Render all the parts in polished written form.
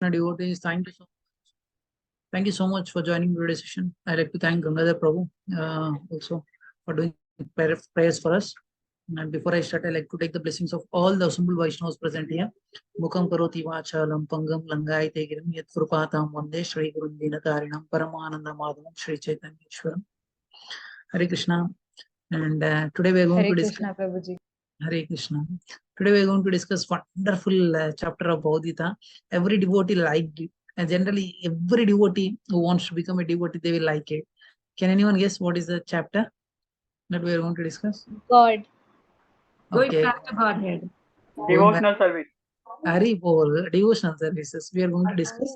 Devotees, thank you so much for joining today's session. I'd like to thank Ganga Prabhu also for doing prayers for us. And before I start, I'd like to take the blessings of all the assembled Vaishnavas present here. Mukam karoti vachalam pangam langai tegiram yat frupatam vande Shri Gurun Dinatarinam Paramananda Madhavam Shri Chaitanya Ishwaram. Hare Krishna. And today we are going to discuss Krishna, Prabhuji. Hare Krishna. Today we are going to discuss wonderful chapter of Bhagavad Gita. Every devotee liked it. And generally, every devotee who wants to become a devotee, they will like it. Can anyone guess what is the chapter that we are going to discuss? God. Okay. Going back to Godhead. Devotional service. Hari Bol, devotional services. We are going to discuss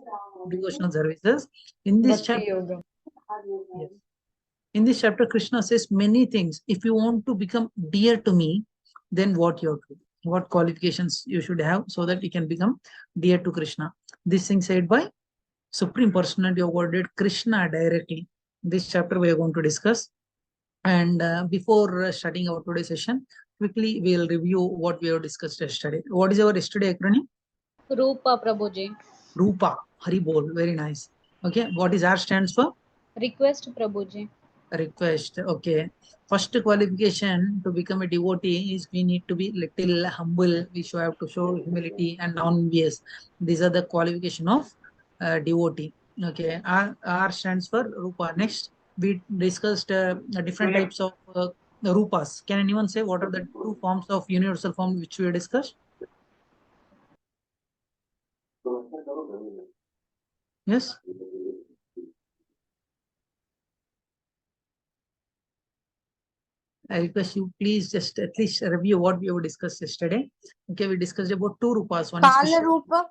devotional services. In this Bhakti chapter, Yoga. yes. In this chapter, Krishna says many things. If you want to become dear to me, then what you have to do? What qualifications you should have so that you can become dear to Krishna. This thing said by Supreme Personality of Godhead, Krishna directly. This chapter we are going to discuss. And before starting our today's session, quickly we will review what we have discussed yesterday. What is our yesterday acronym? Rupa, Prabhuji. Rupa, Hari Bol, very nice. Okay, what is R stands for? Request, Prabhuji. Request. Okay, first qualification to become a devotee is we need to be little humble. We should have to show humility and non-envious. These are the qualification of devotee. Okay, R stands for Rupa. Next, we discussed different types of Rupas. Can anyone say what are the two forms of universal form which we discussed? Yes. I request you please just at least review what we have discussed yesterday. Okay, we discussed about two Rupas. One Kala is Rupa.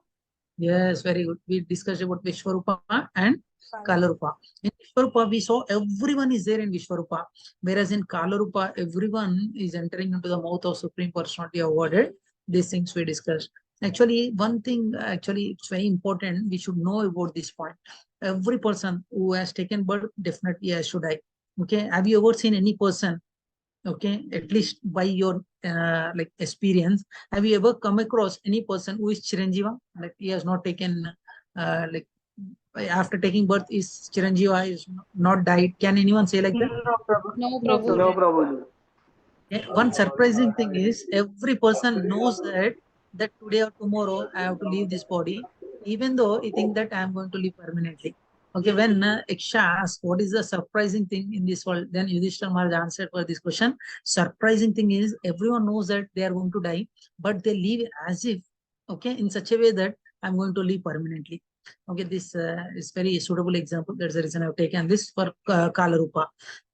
Yes, very good. We discussed about Vishwarupa and Kalarupa. In Vishwarupa, we saw everyone is there in Vishwarupa. Whereas in Kalarupa, everyone is entering into the mouth of Supreme Personality of Godhead. These things we discussed. Actually, one thing, it's very important. We should know about this point. Every person who has taken birth definitely has to die. Okay. Have you ever seen any person? Okay, at least by your like experience, have you ever come across any person who is Chiranjeeva? Like he has not taken like after taking birth is Chiranjeeva is not died. Can anyone say like that? No, Prabhuji. No, Prabhuji. Yeah, one surprising thing is every person knows that today or tomorrow I have to leave this body, even though he think that I am going to live permanently. Okay, when Iksha asked what is the surprising thing in this world, then Yudhishthira Maharaj answered for this question. Surprising thing is everyone knows that they are going to die, but they live as if, okay, in such a way that I'm going to live permanently. Okay, this is very suitable example. That's the reason I've taken this for Kalarupa.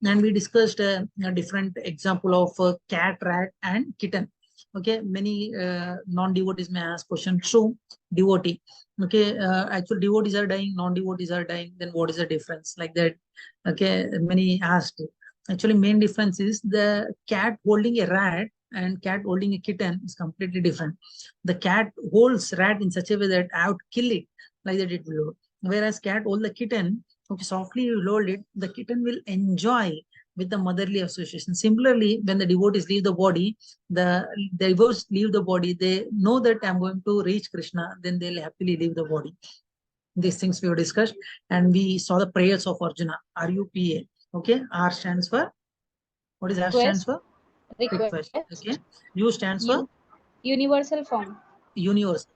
And we discussed a different example of cat, rat, and kitten. Okay, many non-devotees may ask question. So, devotee. Okay, actual devotees are dying, non-devotees are dying. Then what is the difference? Like that. Okay, many asked. Actually, main difference is the cat holding a rat and cat holding a kitten is completely different. The cat holds rat in such a way that I have to kill it, like that it will hold. Whereas cat hold the kitten, okay, softly you hold it, the kitten will enjoy with the motherly association. Similarly, when the devotees leave the body, the devotees leave the body, they know that I'm going to reach Krishna, then they'll happily leave the body. These things we have discussed, and we saw the prayers of Arjuna, RUPA. Okay, R stands for, what is R stands for? Request. Okay, U stands for Universal form. universal.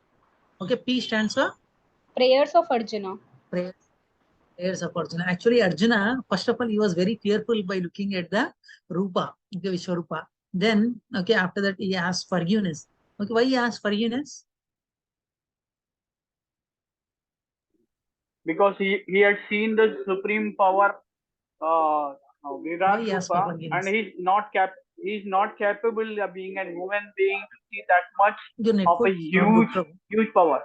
Okay, P stands for Prayers of Arjuna. Prayers of Arjuna. Actually, Arjuna, first of all, he was very fearful by looking at the Rupa, okay, Vishwarupa. Then, okay, after that, he asked forgiveness. Okay, why he asked forgiveness? Because he had seen the supreme power, Virat Why he asked for Rupa, forgiveness? and he's not capable of being a human being to see that much Your of a network is not good, Prabhu. huge power.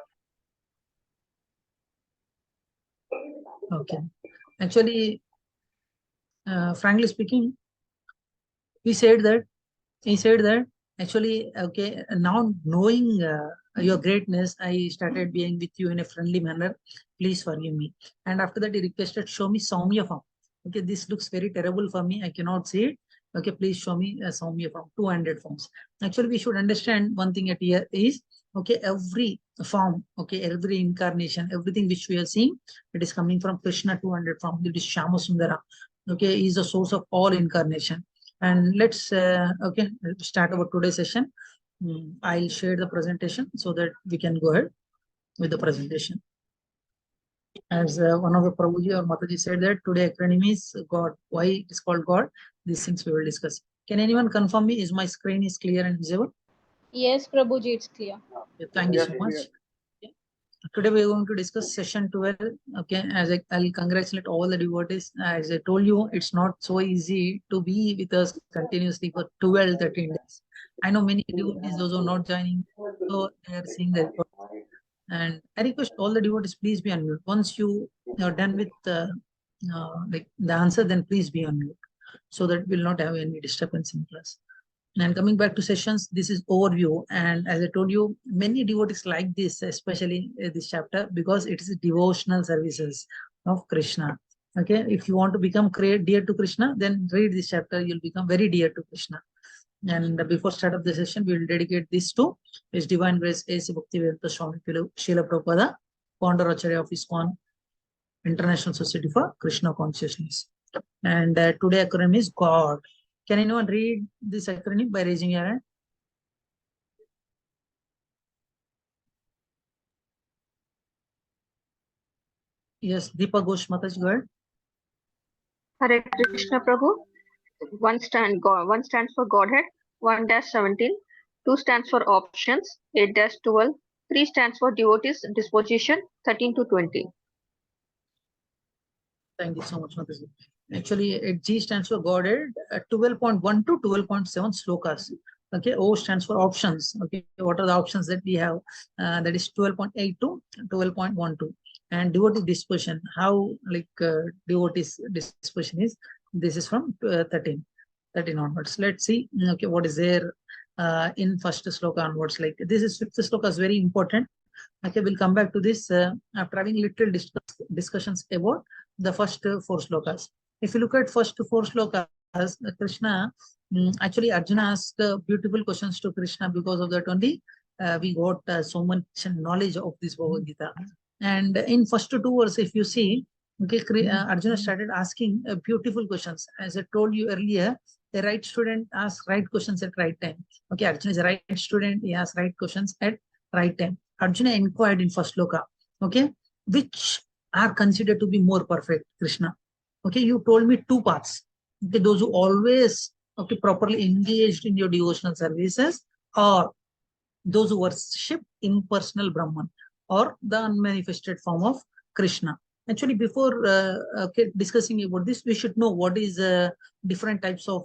Okay. Actually, frankly speaking, he said that actually, okay, now knowing your greatness, I started being with you in a friendly manner. Please forgive me. And after that, he requested, show me Saumya form. Okay, this looks very terrible for me. I cannot see it. Okay, please show me a Saumya form, 200 forms. Actually, we should understand one thing at here is Okay, every form, okay, every incarnation, everything which we are seeing, it is coming from Krishna 200 form. It is Shama Sundara. Okay, he is the source of all incarnation. And let's okay, start our today's session. I'll share the presentation so that we can go ahead with the presentation. As one of the Prabhuji or Mataji said that today acronym is God. Why it is called God? These things we will discuss. Can anyone confirm me? Is my screen is clear and visible? Yes, Prabhuji, it's clear. Okay, thank you Yes, so much. yes. Today we are going to discuss session 12. Okay, as I'll congratulate all the devotees. As I told you, it's not so easy to be with us continuously for 12, 13 days. I know many devotees, those who are not joining, so they are seeing the report. And I request all the devotees, please be on mute. Once you are done with like the answer, then please be on mute so that we'll not have any disturbance in class. And coming back to sessions, this is overview. And as I told you, many devotees like this, especially this chapter, because it is devotional services of Krishna. Okay, if you want to become dear to Krishna, then read this chapter, you'll become very dear to Krishna. And before start of the session, we will dedicate this to His Divine Grace A.C. Bhaktivedanta Swami Srila Prabhupada, founder Acharya of iskcon, International Society for Krishna Consciousness. And today acronym is God. Can anyone read this acronym by raising your hand? Yes, Deepa Ghosh Mataji, go ahead. Hare Krishna Prabhu. One stands for Godhead. 1-17. 2 stands for options. 8-12. 3 stands for devotees disposition. 13 to 20. Thank you so much, Mataji. Actually, G stands for Godhead, 12.1 to 12.7 slokas. Okay, O stands for options. Okay, what are the options that we have? That is 12.8 to 12.12. And devotee disposition, how like devotees disposition is, this is from 13 onwards. Let's see, okay, what is there in first sloka onwards. Like this is fifth sloka is very important. Okay, we'll come back to this after having little discussions about the first 4 slokas. If you look at first 4 slokas, Krishna, actually Arjuna asked beautiful questions to Krishna. Because of that only we got so much knowledge of this Bhagavad Gita. And in first 2 verses, if you see, okay, Arjuna started asking beautiful questions. As I told you earlier, the right student asks right questions at right time. Okay, Arjuna is a right student, he asks right questions at right time. Arjuna inquired in first sloka, okay, which are considered to be more perfect, Krishna. Okay, you told me 2 paths. Okay, those who always properly engaged in your devotional services, or those who worship impersonal Brahman, or the unmanifested form of Krishna. Actually, before discussing about this, we should know what is different types of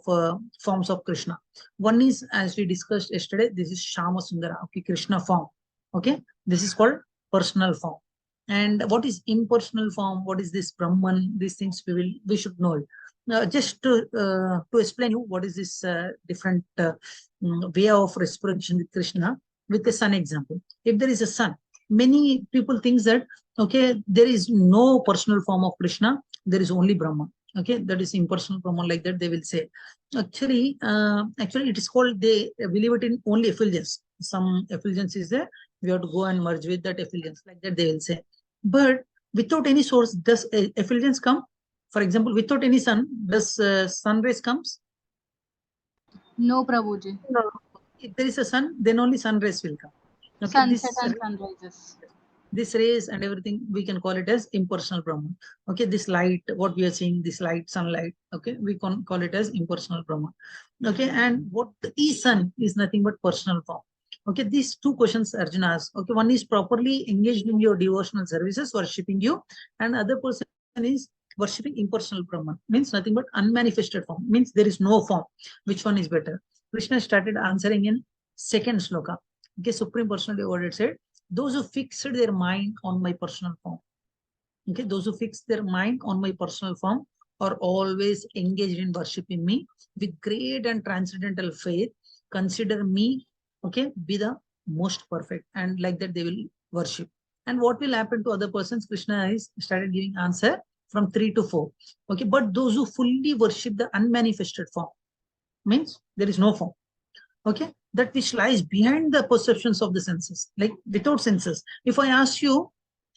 forms of Krishna. One is, as we discussed yesterday, this is Shama Sundara, okay, Krishna form. Okay, this is called personal form. And what is impersonal form? What is this Brahman? These things we should know it. Just to explain you what is this different way of respiration with Krishna, with the sun example. If there is a sun, many people think that, okay, there is no personal form of Krishna, there is only Brahman. Okay, that is impersonal Brahman, like that they will say. Actually, it is called, they believe it in only effulgence. Some effulgence is there, we have to go and merge with that effulgence, like that they will say. But without any source, does effulgence come? For example, without any sun, does sun rays comes? No, Prabhuji. No. If there is a sun, then only sun rays will come. Okay, Sunset and sunrises. this rays and everything, we can call it as impersonal Brahman. Okay, this light, what we are seeing, this light, sunlight, okay, we can call it as impersonal Brahman. Okay, and what is sun is nothing but personal form. Okay, these 2 questions Arjuna asked. Okay, one is properly engaged in your devotional services, worshipping you, and other person is worshipping impersonal Brahman, means nothing but unmanifested form, means there is no form. Which one is better? Krishna started answering in second sloka. Okay, Supreme Personality of Godhead said, those who fixed their mind on my personal form. Okay, those who fix their mind on my personal form are always engaged in worshiping me with great and transcendental faith. Consider me, okay, be the most perfect, and like that they will worship. And what will happen to other persons? Krishna is started giving answer from 3 to 4. Okay, but those who fully worship the unmanifested form, means there is no form. okay, that which lies behind the perceptions of the senses, like without senses. If I ask you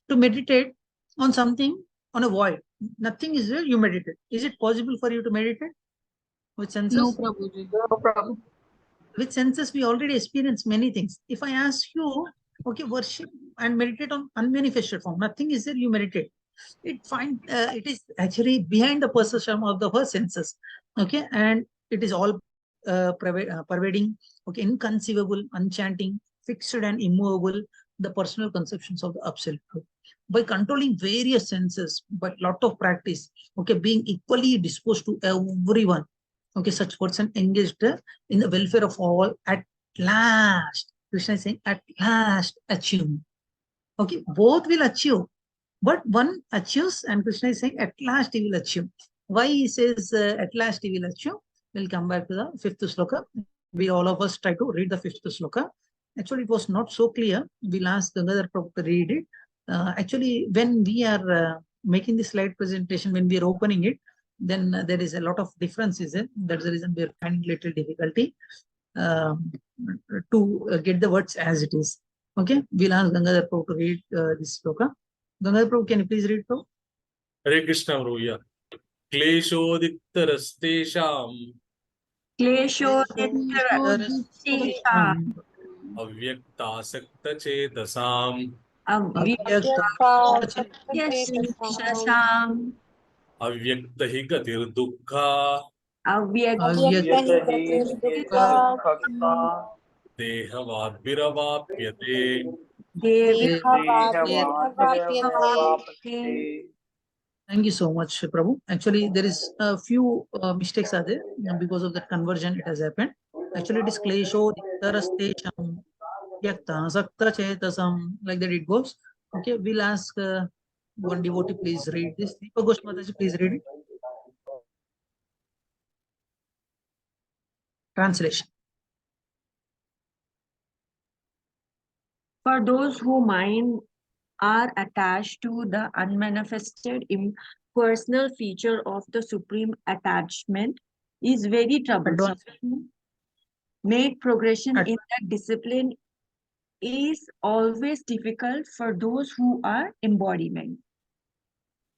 to meditate on something, on a void, nothing is there, you meditate. Is it possible for you to meditate with senses? No, Prabhuji. No problem. With senses, we already experience many things. If I ask you, okay, worship and meditate on unmanifested form, nothing is there, you meditate. It is actually behind the perception of the first senses, okay, and it is all pervading, okay, inconceivable, enchanting, fixed and immovable, the personal conceptions of the absolute truth. By controlling various senses, but lot of practice, okay, being equally disposed to everyone, okay, such person engaged in the welfare of all, at last, Krishna is saying, at last achieve. Okay, both will achieve, but one achieves, and Krishna is saying, at last he will achieve. Why he says at last he will achieve? We'll come back to the fifth sloka. We all of us try to read the fifth sloka. Actually, it was not so clear. We'll ask Govardhan Prabhu to read it. Actually, when we are making the slide presentation, when we are opening it, then there is a lot of differences. That's the reason we are finding little difficulty to get the words as it is. Okay, we'll ask Govardhan Prabhu to read this sloka. Govardhan Prabhu, can you please read, Prabhu? Hare Krishna, Prabhu. Yeah. Kleshodiktarastesham क्लेशोदितरस्तेषाम् avyaktasaktachetasam अव्यक्तशेषाम् avyaktahi gatirdukkha अव्यक्तहिगतिर्दुःखा dehavadviravapyate. देहवाप्यते। Thank you so much, Prabhu. Actually, there is a few mistakes are there because of that conversion. It has happened. Actually, it is klesho diktarastesham yakta sakta chetasam, like that it goes. Okay, we'll ask one devotee, please read this. Deepa Ghosh Mataji, please read it. Translation. For those whose mind are attached to the unmanifested impersonal feature of the supreme attachment is very troublesome. Make progression in that discipline is always difficult for those who are embodiment.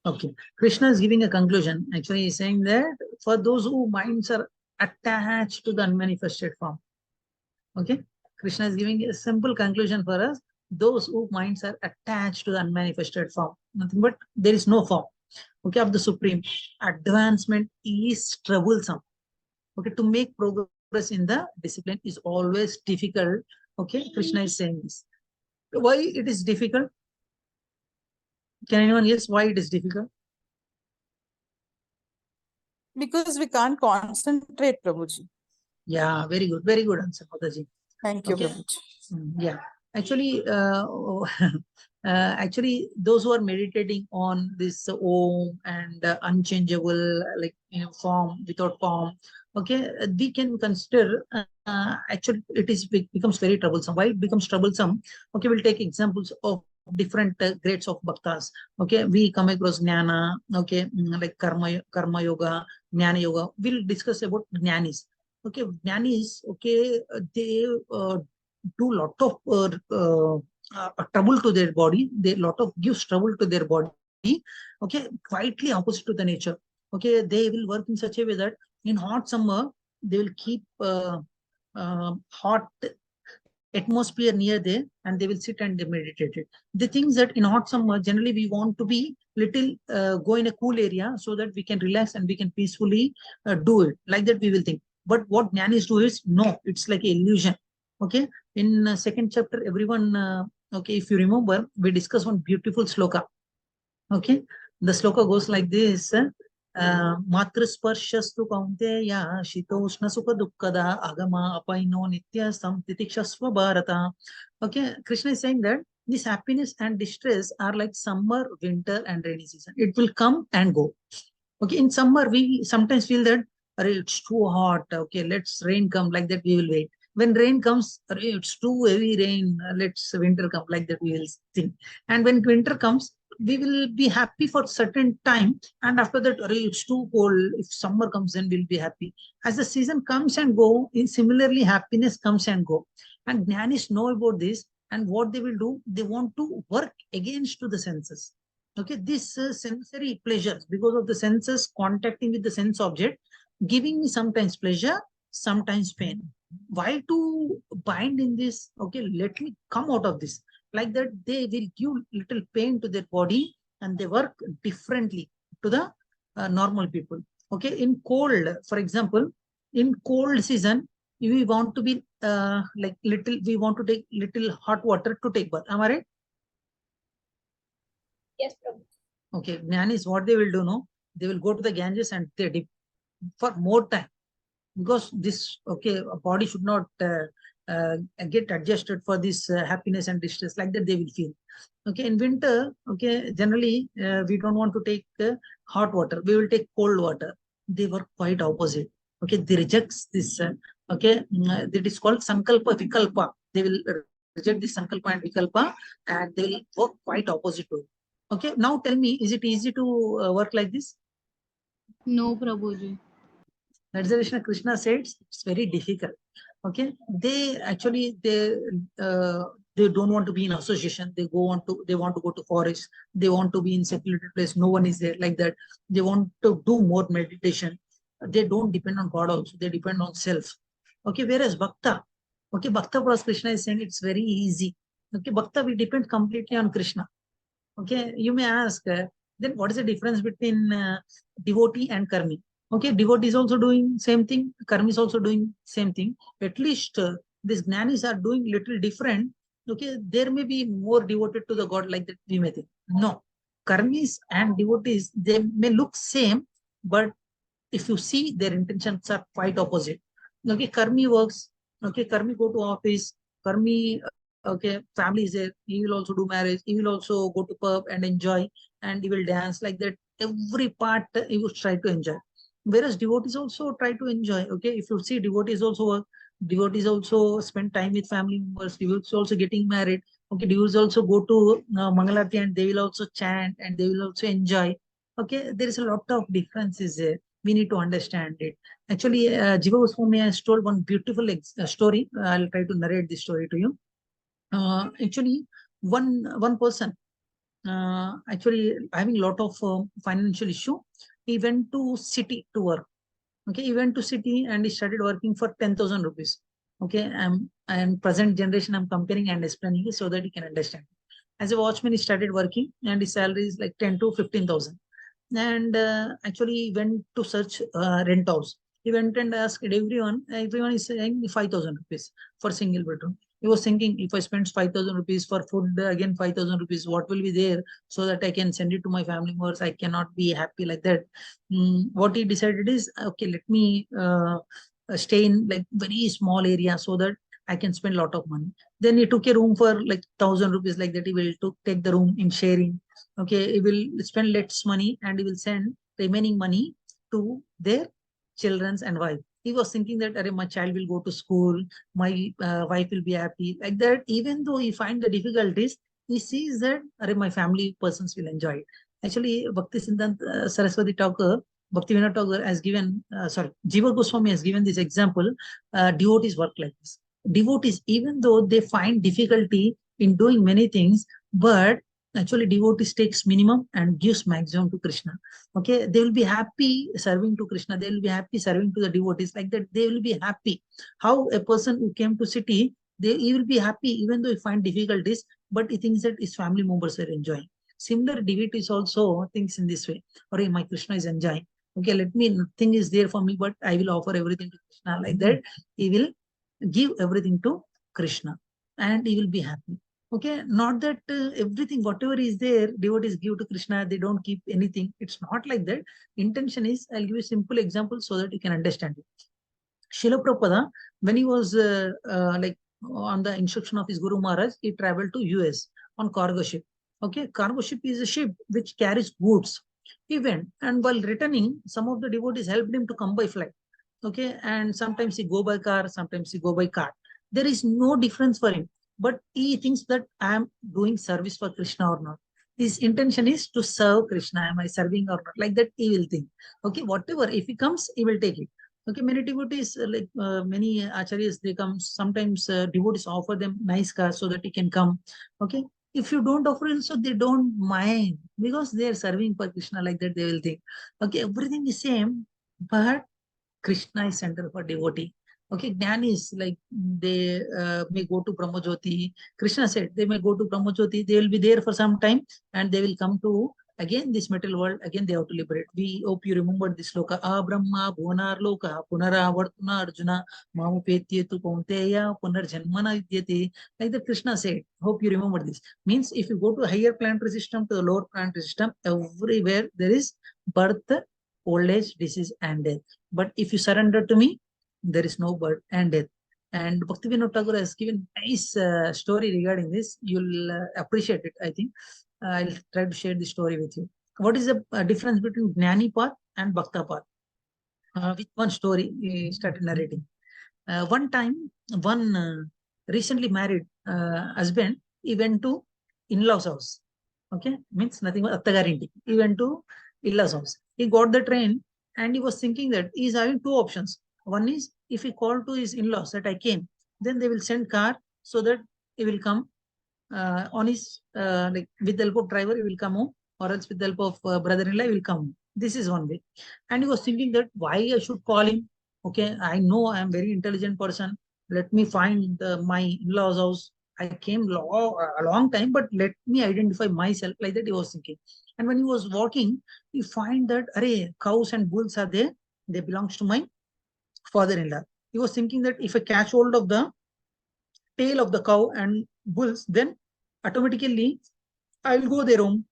Okay, Krishna is giving a conclusion. Actually, he's saying that for those whose minds are attached to the unmanifested form. Okay, Krishna is giving a simple conclusion for us. Those whose minds are attached to the unmanifested form, nothing but there is no form, okay, of the supreme, advancement is troublesome. Okay, to make progress in the discipline is always difficult. Okay, Krishna is saying this. Why it is difficult? Can anyone guess why it is difficult? Because we can't concentrate, Prabhuji. Yeah, very good answer, Mataji. Thank you, Okay. Prabhuji. Yeah, actually, actually, those who are meditating on this Om and unchangeable, like, form without form, okay, we can consider. Actually, becomes very troublesome. Why it becomes troublesome? Okay, we'll take examples of different grades of bhaktas. Okay, we come across jnana. Okay, like karma yoga, jnana yoga. We'll discuss about jnanis. Okay, jnanis. Okay, they do lot of trouble to their body. They gives trouble to their body. Okay, quietly opposite to the nature. Okay, they will work in such a way that in hot summer they will keep hot atmosphere near there, and they will sit and they meditate it. The things that in hot summer generally we want to be little go in a cool area so that we can relax and we can peacefully do it. Like that we will think. But what jnanis do is no, it's like an illusion. Okay, in second chapter, everyone, okay, if you remember, we discussed one beautiful sloka. Okay, the sloka goes like this. Matrasparshastu kaunteya shitoshna sukha dukkada agama apaino nityasam titikshasva bharata. Okay, Krishna is saying that this happiness and distress are like summer, winter, and rainy season. It will come and go. Okay, in summer we sometimes feel that it's too hot. Okay, let's rain come, like that we will wait. When rain comes, it's too heavy rain, let's winter come, like that we will think. And when winter comes, we will be happy for certain time, and after that, it's too cold. If summer comes, then we'll be happy. As the season comes and go, similarly, happiness comes and go. And jnanis know about this, and what they will do, they want to work against to the senses. Okay, this sensory pleasures, because of the senses contacting with the sense object, giving me sometimes pleasure, sometimes pain. Why to bind in this? Okay, let me come out of this. Like that, they will give little pain to their body, and they work differently to the normal people. Okay, in cold, for example, in cold season, we want to be like little, we want to take little hot water to take bath. Am I right? Yes, Prabhu. Okay, jnanis, what they will do, no? They will go to the Ganges and they dip for more time, because this, okay, body should not get adjusted for this happiness and distress. Like that, they will feel. Okay, in winter, okay, generally we don't want to take hot water. We will take cold water. They were quite opposite. Okay, they rejects this. Okay, that is called sankalpa vikalpa. They will reject this sankalpa and vikalpa, and they will work quite opposite to it. Okay, now tell me, is it easy to work like this? No, Prabhuji. That's the reason Krishna said it's very difficult. Okay, they actually they don't want to be in association. They want to go to forest. They want to be in secluded place. No one is there, like that. They want to do more meditation. They don't depend on God also. They depend on self. Okay, whereas Bhakta, okay, Bhakta plus Krishna is saying it's very easy. Okay, Bhakta will depend completely on Krishna. Okay, you may ask, then what is the difference between devotee and karmi? Okay, devotee is also doing same thing, karmi is also doing same thing. At least these jnanis are doing little different. Okay, there may be more devoted to the God, like that we may think. No, karmis and devotees, they may look same, but if you see, their intentions are quite opposite. Okay, karmi works. Okay, karmi go to office. Karmi, okay, family is there. He will also do marriage. He will also go to pub and enjoy, and he will dance, like that. Every part he will try to enjoy. Whereas devotees also try to enjoy. Okay, if you see, devotees also work. Devotees also spend time with family members. Devotees also getting married. Okay, devotees also go to Mangalarti, and they will also chant, and they will also enjoy. Okay, there is a lot of differences there. We need to understand it. Actually, Jiva Goswami has told one beautiful story. I'll try to narrate this story to you. Actually, one person, actually having a lot of financial issue, he went to city to work. Okay, he went to city and he started working for 10,000 rupees. Okay, and present generation I'm comparing and explaining it so that you can understand. As a watchman, he started working, and his salary is like 10 to 15,000. And actually he went to search rent house. He went and asked everyone. Everyone is saying 5,000 rupees for single bedroom. He was thinking, if I spend 5,000 rupees for food, again 5,000 rupees, what will be there, so that I can send it to my family members? I cannot be happy like that. What he decided is, okay, let me stay in like very small area, so that I can spend a lot of money. Then he took a room for like 1,000 rupees, like that. He will take the room in sharing. Okay, he will spend less money, and he will send remaining money to their children's and wife. He was thinking that, my child will go to school, my wife will be happy, like that. Even though he find the difficulties, he sees that, my family persons will enjoy it. Actually, Bhakti Siddhant Saraswati Thakur, Bhakti Vinod Thakur has given, Jiva Goswami has given this example. Devotees work like this. Devotees, even though they find difficulty in doing many things, but actually devotees takes minimum and gives maximum to Krishna. Okay, they will be happy serving to Krishna. They will be happy serving to the devotees, like that. They will be happy. How a person who came to city, he will be happy even though he find difficulties, but he thinks that his family members are enjoying. Similar, devotees also thinks in this way. Or my Krishna is enjoying. Okay, let me, nothing is there for me, but I will offer everything to Krishna. Like that, he will give everything to Krishna, and he will be happy. Okay, not that everything, whatever is there, devotees give to Krishna, they don't keep anything. It's not like that. Intention is, I'll give you a simple example so that you can understand it. Srila Prabhupada, when he was like on the instruction of his Guru Maharaj, he traveled to US on cargo ship. Okay, cargo ship is a ship which carries goods. He went, and while returning, some of the devotees helped him to come by flight. Okay, and sometimes he go by car, sometimes he go by car. There is no difference for him, but he thinks that I am doing service for Krishna or not. his intention is to serve Krishna. Am I serving or not? Like that, he will think. Okay, whatever. If he comes, he will take it. Okay, many devotees, many acharyas, they come. Sometimes devotees offer them nice cars so that he can come. Okay, if you don't offer it, so they don't mind because they are serving for Krishna. Like that, they will think. Okay, everything is same, but Krishna is center for devotee. Okay, Jnani is like they may go to Brahmajyoti. Krishna said they may go to Brahmajyoti. They will be there for some time and they will come to again this material world. Again they have to liberate. We hope you remember this loka. A Brahma Bhuvanar Loka Punara Vartuna Arjuna Mamupetyetu Kaunteya Punar Janmana Idyate. Like that Krishna said. Hope you remember this. Means if you go to a higher planetary system to the lower planetary system, everywhere there is birth, old age, disease, and death. But if you surrender to me, there is no birth and death. And Bhaktivinoda Thakur has given nice story regarding this. You'll appreciate it, I think. I'll try to share the story with you. What is the difference between Jnani path and Bhakta path? With one story, he started narrating. One time, one recently married husband, he went to in-laws house. Okay, means nothing but Attagarinti. He went to in-laws house. He got the train and he was thinking that he is having two options. One is if he called to his in-laws that I came, then they will send car so that he will come on his like with the help of driver he will come home, or else with the help of brother-in-law he will come home. This is one way. And he was thinking that why I should call him. Okay, I know I am very intelligent person. Let me find my in-laws house. I came a long time, but let me identify myself. Like that he was thinking. And when he was walking, he find that array cows and bulls are there. They belongs to my father-in-law. He was thinking that if I catch hold of the tail of the cow and bulls, then automatically I will go their home.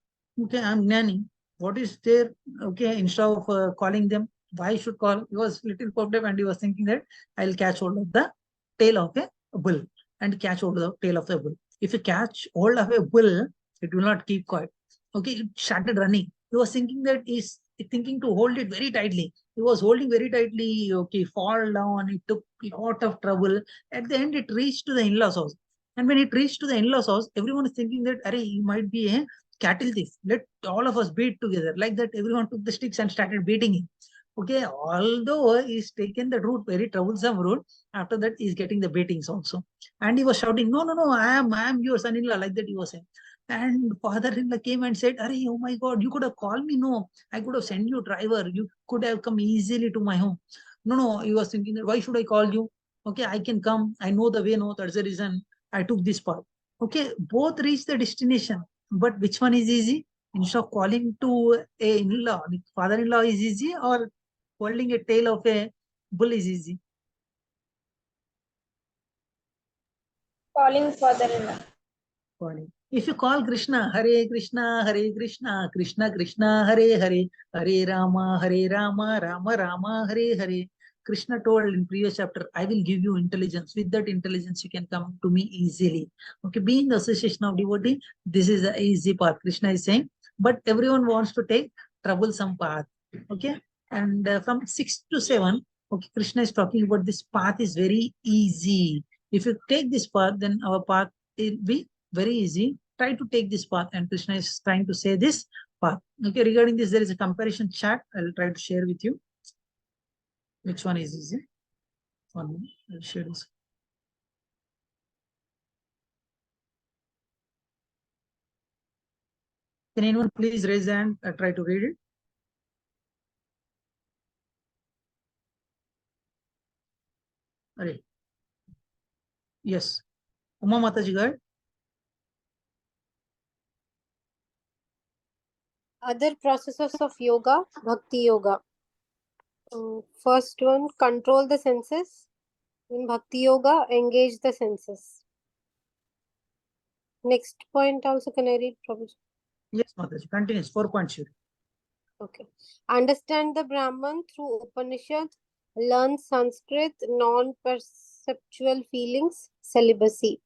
Okay, I'm Gnani. What is there? Okay, instead of calling them, why should call? He was little perked up and he was thinking that I'll catch hold of the tail of a bull and catch hold of the tail of the bull. If you catch hold of a bull, it will not keep quiet. Okay, it started running. He was thinking that he's thinking to hold it very tightly. He was holding very tightly. Okay, fall down. It took a lot of trouble. At the end, it reached to the in-laws house. And when it reached to the in-laws house, everyone is thinking that, array, he might be a cattle thief. Let all of us beat together. Like that, everyone took the sticks and started beating him. Okay, although he's taken the route, very troublesome route, after that he's getting the beatings also. And he was shouting, no, no, no, I am your son-in-law, like that he was saying. And father-in-law came and said, array, oh my God, you could have called me. No, I could have sent you a driver. You could have come easily to my home. No, no, he was thinking that, why should I call you? Okay, I can come. I know the way. No, that's the reason I took this path. Okay, both reach the destination, but which one is easy? Instead of calling to a in-law, father-in-law is easy, or holding a tail of a bull is easy? Calling father-in-law. Calling. If you call Krishna, Hare Krishna, Hare Krishna, Krishna Krishna, Hare Hare, Hare Rama, Hare Rama, Rama Rama, Hare Hare. Krishna told in previous chapter, I will give you intelligence. With that intelligence, you can come to me easily. Okay, being the association of devotee, this is the easy path. Krishna is saying, but everyone wants to take troublesome path. Okay, and from 6 to 7, okay, Krishna is talking about this path is very easy. If you take this path, then our path will be very easy. Try to take this path, and Krishna is trying to say this path. Okay, regarding this, there is a comparison chart. I'll try to share with you. Which one is easy? One minute, I'll share this. Can anyone please raise a hand? I'll try to read it. Array. Yes. Uma Mataji, go ahead. Other processes of yoga, bhakti yoga. First one, control the senses. In bhakti yoga, engage the senses. Next point also, can I read, Prabhuji? Yes, Mataji. Continues. 4 points here. Okay. Understand the Brahman through Upanishad. Learn Sanskrit, non-perceptual feelings, celibacy.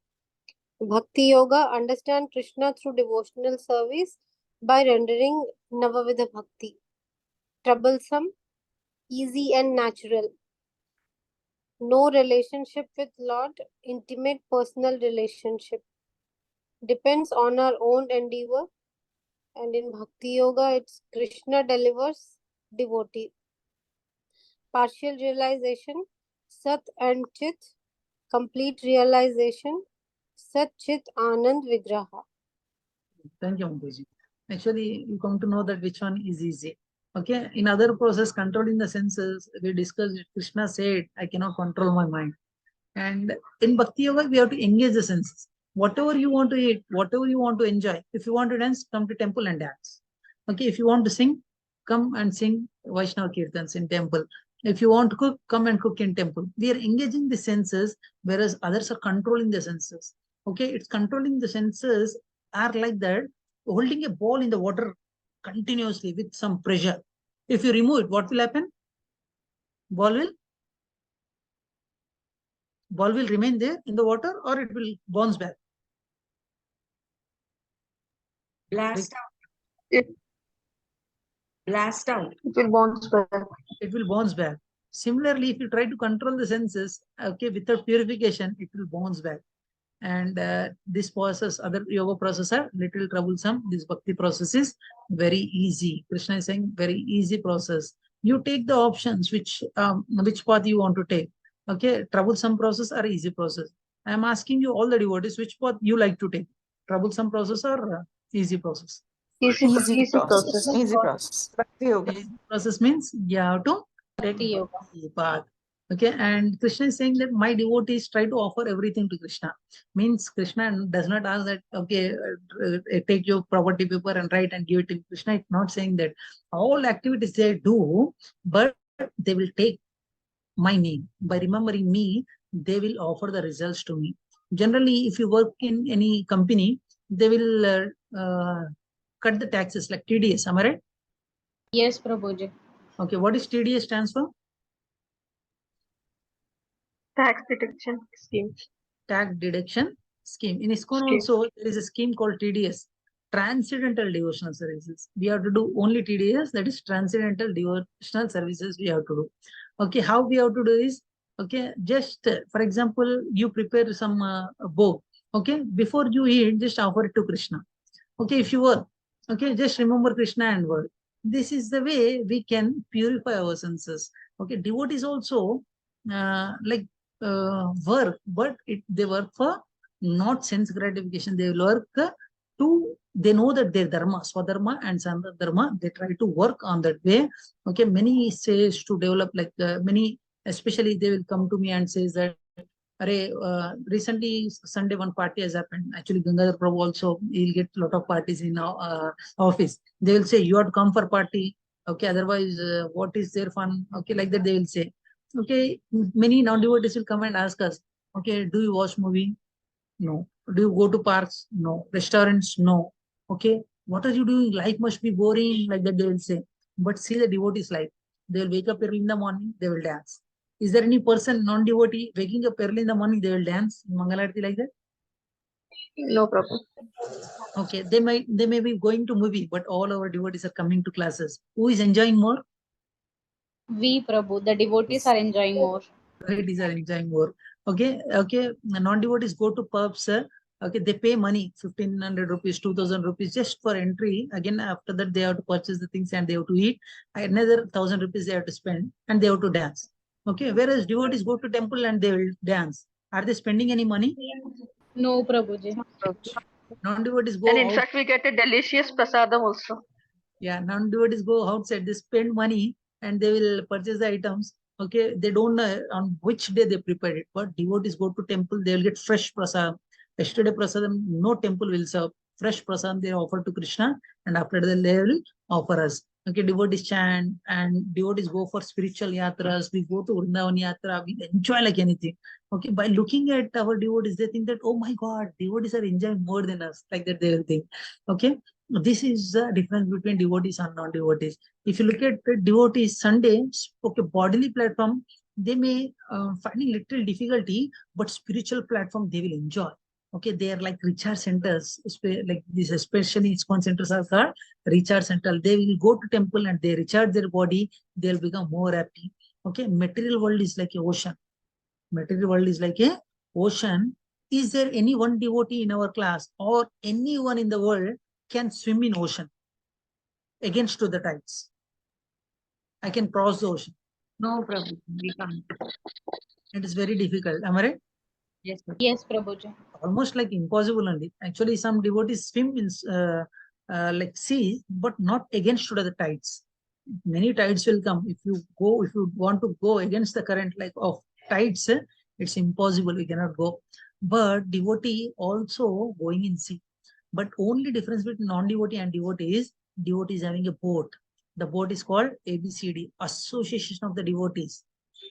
Bhakti yoga, understand Krishna through devotional service by rendering Navavidha Bhakti. Troublesome, easy and natural. No relationship with Lord, intimate personal relationship. Depends on our own endeavor. And in Bhakti Yoga, it's Krishna delivers devotee. Partial realization, Sat and Chit. Complete realization, Sat Chit Anand Vigraha. Thank you, Mantuji. Actually, you come to know that which one is easy. Okay, in other process, controlling the senses, we discussed, Krishna said, I cannot control my mind. And in Bhakti Yoga, we have to engage the senses. Whatever you want to eat, whatever you want to enjoy. If you want to dance, come to temple and dance. Okay, if you want to sing, come and sing Vaishnava Kirtans in temple. If you want to cook, come and cook in temple. We are engaging the senses, whereas others are controlling the senses. Okay, it's controlling the senses are like that, holding a ball in the water continuously with some pressure. If you remove it, what will happen? Ball will remain there in the water, or it will bounce back. Blast out. It, Blast out. it will bounce back. It will bounce back. Similarly, if you try to control the senses, okay, without purification, it will bounce back. And this process, other yoga process are little troublesome. This bhakti process is very easy. Krishna is saying very easy process. You take the options which path you want to take. Okay, troublesome process or easy process. I am asking you all the devotees which path you like to take, troublesome process or easy process. Easy process. Easy process. Bhakti yoga. Easy process means you have to take Bhakti yoga. the path. Okay, and Krishna is saying that my devotees try to offer everything to Krishna. Means Krishna does not ask that, okay, take your property paper and write and give it to Krishna. It's not saying that. All activities they do, but they will take my name. By remembering me, they will offer the results to me. Generally, if you work in any company, they will cut the taxes like TDS. Am I right? Yes, Prabhuji. Okay, what is TDS stands for? Tax deduction scheme. Tax deduction scheme. In iskcon Scheme. also, there is a scheme called TDS, Transcendental Devotional Services. We have to do only TDS, that is Transcendental Devotional Services we have to do. Okay, how we have to do is, okay, just for example, you prepare some bhog. Okay, before you eat, just offer it to Krishna. Okay, if you work, okay, just remember Krishna and work. This is the way we can purify our senses. Okay, devotees also work, but they work for not sense gratification. They work they know that their dharma, swadharma and sanatandharma, they try to work on that way. Okay, many says to develop many, especially they will come to me and says that, recently Sunday one party has happened. Actually, Ganga Prabhu also, he'll get a lot of parties in our office. They will say, you have to come for party. Okay, otherwise, what is their fun? Okay, like that they will say. Okay, many non-devotees will come and ask us, okay, do you watch movie? No. Do you go to parks? No. Restaurants? No. Okay, what are you doing? Life must be boring, like that they will say. But see the devotee's life. They will wake up early in the morning, they will dance. Is there any person, non-devotee, waking up early in the morning, they will dance Mangalarti like that? No problem. Okay, they may be going to movie, but all our devotees are coming to classes. Who is enjoying more? We, Prabhu, the devotees are enjoying more. Devotees are enjoying more. Okay, non-devotees go to pubs. Okay, they pay money, 1,500 rupees, 2,000 rupees just for entry. Again, after that, they have to purchase the things and they have to eat. Another 1,000 rupees they have to spend and they have to dance. Okay, whereas devotees go to temple and they will dance. Are they spending any money? No, Prabhuji. Non-devotees go And in out. fact, we get a delicious prasadam also. Yeah, non-devotees go outside, they spend money and they will purchase the items. Okay, they don't know on which day they prepared it, but devotees go to temple, they will get fresh prasadam. Yesterday prasadam, no temple will serve. Fresh prasadam they offer to Krishna, and after that they will offer us. Okay, devotees chant and devotees go for spiritual yatras. We go to Vrindavan yatra, we enjoy like anything. Okay, by looking at our devotees, they think that, oh my God, devotees are enjoying more than us, like that they will think. Okay, this is the difference between devotees and non-devotees. If you look at the devotees Sunday, okay, bodily platform, they may finding little difficulty, but spiritual platform they will enjoy. Okay, they are like recharge centers, like this, especially iskcon centers are called recharge center. They will go to temple and they recharge their body, they'll become more happy. Okay, material world is like a ocean. Material world is like a ocean. Is there any one devotee in our class or anyone in the world can swim in ocean? against to the tides. I can cross the ocean. No, Prabhu, we can't. It is very difficult. Am I right? Yes, Prabhu. Yes, Prabhuji. Almost like impossible only. Actually, some devotees swim in like sea, but not against to the tides. Many tides will come. If you want to go against the current like of tides, it's impossible. We cannot go. But devotee also going in sea. But only difference between non-devotee and devotee is having a boat. The boat is called ABCD, Association of the Devotees.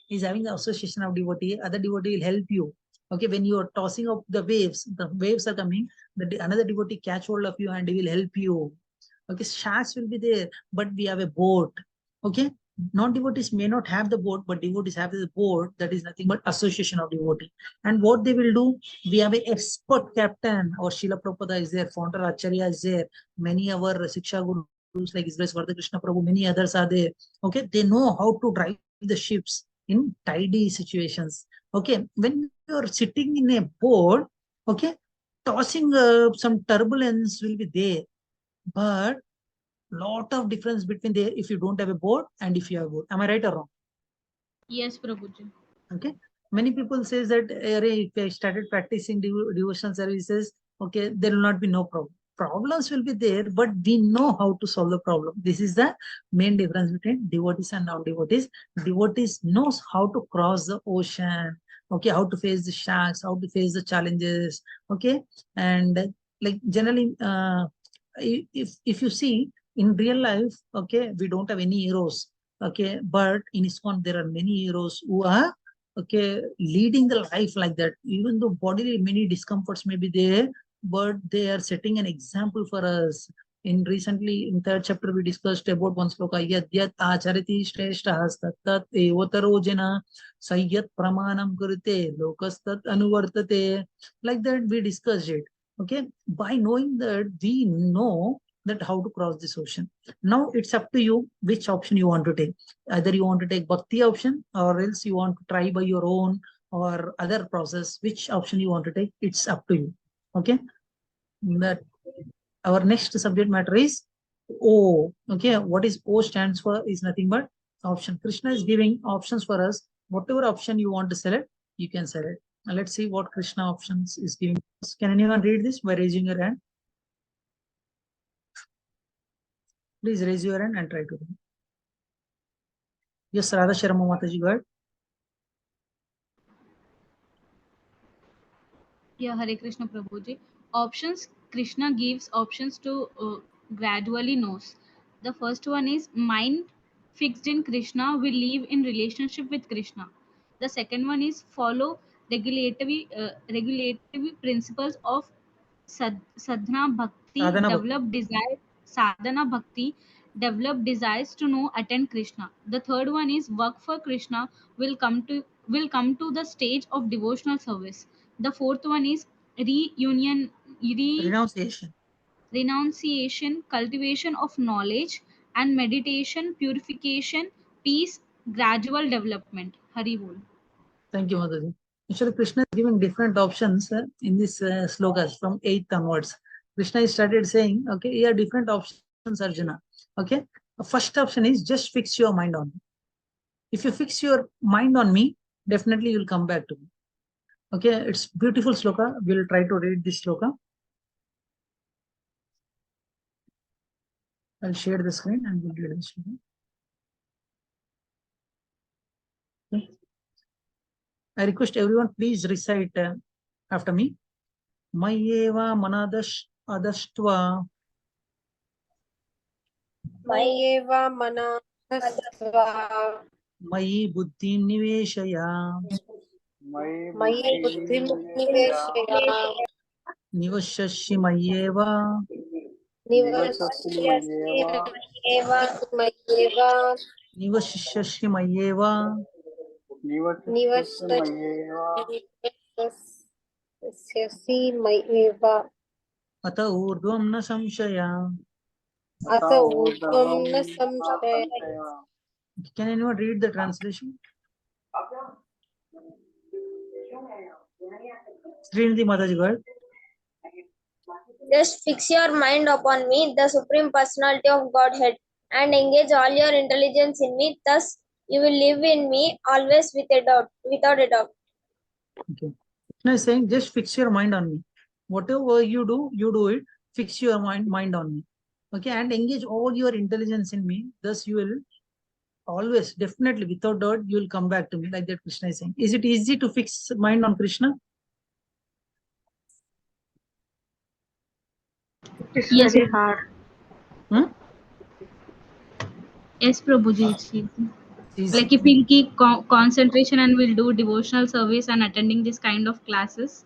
Is having the association of devotee. Other devotee will help you. Okay, when you are tossing up the waves are coming. Another devotee catch hold of you and he will help you. Okay, shafts will be there, but we have a boat. Okay, non-devotees may not have the boat, but devotees have the boat. That is nothing but association of devotee. And what they will do, we have an expert captain. Our Srila Prabhupada is there, founder Acharya is there, many our Shiksha Gurus like His Grace Radha Krsna Prabhu, many others are there. Okay, they know how to drive the ships in tidy situations. Okay, when you are sitting in a boat, okay, tossing some turbulence will be there, but lot of difference between there if you don't have a boat and if you have a boat. Am I right or wrong? Yes, Prabhuji. Okay, many people says that if I started practicing devotional services, okay, there will not be no problem. Problems will be there, but we know how to solve the problem. This is the main difference between devotees and non-devotees. Devotees knows how to cross the ocean, okay, how to face the sharks, how to face the challenges, okay. And like generally if you see in real life, okay, we don't have any heroes, okay, but in iskcon there are many heroes who are, okay, leading the life like that. Even though bodily many discomforts may be there, but they are setting an example for us. In recently in third chapter we discussed about one sloka, yad yad acharati shrestha tat evotaro jana sayyat pramanam kurite lokastat anuvartate. Like that we discussed it. Okay, by knowing that, we know that how to cross this ocean. Now it's up to you which option you want to take. Either you want to take bhakti option, or else you want to try by your own or other process. Which option you want to take, it's up to you. Okay, that our next subject matter is O. Okay, what is O stands for is nothing but option. Krishna is giving options for us. Whatever option you want to select, you can select. Now let's see what Krishna options is giving. Can anyone read this by raising your hand? Please raise your hand and try to read. Yes, Radha Sharma Mataji, go ahead. Yeah, Hare Krishna Prabhuji. Options, Krishna gives options to gradually knows. The first one is mind fixed in Krishna will live in relationship with Krishna. The second one is follow regulatory principles of sadhana bhakti, Sadhana bhakti. develop desire, sadhana bhakti, develop desires to know, attend Krishna. The third one is work for Krishna will come to the stage of devotional service. The fourth one is Renunciation. renunciation, cultivation of knowledge, and meditation, purification, peace, gradual development. Hari Bol. Thank you, Mataji. Actually, Krishna is giving different options in this slokas from 8th onwards. Krishna started saying, okay, here are different options, Arjuna. Okay, the first option is just fix your mind on me. If you fix your mind on me, definitely you'll come back to me. Okay, it's beautiful sloka. We'll try to read this sloka. I'll share the screen and we'll read this sloka. Okay. I request everyone, please recite after me. Mayeva manadash adastva Mayeva manasva mayi buddhi niveshaya Mayi buddhim niveshaya nivashyashi mayeva Nivasyasmi mayeva nivashyashi mayeva Nivasyasmi mayeva ata urdhvam na samshaya. Ata urdhvam na samshaya. Can anyone read the translation? Srinidhi Mataji, go ahead. Just fix your mind upon me, the Supreme Personality of Godhead, and engage all your intelligence in me. Thus, you will live in me always without a doubt. Okay. Krishna is saying, just fix your mind on me. Whatever you do it. Fix your mind on me. Okay, and engage all your intelligence in me. Thus, you will always, definitely, without doubt, you will come back to me. Like that, Krishna is saying. Is it easy to fix mind on Krishna? It's Yes, very hard. Huh? yes, Prabhuji. It's easy. Easy. Like if we'll keep concentration and we'll do devotional service and attending this kind of classes,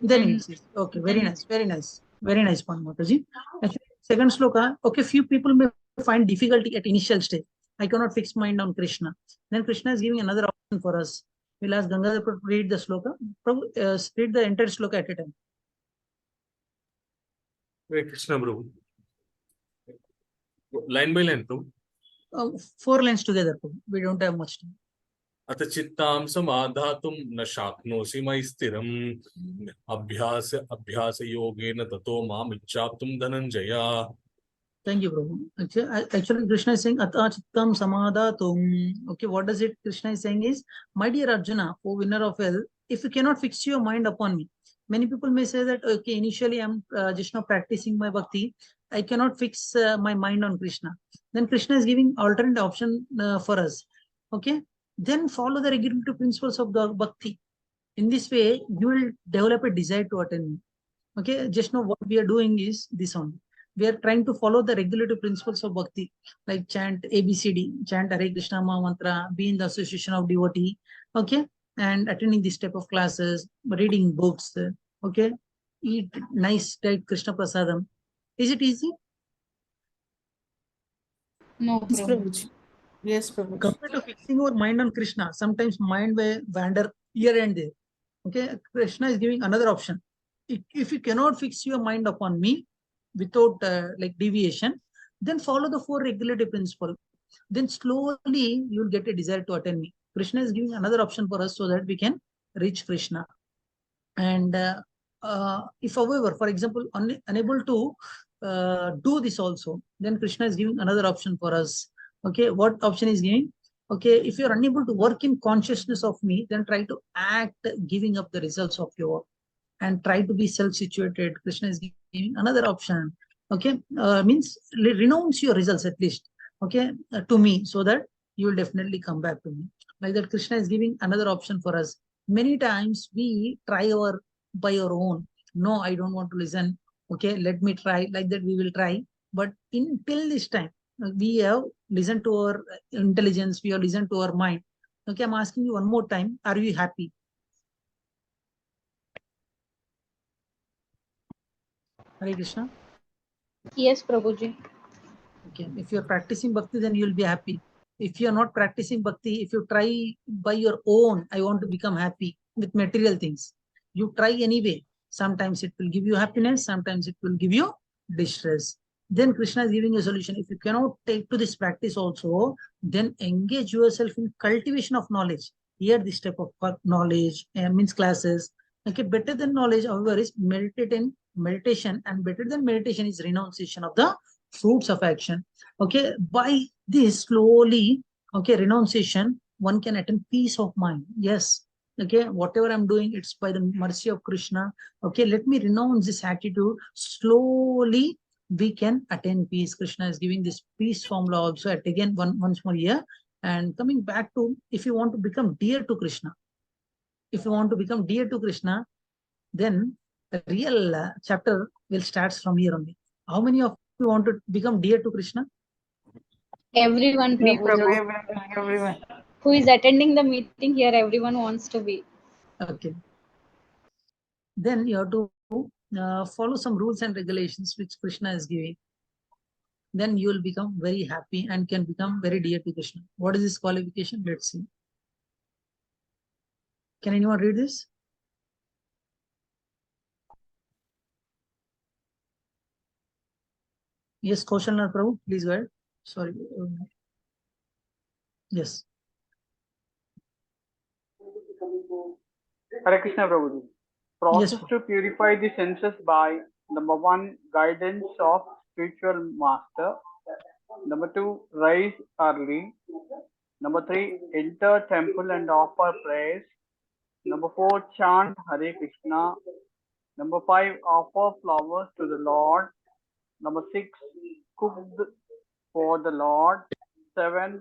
Then then it's easy. Okay, very nice, very nice. Very nice point, Mataji. Actually, second sloka, okay, few people may find difficulty at initial stage. I cannot fix mind on Krishna. Then Krishna is giving another option for us. We'll ask Ganga to read the sloka. Prabhu, read the entire sloka at a time. Hare Krishna, Prabhu. Line by line, Prabhu. 4 lines together, Prabhu. We don't have much time. अथ चित्तां समाधातुं न शक्नोषि मयि स्थिरम् अभ्यास योगेन ततो माम् इच्छाप्तुं Dhananjay. Thank you, Prabhu. Actually, Krishna is saying, Ata Chittam Samadhatum. Okay, what does it? Krishna is saying is, my dear Arjuna, O winner of hell, if you cannot fix your mind upon me, many people may say that, okay, initially I'm just now practicing my bhakti, I cannot fix my mind on Krishna. Then Krishna is giving alternate option for us. Okay, then follow the regulative principles of the bhakti. In this way, you will develop a desire to attend me. Okay, just now what we are doing is this only. We are trying to follow the regulative principles of bhakti, like chant ABCD, chant Hare Krishna Mantra, be in the association of devotee, okay, and attending this type of classes, reading books, okay, eat nice diet Krishna Prasadam. Is it easy? no, Yes, Prabhu. Prabhuji. Yes, Prabhuji. Compared to fixing our mind on Krishna, sometimes mind may wander here and there. Okay, Krishna is giving another option. If you cannot fix your mind upon me without like deviation, then follow the 4 regulative principles. Then slowly you will get a desire to attend me. Krishna is giving another option for us so that we can reach Krishna. And if, however, for example, unable to do this also, then Krishna is giving another option for us. Okay, what option is giving? Okay, if you're unable to work in consciousness of me, then try to act giving up the results of your work and try to be self-situated. Krishna is giving another option. Okay, means renounce your results at least. Okay, to me, so that you will definitely come back to me. Like that, Krishna is giving another option for us. Many times we try by our own. No, I don't want to listen. Okay, let me try. Like that, we will try. But until this time, we have listened to our intelligence. We have listened to our mind. Okay, I'm asking you one more time. Are you happy? Hare Krishna. Yes, Prabhuji. Okay, if you're practicing bhakti, then you'll be happy. If you're not practicing bhakti, if you try by your own, I want to become happy with material things, you try anyway. Sometimes it will give you happiness, sometimes it will give you distress. Then Krishna is giving you a solution. If you cannot take to this practice also, then engage yourself in cultivation of knowledge. Here, this type of knowledge means classes. Okay, better than knowledge, however, is meditation, and better than meditation is renunciation of the fruits of action. Okay, by this slowly, okay, renunciation, one can attain peace of mind. Yes, okay, whatever I'm doing, it's by the mercy of Krishna. Okay, let me renounce this attitude. Slowly we can attain peace. Krishna is giving this peace formula also at again once more here. And coming back to, if you want to become dear to Krishna, if you want to become dear to Krishna, then the real chapter will start from here only. How many of you want to become dear to Krishna? Everyone, Me, Prabhuji. Prabhu. Everyone. Who is attending the meeting here, everyone wants to be. Okay. Then you have to follow some rules and regulations which Krishna is giving. Then you will become very happy and can become very dear to Krishna. What is this qualification? Let's see. Can anyone read this? Yes, Kaushalnath Prabhu, please go ahead. Sorry. Yes. Hare Krishna Prabhuji. Yes. Process to purify the senses by Number 1, guidance of spiritual master. Number 2, rise early. Number 3, enter temple and offer prayers. Number 4, chant Hare Krishna. Number 5, offer flowers to the Lord. Number 6, cook for the Lord. 7,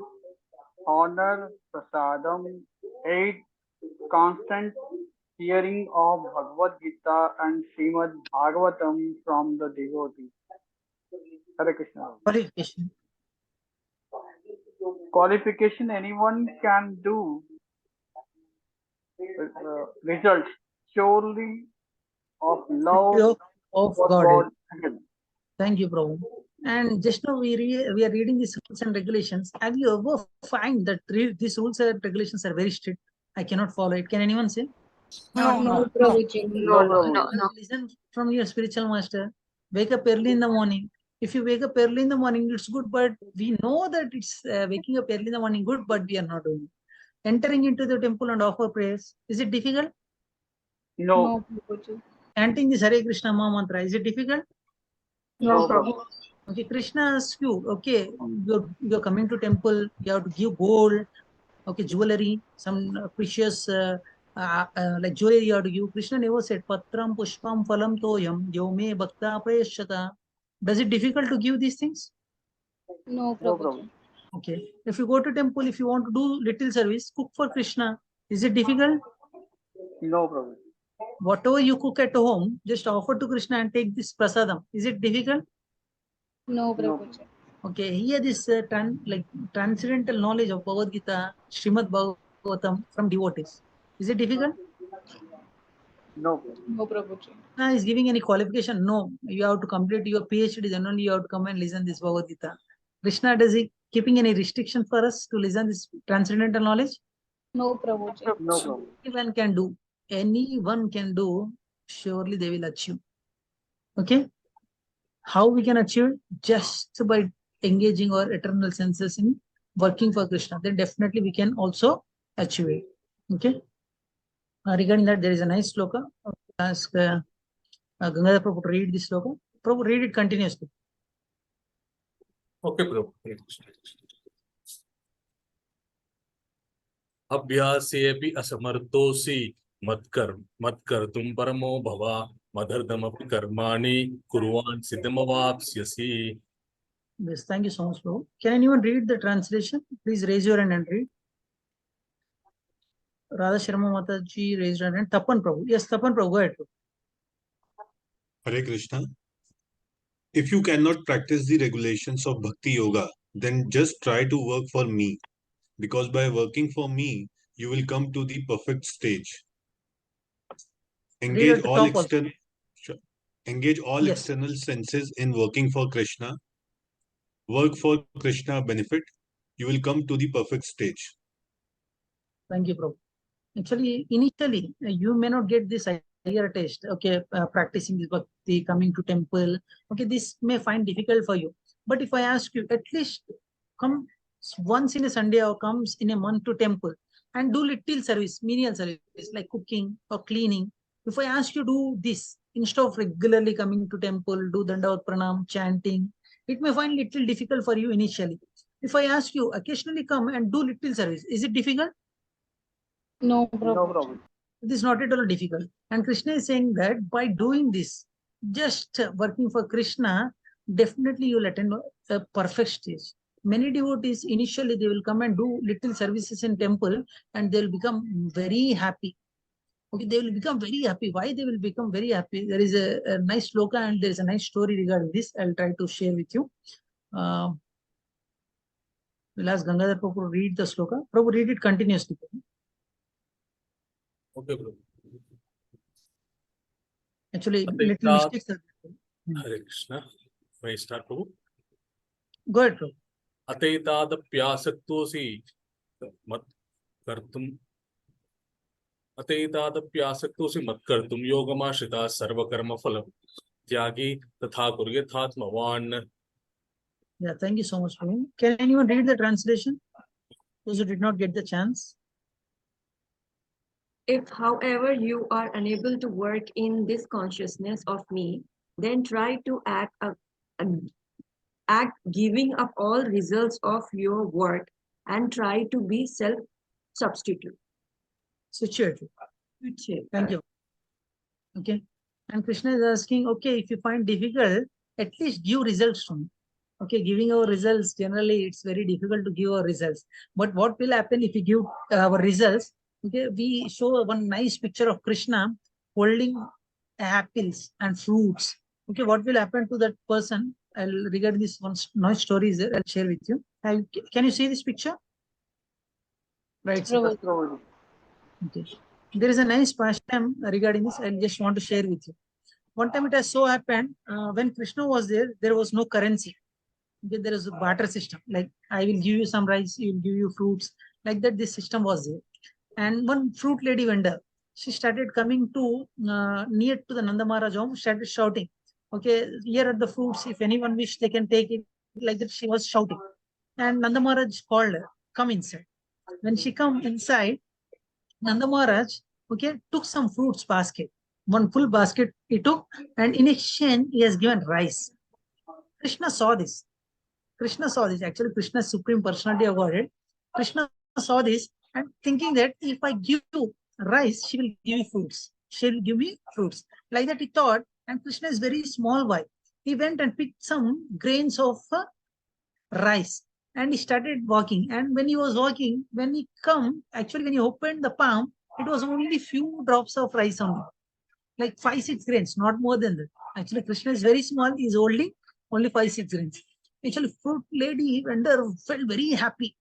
honor prasadam. 8, constant hearing of Bhagavad Gita and Srimad Bhagavatam from the devotee. Hare Krishna. Qualification. Qualification anyone can do. Results surely of love Of for God. God. Thank you, Prabhu. And just now we are reading these rules and regulations. Have you ever find that these rules and regulations are very strict? I cannot follow it. Can anyone say? No, No, no. Prabhuji. No, Prabhu. Listen from your spiritual master. Wake up early in the morning. If you wake up early in the morning, it's good, but we know that it's waking up early in the morning good, but we are not doing it. Entering into the temple and offer prayers, is it difficult? No, No, Prabhuji. Chanting this Hare Krishna Mantra, is it difficult? no, Prabhu. Okay, Krishna asks you, okay, you're coming to temple, you have to give gold, okay, jewelry, some precious like jewelry you have to give. Krishna never said, Patram Pushpam Phalam Toyam Yome Bhakta Prayashata. Does it difficult to give these things? No, No, Prabhuji. Prabhu. Okay. If you go to temple, if you want to do little service, cook for Krishna. Is it difficult? No, Prabhu. Whatever you cook at home, just offer to Krishna and take this prasadam. Is it difficult? No, No. Prabhuji. Okay, here this transcendental knowledge of Bhagavad Gita, Srimad Bhagavatam from devotees. Is it difficult? No, Prabhu. No, Prabhuji. Is giving any qualification? No. You have to complete your PhD, then only you have to come and listen this Bhagavad Gita. Krishna, does he keeping any restriction for us to listen this transcendental knowledge? No, Prabhuji. No, Prabhu. Anyone can do. Anyone can do. Surely they will achieve. Okay. How we can achieve? Just by engaging our eternal senses in working for Krishna. Then definitely we can also achieve it. Okay. Regarding that, there is a nice sloka. Ask Ganga Prabhu to read this sloka. Prabhu, read it continuously. Okay, Prabhu. Hare Krishna. अभ्यासेऽपि असमर्थोऽसि मत्कर्तुं परमो भव मदर्थमपि कर्माणि कुर्वान् सिद्धमवाप्स्यसि. Yes, thank you so much, Prabhu. Can anyone read the translation? Please raise your hand and read. Radha Sharma Mataji raised her hand. Tapan Prabhu. Yes, Tapan Prabhu, go ahead. Hare Krishna. If you cannot practice the regulations of Bhakti Yoga, then just try to work for me. Because by working for me, you will come to the perfect stage. Engage all external senses in working for Krishna. Work for Krishna benefit. You will come to the perfect stage. Thank you, Prabhu. Actually, initially, you may not get this higher taste. Okay, practicing this bhakti, coming to temple. Okay, this may find difficult for you. But if I ask you, at least come once in a Sunday or comes in a month to temple and do little service, menial service like cooking or cleaning. If I ask you to do this instead of regularly coming to temple, do dandavat pranam, chanting, it may find little difficult for you initially. If I ask you occasionally come and do little service, is it difficult? No, No, Prabhuji. Prabhu. It is not at all difficult. And Krishna is saying that by doing this, just working for Krishna, definitely you will attain a perfect stage. Many devotees, initially they will come and do little services in temple and they will become very happy. Okay, they will become very happy. Why they will become very happy? There is a nice sloka and there is a nice story regarding this. I'll try to share with you. We'll ask Gangadhar Prabhu to read the sloka. Prabhu, read it continuously. Okay, Prabhu. Actually, little mistakes are there. Hare Krishna. May I start, Prabhu? Go ahead, Prabhu. अतैतादप्यासक्तोऽसि मत्कर्तुं योगमाश्रिता सर्वकर्मफलं त्यागी तथा कुर्यात्मावान्. Yeah, thank you so much, Prabhu. Can anyone read the translation? Those who did not get the chance. If, however, you are unable to work in this consciousness of me, then try to act giving up all results of your work and try to be self-substitute. Situated. Thank you. Okay. And Krishna is asking, okay, if you find difficult, at least give results to me. Okay, giving our results, generally it's very difficult to give our results. But what will happen if you give our results? Okay, we show one nice picture of Krishna holding apples and fruits. Okay, what will happen to that person? I'll regard this one nice story is there. I'll share with you. Can you see this picture? Right. Prabhuji. Okay. There is a nice pastime regarding this. I just want to share with you. One time it has so happened, when Krishna was there was no currency. Okay, there is a barter system. Like, I will give you some rice, he will give you fruits. Like that, this system was there. And one fruit lady vendor, she started coming to near to the Nanda Maharaj home, started shouting, okay, here are the fruits. If anyone wish, they can take it. Like that, she was shouting. And Nanda Maharaj called her, come inside. When she come inside, Nanda Maharaj, okay, took some fruits basket. One full basket he took, and in exchange, he has given rice. Krishna saw this. Krishna saw this. Actually, Krishna is Supreme Personality of Godhead. Krishna saw this and thinking that if I give you rice, she will give me fruits. She will give me fruits. Like that he thought, and Krishna is very small boy. He went and picked some grains of rice and he started walking. And when he was walking, when he when he opened the palm, it was only few drops of rice only. Like 5-6 grains, not more than that. Actually, Krishna is very small. He is holding only 5-6 grains. Actually, fruit lady vendor felt very happy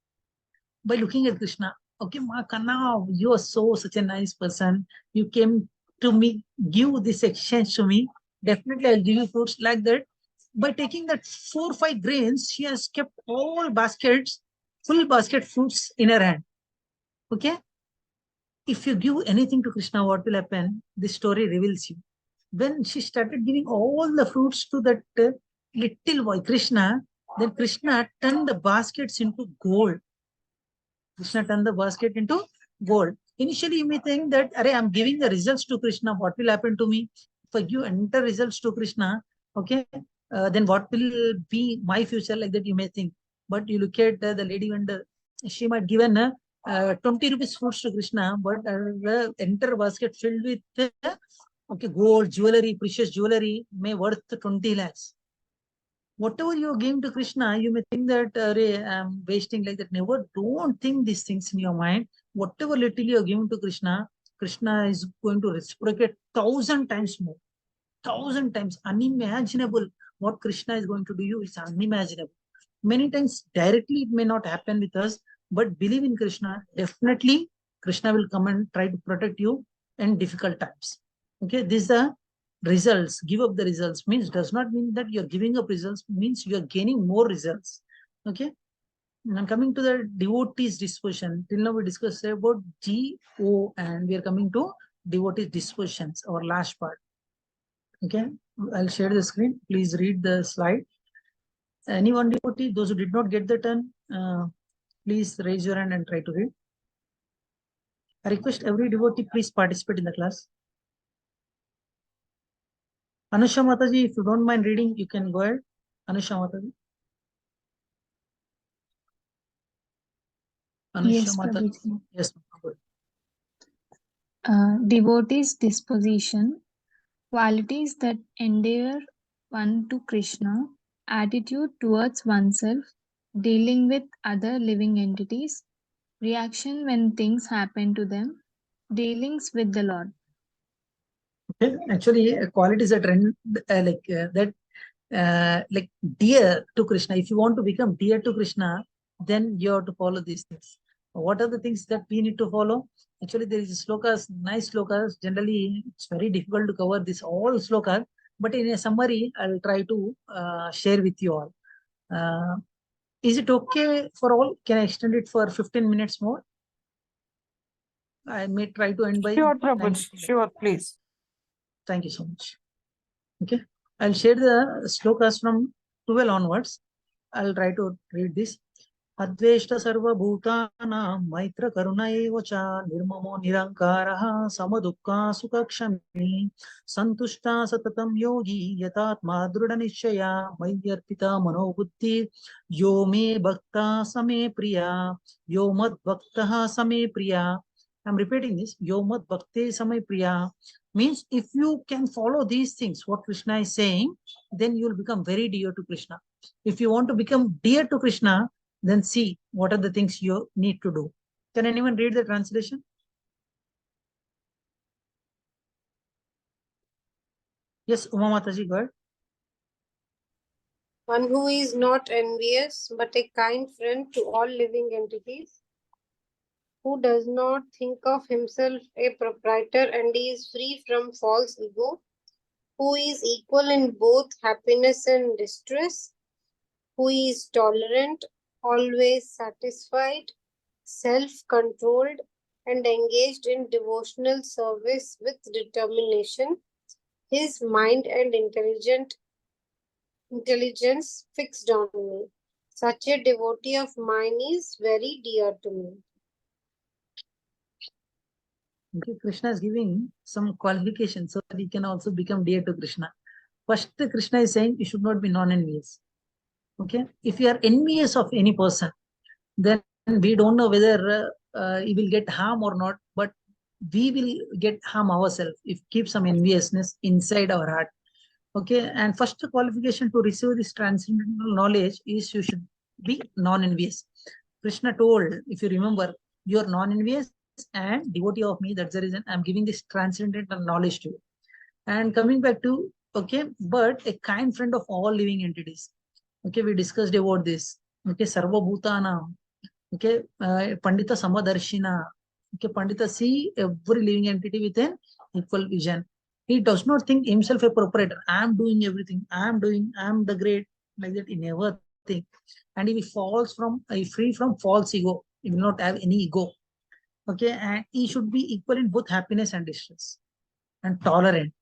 by looking at Krishna. Okay, Ma Kanna, you are such a nice person. You came to me, give this exchange to me. Definitely, I'll give you fruits like that. By taking that 4-5 grains, she has kept all baskets, full basket fruits in her hand. Okay. If you give anything to Krishna, what will happen? This story reveals you. When she started giving all the fruits to that little boy, Krishna, then Krishna turned the baskets into gold. Krishna turned the basket into gold. Initially, you may think that, I'm giving the results to Krishna. What will happen to me? If I give enter results to Krishna, okay, then what will be my future? Like that, you may think. But you look at the lady vendor, she might given 20 rupees fruits to Krishna, but the entire basket filled with okay, gold, jewelry, precious jewelry may worth 20 lakhs. Whatever you give to Krishna, you may think that I'm wasting like that. Never, don't think these things in your mind. Whatever little you are giving to Krishna, Krishna is going to reciprocate 1,000 times more. 1,000 times. Unimaginable. What Krishna is going to do you is unimaginable. Many times directly it may not happen with us, but believe in Krishna. Definitely Krishna will come and try to protect you in difficult times. Okay, these are results. Give up the results means does not mean that you're giving up results, means you are gaining more results. Okay. And coming to the devotees disposition, till now we discussed about GO and we are coming to devotees dispositions, our last part. Okay, I'll share the screen. Please read the slide. Anyone devotee, those who did not get the turn, please raise your hand and try to read. I request every devotee, please participate in the class. Anusha Mataji, if you don't mind reading, you can go ahead. Anusha Mataji. Anusha Yes, Mataji. Prabhuji. Yes, good. Devotee's disposition, qualities that endear one to Krishna, attitude towards oneself, dealing with other living entities, reaction when things happen to them, dealings with the Lord. Okay. Actually, qualities that like dear to Krishna. If you want to become dear to Krishna, then you have to follow these things. What are the things that we need to follow? Actually, there is slokas, nice slokas. Generally, it's very difficult to cover this all slokas. But in a summary, I'll try to share with you all. Is it okay for all? Can I extend it for 15 minutes more? I may try to end by. Sure, Prabhuji. Sure, please. Thank you so much. Okay, I'll share the slokas from 12 onwards. I'll try to read this. Adveshta sarva bhutana maitra karuna eva cha nirmamo nirankaraha samadukka sukakshami santushta satatam yogi yatatma druda nishaya mayyarpita manobuddhi yo me bhakta same priya yo mad bhaktaha same priya. I'm repeating this. Yo mad bhakte same priya means if you can follow these things, what Krishna is saying, then you will become very dear to Krishna. If you want to become dear to Krishna, then see what are the things you need to do. Can anyone read the translation? Yes, Uma Mataji, go ahead. One who is not envious, but a kind friend to all living entities, who does not think of himself a proprietor and is free from false ego, who is equal in both happiness and distress, who is tolerant, always satisfied, self-controlled, and engaged in devotional service with determination, his mind and intelligence fixed on me. Such a devotee of mine is very dear to me. Okay, Krishna is giving some qualifications so that he can also become dear to Krishna. First, Krishna is saying you should not be non-envious. Okay, if you are envious of any person, then we don't know whether he will get harm or not, but we will get harm ourselves if keep some enviousness inside our heart. Okay, and first qualification to receive this transcendental knowledge is you should be non-envious. Krishna told, if you remember, you are non-envious and devotee of me. That's the reason I'm giving this transcendental knowledge to you. And coming back to, okay, but a kind friend of all living entities. Okay, we discussed about this. Okay, Sarva Bhutana. Okay, Pandita Samadarshina. Okay, Pandita see every living entity with an equal vision. He does not think himself a proprietor. I am doing everything. I am the great. Like that, he never think. And if he falls from, free from false ego, he will not have any ego. Okay, and he should be equal in both happiness and distress, and tolerant.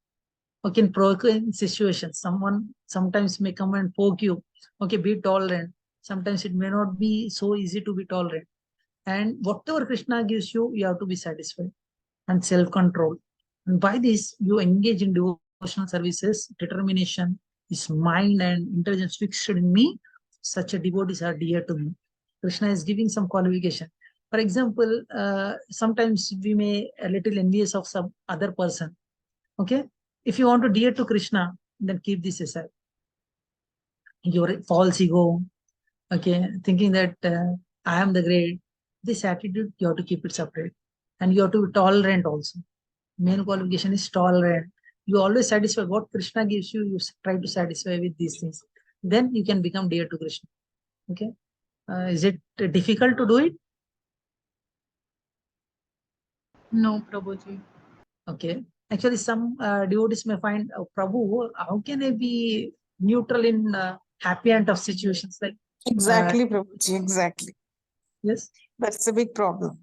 Okay, in provoking situations, someone sometimes may come and poke you. Okay, be tolerant. Sometimes it may not be so easy to be tolerant. And whatever Krishna gives you, you have to be satisfied and self-control. And by this, you engage in devotional services, determination, his mind and intelligence fixed in me. Such a devotees are dear to me. Krishna is giving some qualification. For example, sometimes we may a little envious of some other person. Okay, if you want to dear to Krishna, then keep this aside. Your false ego, okay, thinking that I am the great. This attitude you have to keep it separate, and you have to be tolerant also. Main qualification is tolerant. You always satisfy what Krishna gives you. You try to satisfy with these things. Then you can become dear to Krishna. Okay, is it difficult to do it? No, Prabhuji. Okay. Actually, some devotees may find, Prabhu, how can I be neutral in happy and tough situations? Like Exactly, Prabhuji, exactly. yes, That's a big problem.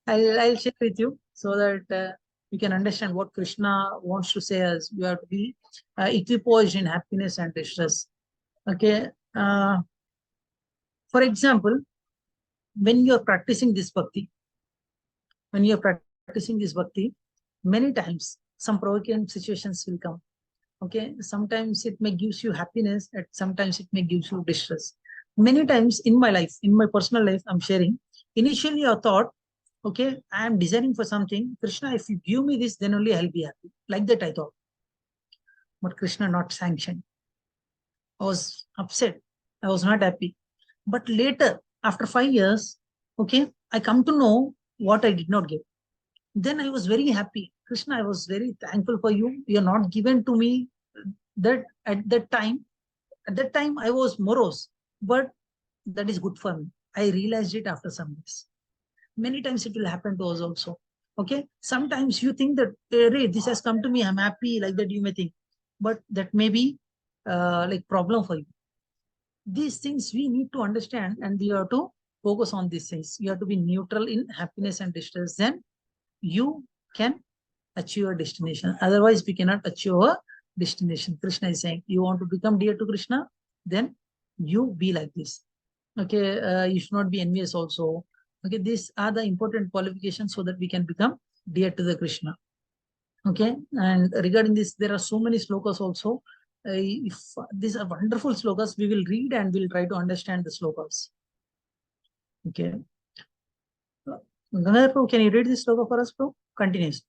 I'll share with you so that you can understand what Krishna wants to say us. You have to be equipoised in happiness and distress. Okay. For example, when you are practicing this bhakti, many times some provoking situations will come. Okay, sometimes it may gives you happiness, and sometimes it may gives you distress. Many times in my life, in my personal life, I'm sharing. Initially, I thought, okay, I am desiring for something. Krishna, if you give me this, then only I'll be happy. Like that, I thought. But Krishna not sanctioned. I was upset. I was not happy. But later, after 5 years, okay, I come to know what I did not give. Then I was very happy. Krishna, I was very thankful for you. You are not given to me that at that time. At that time, I was morose, but that is good for me. I realized it after some days. Many times it will happen to us also. Okay. Sometimes you think that, hey, this has come to me, I'm happy, like that you may think. But that may be like problem for you. These things we need to understand and we have to focus on these things. You have to be neutral in happiness and distress. Then you can achieve a destination. Otherwise, we cannot achieve a destination. Krishna is saying, you want to become dear to Krishna, then you be like this. Okay, you should not be envious also. Okay, these are the important qualifications so that we can become dear to the Krishna. Okay, and regarding this, there are so many slokas also. If these are wonderful slokas, we will read and we'll try to understand the slokas. Okay. Gangadhar Prabhu, can you read this sloka for us, Prabhu? Continues.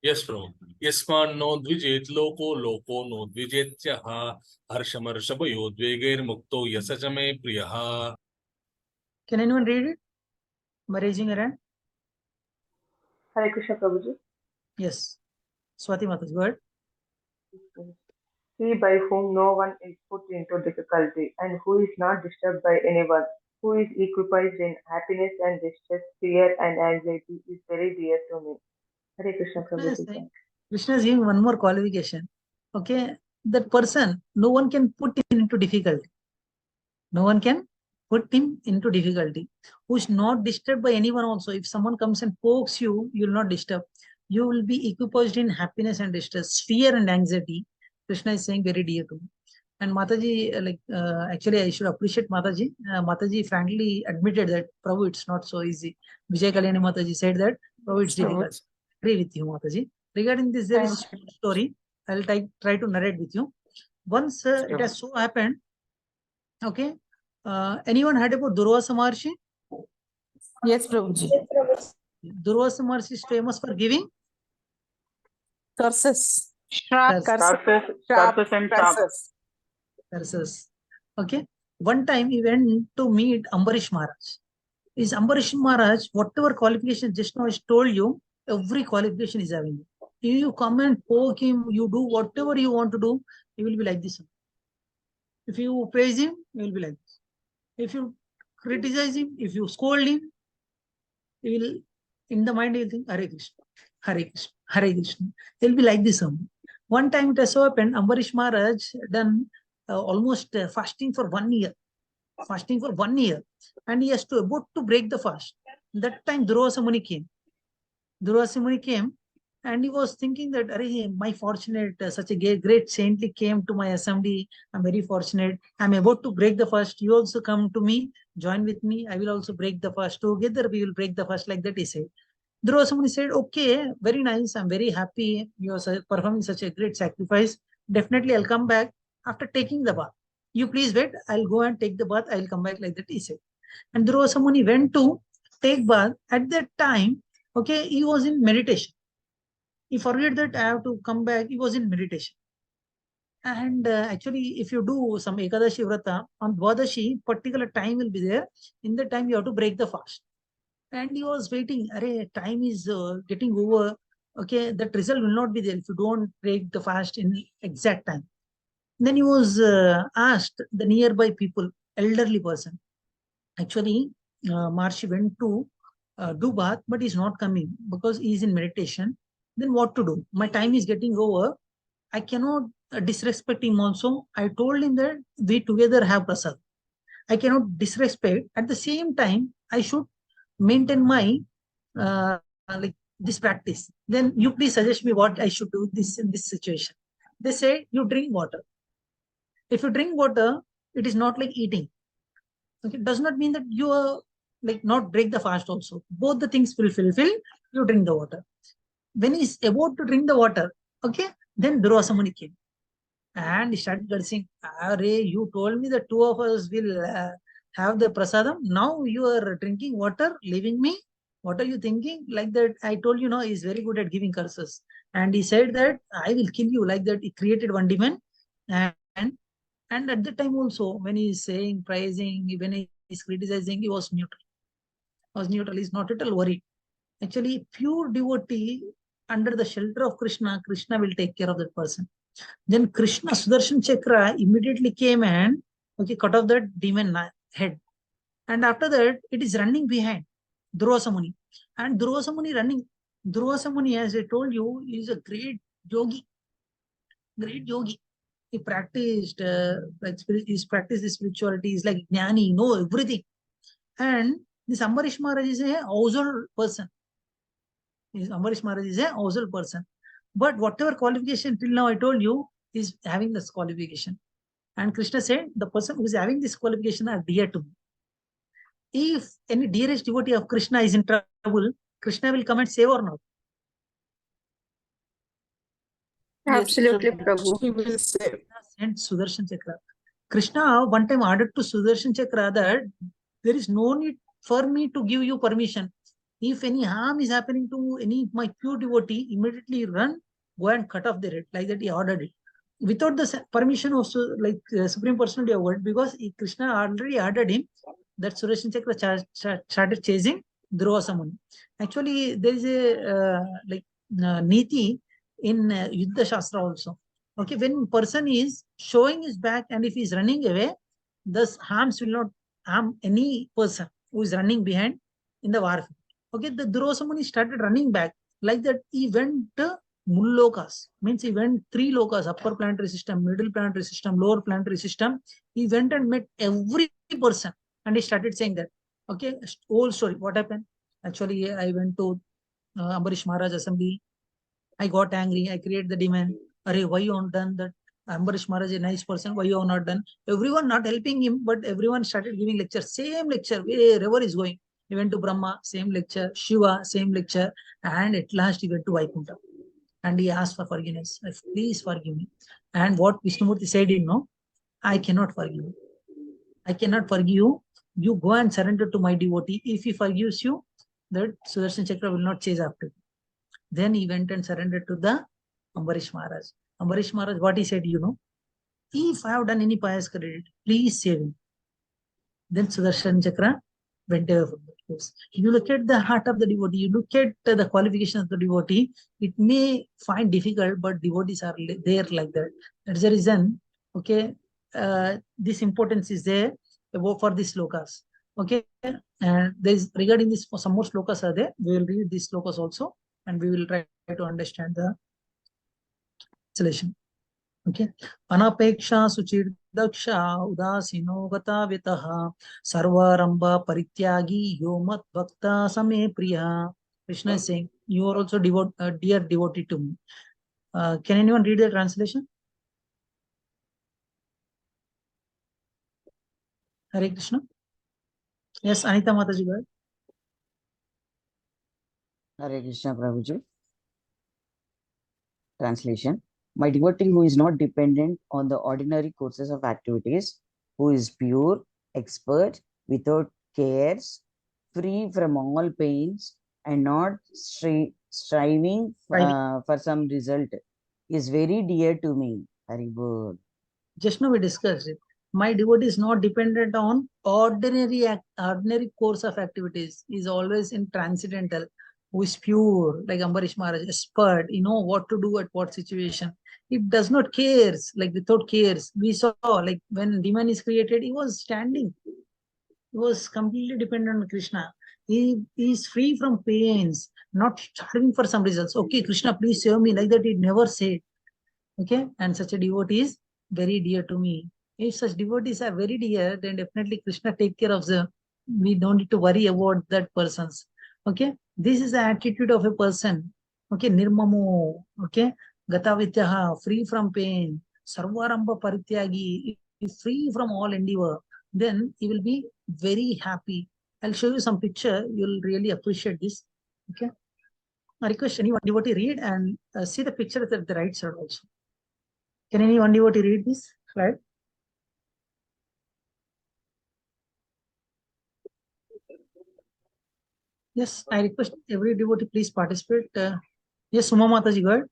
Yes, Prabhu. Yasman no dvijet loko loko no dvijetyaha harshamarshavayo dvegair mukto yasachame priyaha. Can anyone read it by raising your hand? Hare Krishna Prabhuji. Yes. Swati Mataji, go ahead. He by whom no one is put into difficulty, and who is not disturbed by anyone, who is equipped in happiness and distress, fear and anxiety, is very dear to me. Hare Krishna Prabhuji. Krishna is giving one more qualification. Okay, that person, no one can put him into difficulty. No one can put him into difficulty. Who is not disturbed by anyone also. If someone comes and pokes you, you will not disturb. You will be equipped in happiness and distress, fear and anxiety. Krishna is saying very dear to me. And Mataji, actually, I should appreciate Mataji. Mataji frankly admitted that, Prabhu, it's not so easy. Vijay Kalyani Mataji said that, Prabhu, it's difficult. Agree with you, Mataji. Regarding this, there is a story. I'll try to narrate with you. Once it has so happened, okay, anyone heard about Durvasa Maharshi? Yes, Prabhuji. Durvasa Maharshi is famous for giving Curses. curses. Okay. One time he went to meet Ambarish Maharaj. Is Ambarish Maharaj, whatever qualification just now I told you, every qualification is having. If you come and poke him, you do whatever you want to do, he will be like this. If you praise him, he will be like this. If you criticize him, if you scold him, he will, in the mind, he will think, Hare Krishna, Hare Krishna, Hare Krishna. He will be like this. One time it has so happened, Ambarish Maharaj done almost fasting for 1 year. Fasting for 1 year. And he has to about to break the fast. That time Durvasa Muni came. Durvasa Muni came and he was thinking that, my fortunate, such a great saintly came to my assembly. I'm very fortunate. I'm about to break the fast. You also come to me, join with me. I will also break the fast. Together we will break the fast, like that he said. Durvasa Muni said, okay, very nice. I'm very happy. You are performing such a great sacrifice. Definitely I'll come back after taking the bath. You please wait. I'll go and take the bath. I'll come back, like that he said. And Durvasa Muni went to take bath. At that time, okay, he was in meditation. He forget that I have to come back. He was in meditation. And actually, if you do some Ekadashi Vrata, on Dwadashi, particular time will be there. In that time, you have to break the fast. And he was waiting. Time is getting over. Okay, that result will not be there if you don't break the fast in exact time. Then he was asked the nearby people, elderly person. Actually, Maharshi went to do bath, but he's not coming because he's in meditation. Then what to do? My time is getting over. I cannot disrespect him also. I told him that we together have prasad. I cannot disrespect. At the same time, I should maintain my like this practice. Then you please suggest me what I should do this in this situation. They say you drink water. If you drink water, it is not like eating. Okay, it does not mean that you are like not break the fast also. Both the things will fulfill. You drink the water. When he's about to drink the water, okay, then Durvasa Muni came. And he started cursing, you told me the two of us will have the prasadam. Now you are drinking water, leaving me. What are you thinking? Like that, I told you, he's very good at giving curses. And he said that I will kill you. Like that, he created one demon. And at the time also, when he is saying, praising, when he is criticizing, he was neutral. He's not at all worried. Actually, pure devotee under the shelter of Krishna, Krishna will take care of that person. Then Krishna Sudarshan Chakra immediately came and cut off that demon head. And after that, it is running behind Durvasa Muni. And Durvasa Muni running. Durvasa Muni, as I told you, is a great yogi. Great yogi. He practiced, he's practiced the spirituality. He's like Jnani, know everything. And this Ambarish Maharaj is a household person. Ambarish Maharaj is a household person. But whatever qualification till now I told you is having this qualification. And Krishna said, the person who is having this qualification are dear to me. If any dearest devotee of Krishna is in trouble, Krishna will come and save or not? Absolutely, Prabhu. He will save. Sent Sudarshan Chakra. Krishna one time ordered to Sudarshan Chakra that there is no need for me to give you permission. If any harm is happening to any of my pure devotee, immediately run, go and cut off their head. Like that he ordered it. Without the permission of Supreme Personality of God, because Krishna already ordered him, that Sudarshan Chakra started chasing Durvasa Muni. Actually, there is a niti in Yuddha Shastra also. Okay, when person is showing his back and if he is running away, thus harms will not harm any person who is running behind in the war. Okay, the Durvasa Muni started running back. Like that, he went Mullokas, means he went 3 lokas, upper planetary system, middle planetary system, lower planetary system. He went and met every person and he started saying that. Okay, whole story. What happened? Actually, I went to Ambarish Maharaj assembly. I got angry. I created the demand. Arey, why you haven't done that? Ambarish Maharaj is a nice person. Why you have not done? Everyone not helping him, but everyone started giving lecture. Same lecture, wherever is going. He went to Brahma, same lecture. Shiva, same lecture. And at last he went to Vaikuntha. And he asked for forgiveness. Please forgive me. And what Vishnumurti said, I cannot forgive you. I cannot forgive you. You go and surrender to my devotee. If he forgives you, that Sudarshan Chakra will not chase after you. Then he went and surrendered to the Ambarish Maharaj. Ambarish Maharaj, what he said, if I have done any pious credit, please save him. Then Sudarshan Chakra went away from that place. You look at the heart of the devotee, you look at the qualifications of the devotee, it may find difficult, but devotees are there like that. That's the reason, okay, this importance is there for these slokas. Okay, and there's regarding this, some more slokas are there. We will read these slokas also, and we will try to understand the solution. Okay, anapeksha suchir daksha udasino gata vitaha sarvaramba parityagi yomat bhakta same priya. Krishna is saying, you are also dear devotee to me. Can anyone read the translation? Hare Krishna. Yes, Anita Mataji, go ahead. Hare Krishna Prabhuji. Translation. My devotee who is not dependent on the ordinary courses of activities, who is pure, expert, without cares, free from all pains, and not striving for some result, is very dear to me. Haribol. Just now we discussed it. My devotee is not dependent on ordinary course of activities. He is always in transcendental, who is pure, like Ambarish Maharaj, expert, what to do at what situation. It does not cares, like without cares. We saw, like when demon is created, he was standing. He was completely dependent on Krishna. He is free from pains, not striving for some results. Okay, Krishna, please save me. Like that, he never said. Okay, and such a devotee is very dear to me. If such devotees are very dear, then definitely Krishna take care of them. We don't need to worry about that persons. Okay, this is the attitude of a person. Okay, nirmamo. Okay, gatavidyaha, free from pain. Sarvaramba parityagi, is free from all endeavor. Then he will be very happy. I'll show you some picture. You'll really appreciate this. Okay, I request anyone devotee read and see the picture at the right side also. Can anyone devotee read this slide? Yes, I request every devotee please participate. Yes, Suma Mataji, go ahead.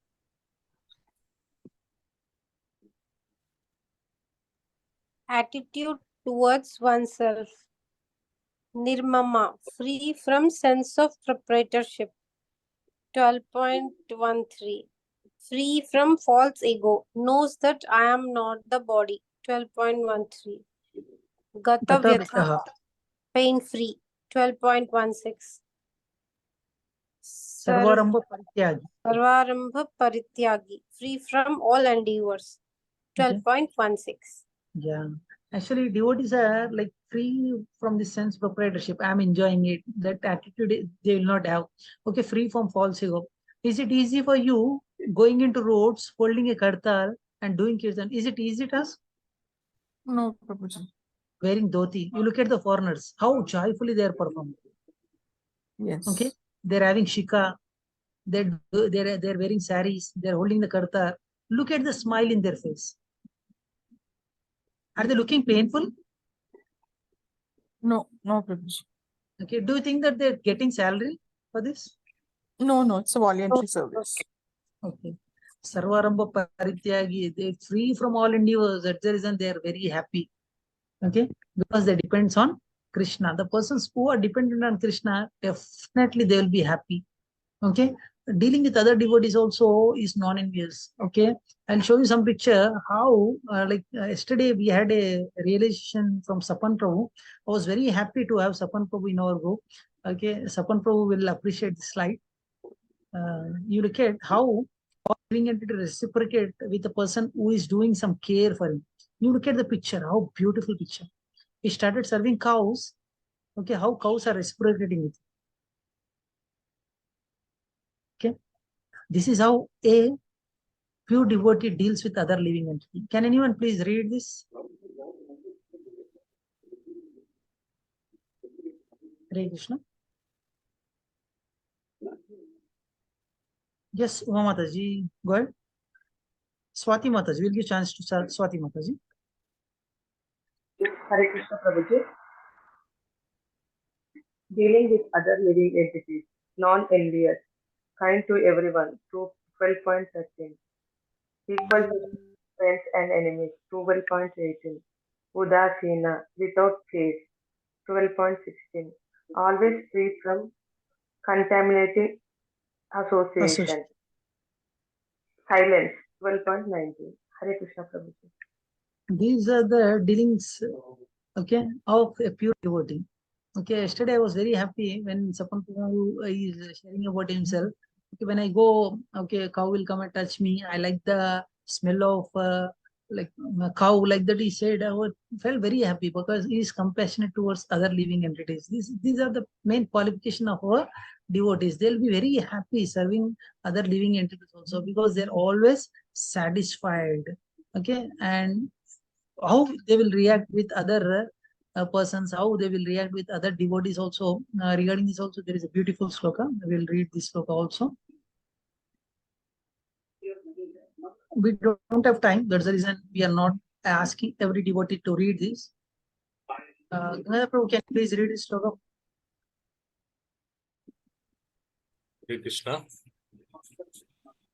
Attitude towards oneself. Nirmama, free from sense of proprietorship. 12.13. Free from false ego, knows that I am not the body. 12.13. Gatavyatha, pain free. 12.16. Sarvarambha Parityagi. Sarvarambha Parityagi, free from all endeavors. 12.16. Yeah, actually devotees are like free from the sense of proprietorship. I'm enjoying it. That attitude they will not have. Okay, free from false ego. Is it easy for you going into roads, holding a kartal and doing kirtan? Is it easy task? No, Prabhuji. Wearing dhoti. You look at the foreigners, how joyfully they are performing. Yes. Okay, they're having shika, they're wearing saris, they're holding the karta. Look at the smile in their face. Are they looking painful? No, no, Prabhuji. Okay, do you think that they're getting salary for this? No, it's a voluntary service. Okay. Sarvarambha Parityagi, they're free from all endeavors. That's the reason they are very happy. Okay, because they depends on Krishna. The persons who are dependent on Krishna, definitely they will be happy. Okay, dealing with other devotees also is non-envious. Okay, I'll show you some picture how yesterday we had a realization from Sapan Prabhu. I was very happy to have Sapan Prabhu in our group. Okay, Sapan Prabhu will appreciate this slide. You look at how living entity reciprocate with a person who is doing some care for him. You look at the picture, how beautiful picture. He started serving cows. Okay, how cows are reciprocating with him. Okay, this is how a pure devotee deals with other living entity. Can anyone please read this? Hare Krishna. Yes, Uma Mataji, go ahead. Swati Mataji, we'll give chance to Swati Mataji. Hare Krishna Prabhuji. Dealing with other living entities, non-envious, kind to everyone, 12.13. Equal to friends and enemies, 12.18. Udasina, without face, 12.16. Always free from contaminating association. Silence, 12.19. Hare Krishna Prabhuji. These are the dealings, okay, of a pure devotee. Okay, yesterday I was very happy when Sapan Prabhu is sharing about himself. Okay, when I go, okay, cow will come and touch me. I like the smell of like a cow, like that he said. Felt very happy because he is compassionate towards other living entities. These are the main qualification of our devotees. They'll be very happy serving other living entities also because they're always satisfied. Okay, and how they will react with other persons, how they will react with other devotees also. Regarding this also, there is a beautiful sloka. We will read this sloka also. We don't have time. That's the reason we are not asking every devotee to read this. Ganga Prabhu, can you please read this sloka? Hare Krishna.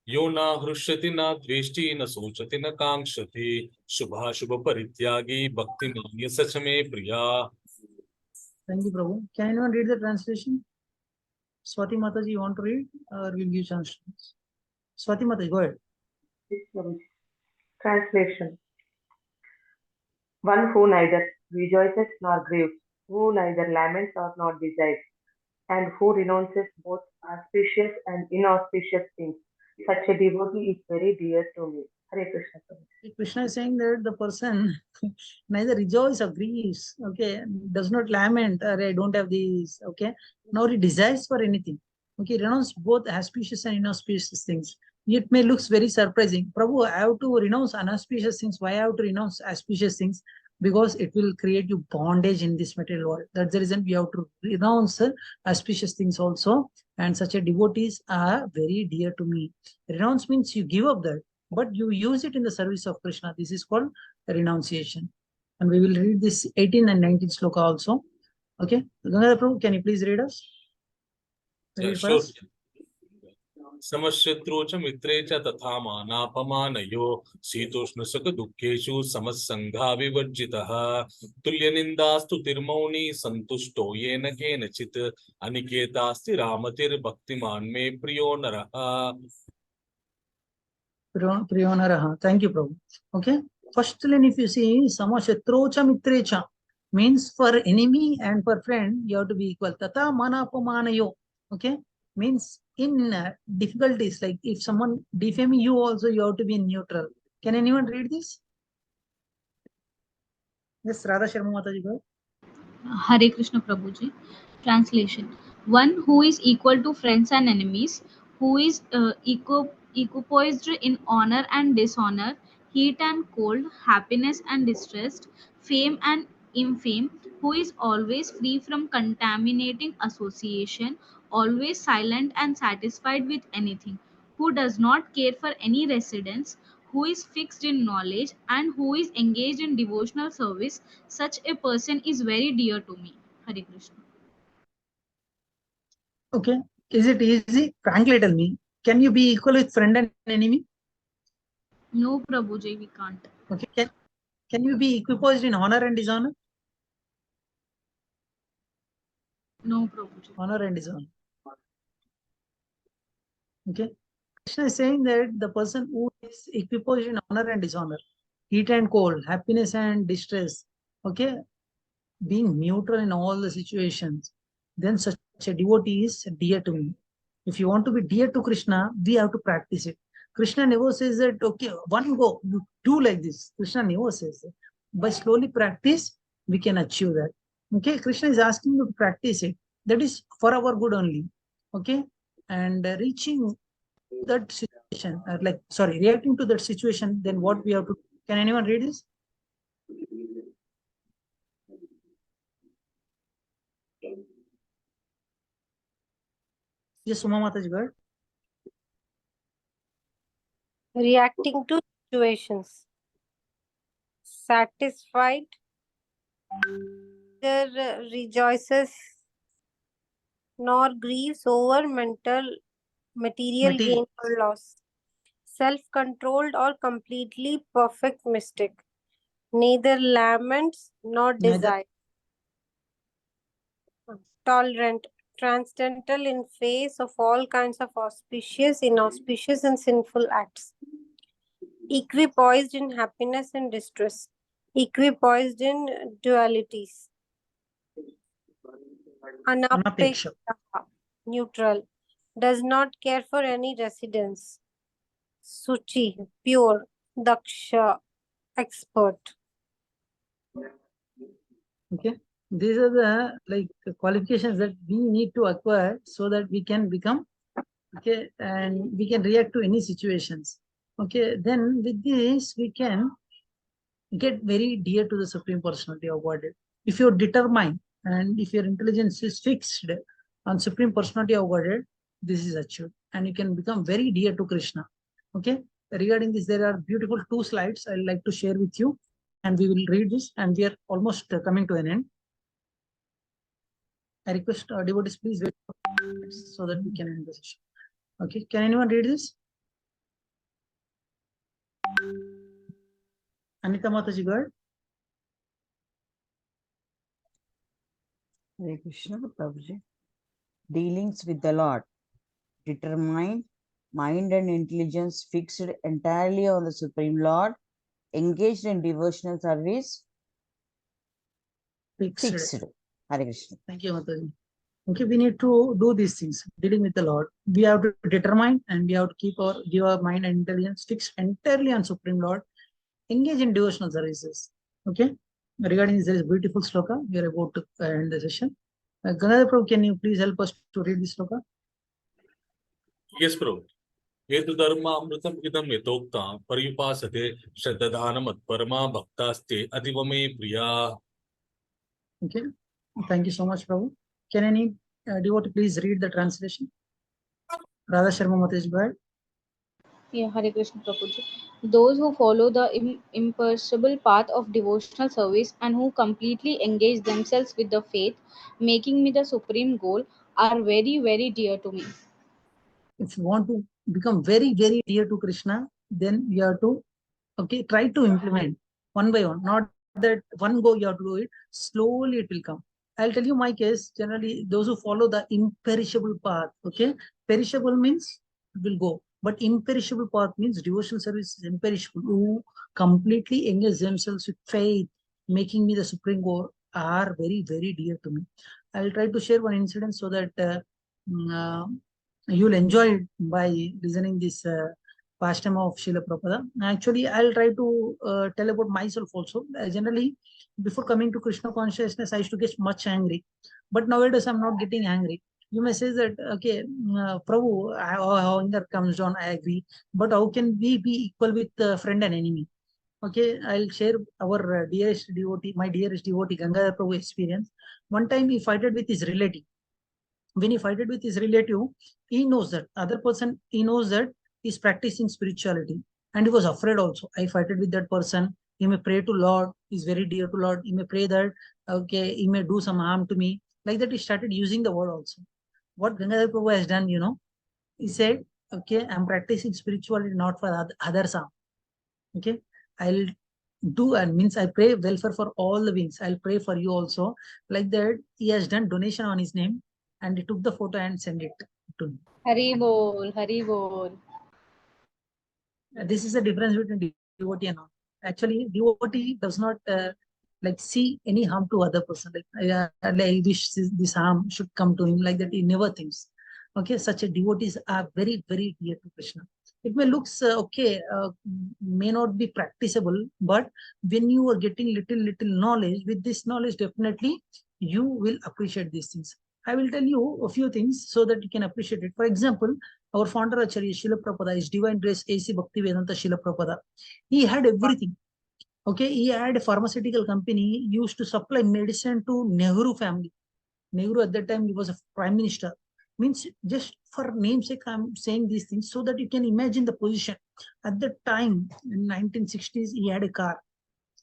यो न हृष्यति न द्वेष्टि न शोचति न कांक्षति शुभाशुभ परित्यागी भक्ति मान्य सच में प्रिया. Thank you, Prabhu. Can anyone read the translation? Swati Mataji, you want to read or we'll give chance? Swati Mataji, go ahead. Translation. One who neither rejoices nor grieves, who neither laments or nor desires, and who renounces both auspicious and inauspicious things. Such a devotee is very dear to me. Hare Krishna. Krishna is saying that the person neither rejoices or grieves, okay, does not lament, or I don't have these, okay, nor he desires for anything. Okay, renounce both auspicious and inauspicious things. It may looks very surprising. Prabhu, I have to renounce unauspicious things. Why I have to renounce auspicious things? Because it will create you bondage in this material world. That's the reason we have to renounce auspicious things also. And such a devotees are very dear to me. Renounce means you give up that, but you use it in the service of Krishna. This is called renunciation. And we will read this 18 and 19 sloka also. Okay. Ganga Prabhu, can you please read us? Read first. समशत्रु च मित्रे च तथा मानापमानयो शीतोष्ण सुख दुःखेषु समसंगा विवर्जितः तुल्यनिन्दास्तुतिर्मौनी सन्तुष्टो येन केनचित् अनिकेतास्ति रामतिर्भक्तिमान् मे प्रियो नरः. Priyo naraha. Thank you, Prabhu. Okay. First line, if you see, samashatro cha mitre cha means for enemy and for friend, you have to be equal. Tata manapamanayo. Okay. Means in difficulties, like if someone defame you also, you have to be neutral. Can anyone read this? Yes, Radha Sharma Mataji, go ahead. Hare Krishna Prabhuji. Translation. One who is equal to friends and enemies, who is equipoised in honor and dishonor, heat and cold, happiness and distress, fame and infame, who is always free from contaminating association, always silent and satisfied with anything, who does not care for any residence, who is fixed in knowledge, and who is engaged in devotional service. Such a person is very dear to me. Hare Krishna. Okay. Is it easy? Frankly, tell me. Can you be equal with friend and enemy? No, Prabhuji, we can't. Okay. Can you be equiposed in honor and dishonor? No, Prabhuji. Honor and dishonor. Okay. Krishna is saying that the person who is equiposed in honor and dishonor, heat and cold, happiness and distress, okay, being neutral in all the situations, then such a devotee is dear to me. If you want to be dear to Krishna, we have to practice it. Krishna never says that, okay, one go, you do like this. Krishna never says that. By slowly practice, we can achieve that. Okay, Krishna is asking you to practice it. That is for our good only. Okay, and reaching that situation, reacting to that situation, then what we have to, can anyone read this? Yes, Suma Mataji, go ahead. Reacting to situations. Satisfied, neither rejoices nor grieves over material gain or loss. Self-controlled or completely perfect mystic. Neither laments nor desires. Tolerant, transcendental in face of all kinds of auspicious, inauspicious, and sinful acts. Equipoised in happiness and distress. Equipoised in dualities. Anapeksha, neutral. Does not care for any residence. Suchi, pure. Daksha, expert. Okay, these are the qualifications that we need to acquire so that we can become, okay, and we can react to any situations. Okay, then with this we can get very dear to the Supreme Personality of Godhead. If you're determined and if your intelligence is fixed on Supreme Personality of Godhead, this is achieved and you can become very dear to Krishna. Okay, regarding this, there are beautiful 2 slides I'd like to share with you, and we will read this, and we are almost coming to an end. I request devotees, please wait so that we can end the session. Okay, can anyone read this? Anita Mataji, go ahead. Hare Krishna, Prabhuji. Dealings with the Lord. Determined, mind and intelligence fixed entirely on the Supreme Lord, engaged in devotional service. Fixed. Hare Krishna. Thank you, Mataji. Okay, we need to do these things, dealing with the Lord. We have to determine and we have to give our mind and intelligence fixed entirely on Supreme Lord, engage in devotional services. Okay, regarding this, there is a beautiful sloka. We are about to end the session. Gangadhar Prabhu, can you please help us to read this sloka? Yes, Prabhu. Etu dharma amritam idam yatokta pariyupasate shraddhadhanam atparama bhaktaste adivame priya. Okay, thank you so much, Prabhu. Can any devotee please read the translation? Radha Sharma Mataji, go ahead. Yeah, Hare Krishna Prabhuji. Those who follow the imperishable path of devotional service and who completely engage themselves with the faith, making me the supreme goal, are very, very dear to me. If you want to become very, very dear to Krishna, then you have to, okay, try to implement one by one. Not that one go you have to do it. Slowly it will come. I'll tell you my case. Generally, those who follow the imperishable path, okay, perishable means it will go, but imperishable path means devotional service is imperishable. Who completely engage themselves with faith, making me the supreme goal, are very, very dear to me. I'll try to share one incident so that you'll enjoy it by listening this pastime of Srila Prabhupada. Actually, I'll try to tell about myself also. Generally, before coming to Krishna consciousness, I used to get much angry. But nowadays, I'm not getting angry. You may say that, okay, Prabhu, how anger comes down, I agree. But how can we be equal with friend and enemy? Okay, I'll share our dearest devotee, my dearest devotee, Ganga Prabhu experience. One time he fighted with his relative. When he fighted with his relative, he knows that other person, he knows that he's practicing spirituality, and he was afraid also. I fighted with that person. He may pray to Lord, he's very dear to Lord. He may pray that, okay, he may do some harm to me. Like that, he started using the word also. What Ganga Prabhu has done, he said, okay, I'm practicing spirituality not for others harm. Okay, I'll do, and means I pray welfare for all the beings. I'll pray for you also. Like that, he has done donation on his name, and he took the photo and sent it to me. Hari bol, Hari bol. This is the difference between devotee and not. Actually, devotee does not like see any harm to other person. Like I wish this harm should come to him. Like that, he never thinks. Okay, such a devotees are very, very dear to Krishna. It may looks okay, may not be practicable, but when you are getting little knowledge, with this knowledge, definitely you will appreciate these things. I will tell you a few things so that you can appreciate it. For example, our founder Acharya Srila Prabhupada, His Divine Grace A.C. Bhakti Vedanta Srila Prabhupada, he had everything. Okay, he had a pharmaceutical company, used to supply medicine to Nehru family. Nehru at that time, he was a prime minister. Means just for namesake, I'm saying these things so that you can imagine the position. At that time, in 1960s, he had a car.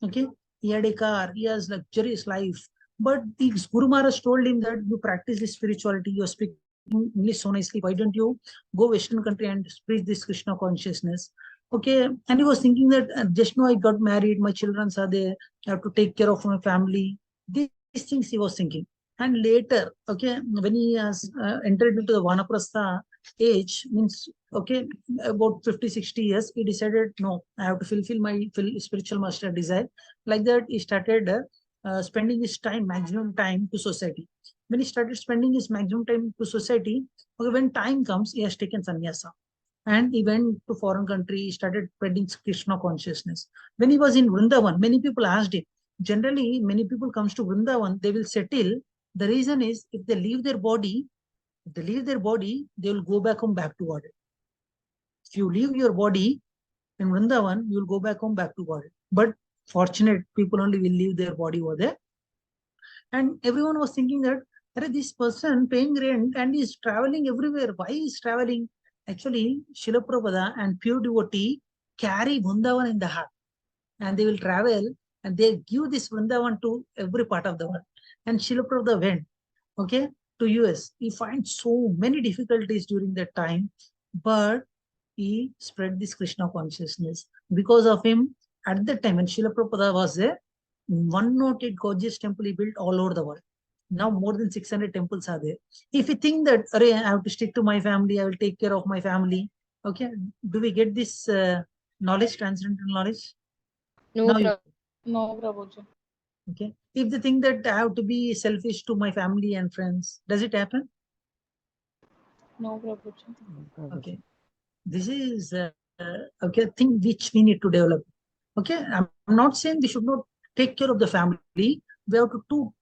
Okay, he had a car, he has luxurious life. But the Guru Maharaj told him that you practice this spirituality, you are speaking English so nicely, why don't you go Western country and preach this Krishna consciousness? Okay, and he was thinking that just now I got married, my children are there, I have to take care of my family. These things he was thinking. And later, okay, when he has entered into the Vanaprastha age, means, okay, about 50, 60 years, he decided, no, I have to fulfill my spiritual master desire. Like that, he started spending his time, maximum time to society. When he started spending his maximum time to society, okay, when time comes, he has taken sannyasa. And he went to foreign country, he started spreading Krishna consciousness. When he was in Vrindavan, many people asked him, generally, many people comes to Vrindavan, they will settle. The reason is, if they leave their body, they will go back home, back to body. If you leave your body in Vrindavan, you will go back home, back to body. But fortunate people only will leave their body over there. And everyone was thinking that, this person paying rent and is traveling everywhere. Why is traveling? Actually, Srila Prabhupada and pure devotee carry Vrindavan in the heart. And they will travel and they give this Vrindavan to every part of the world. And Srila Prabhupada went, okay, to US. He finds so many difficulties during that time, but he spread this Krishna consciousness. Because of him, at that time when Srila Prabhupada was there, 108 gorgeous temple he built all over the world. Now more than 600 temples are there. If you think that, I have to stick to my family, I will take care of my family. Okay, do we get this knowledge, transcendental knowledge? No, Now no, Prabhuji. okay. If they think that I have to be selfish to my family and friends, does it happen? No, Prabhuji. Okay. This is okay thing which we need to develop. Okay, I'm not saying we should not take care of the family. We have to two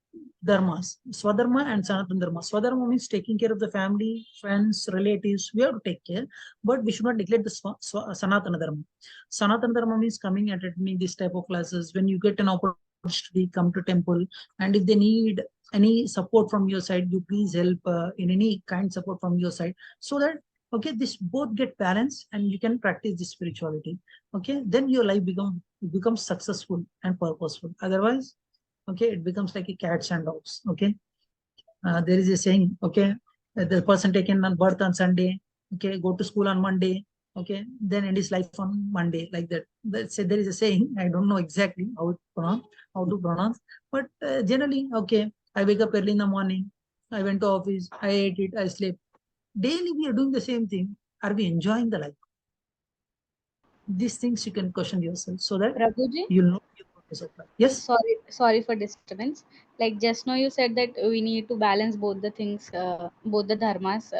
dharmas, Swadharma and Sanatandharma. Swadharma means taking care of the family, friends, relatives. We have to take care, but we should not neglect the Sanatandharma. Sanatandharma means coming and attending this type of classes. When you get an opportunity, come to temple, and if they need any support from your side, you please help in any kind support from your side, so that, okay, this both get balanced and you can practice this spirituality. Okay, then your life becomes successful and purposeful. Otherwise, okay, it becomes like a cats and dogs. Okay, there is a saying, okay, the person taken on birth on Sunday, okay, go to school on Monday, okay, then end his life on Monday, like that. There is a saying, I don't know exactly how to pronounce, but generally, okay, I wake up early in the morning, I went to office, I ate it, I slept. Daily we are doing the same thing. Are we enjoying the life? These things you can question yourself so that Prabhuji? you'll know your purpose of life. Yes? Sorry for disturbance. Like just now you said that we need to balance both the things, both the dharmas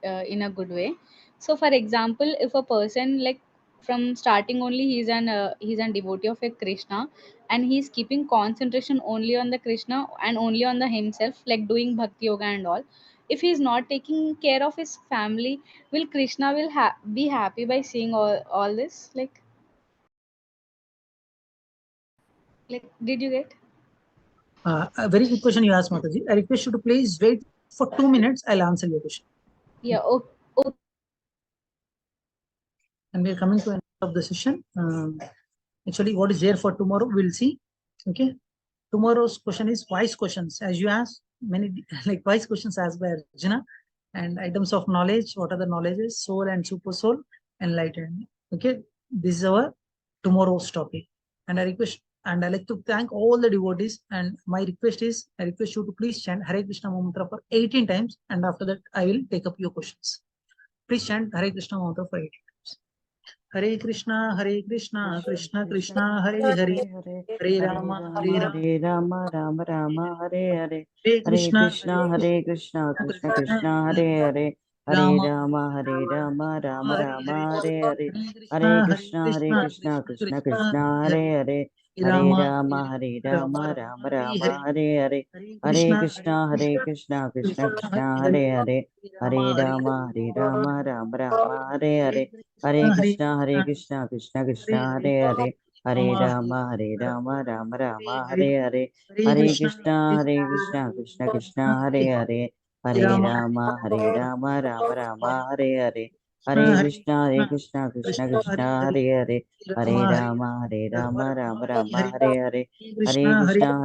in a good way. So for example, if a person, like from starting only he's an devotee of a Krishna, and he's keeping concentration only on the Krishna and only on the himself, like doing bhakti yoga and all. If he's not taking care of his family, will Krishna be happy by seeing all this? Like, Like, did you get? A very good question you asked, Mataji. I request you to please wait for 2 minutes. I'll answer your question. Yeah. Okay. And we're coming to the end of the session. Actually, what is there for tomorrow, we'll see. Okay. Tomorrow's question is wise questions. As you asked, many like wise questions asked by Arjuna. And items of knowledge, what are the knowledges? Soul and super soul, enlightenment. Okay. This is our tomorrow's topic. And I request, and I like to thank all the devotees. And my request is, I request you to please chant Hare Krishna mantra for 18 times. And after that, I will take up your questions. Please chant Hare Krishna mantra for 18 times. Hare Krishna, Krishna Krishna, Hare Hare, Hare Rama, Hare Rama, Rama Rama, Hare Hare. Hare Hare Krishna, Krishna, Krishna Krishna, Hare Hare. Hare Rama, Rama Rama, Hare Hare. Hare Krishna, Krishna Krishna, Hare Hare. Hare Rama, Rama Rama, Hare Hare. Hare Krishna, Krishna Krishna, Hare Hare. Hare Rama, Rama Rama, Hare Hare. Hare Krishna, Krishna Krishna, Hare Hare. Hare Rama, Rama Rama, Hare Hare. Hare Krishna, Krishna Krishna, Hare Hare. Hare Rama, Rama Rama, Hare Hare. Hare Krishna, Krishna Hare Hare. Hare Rama, Rama Rama, Hare Hare. Hare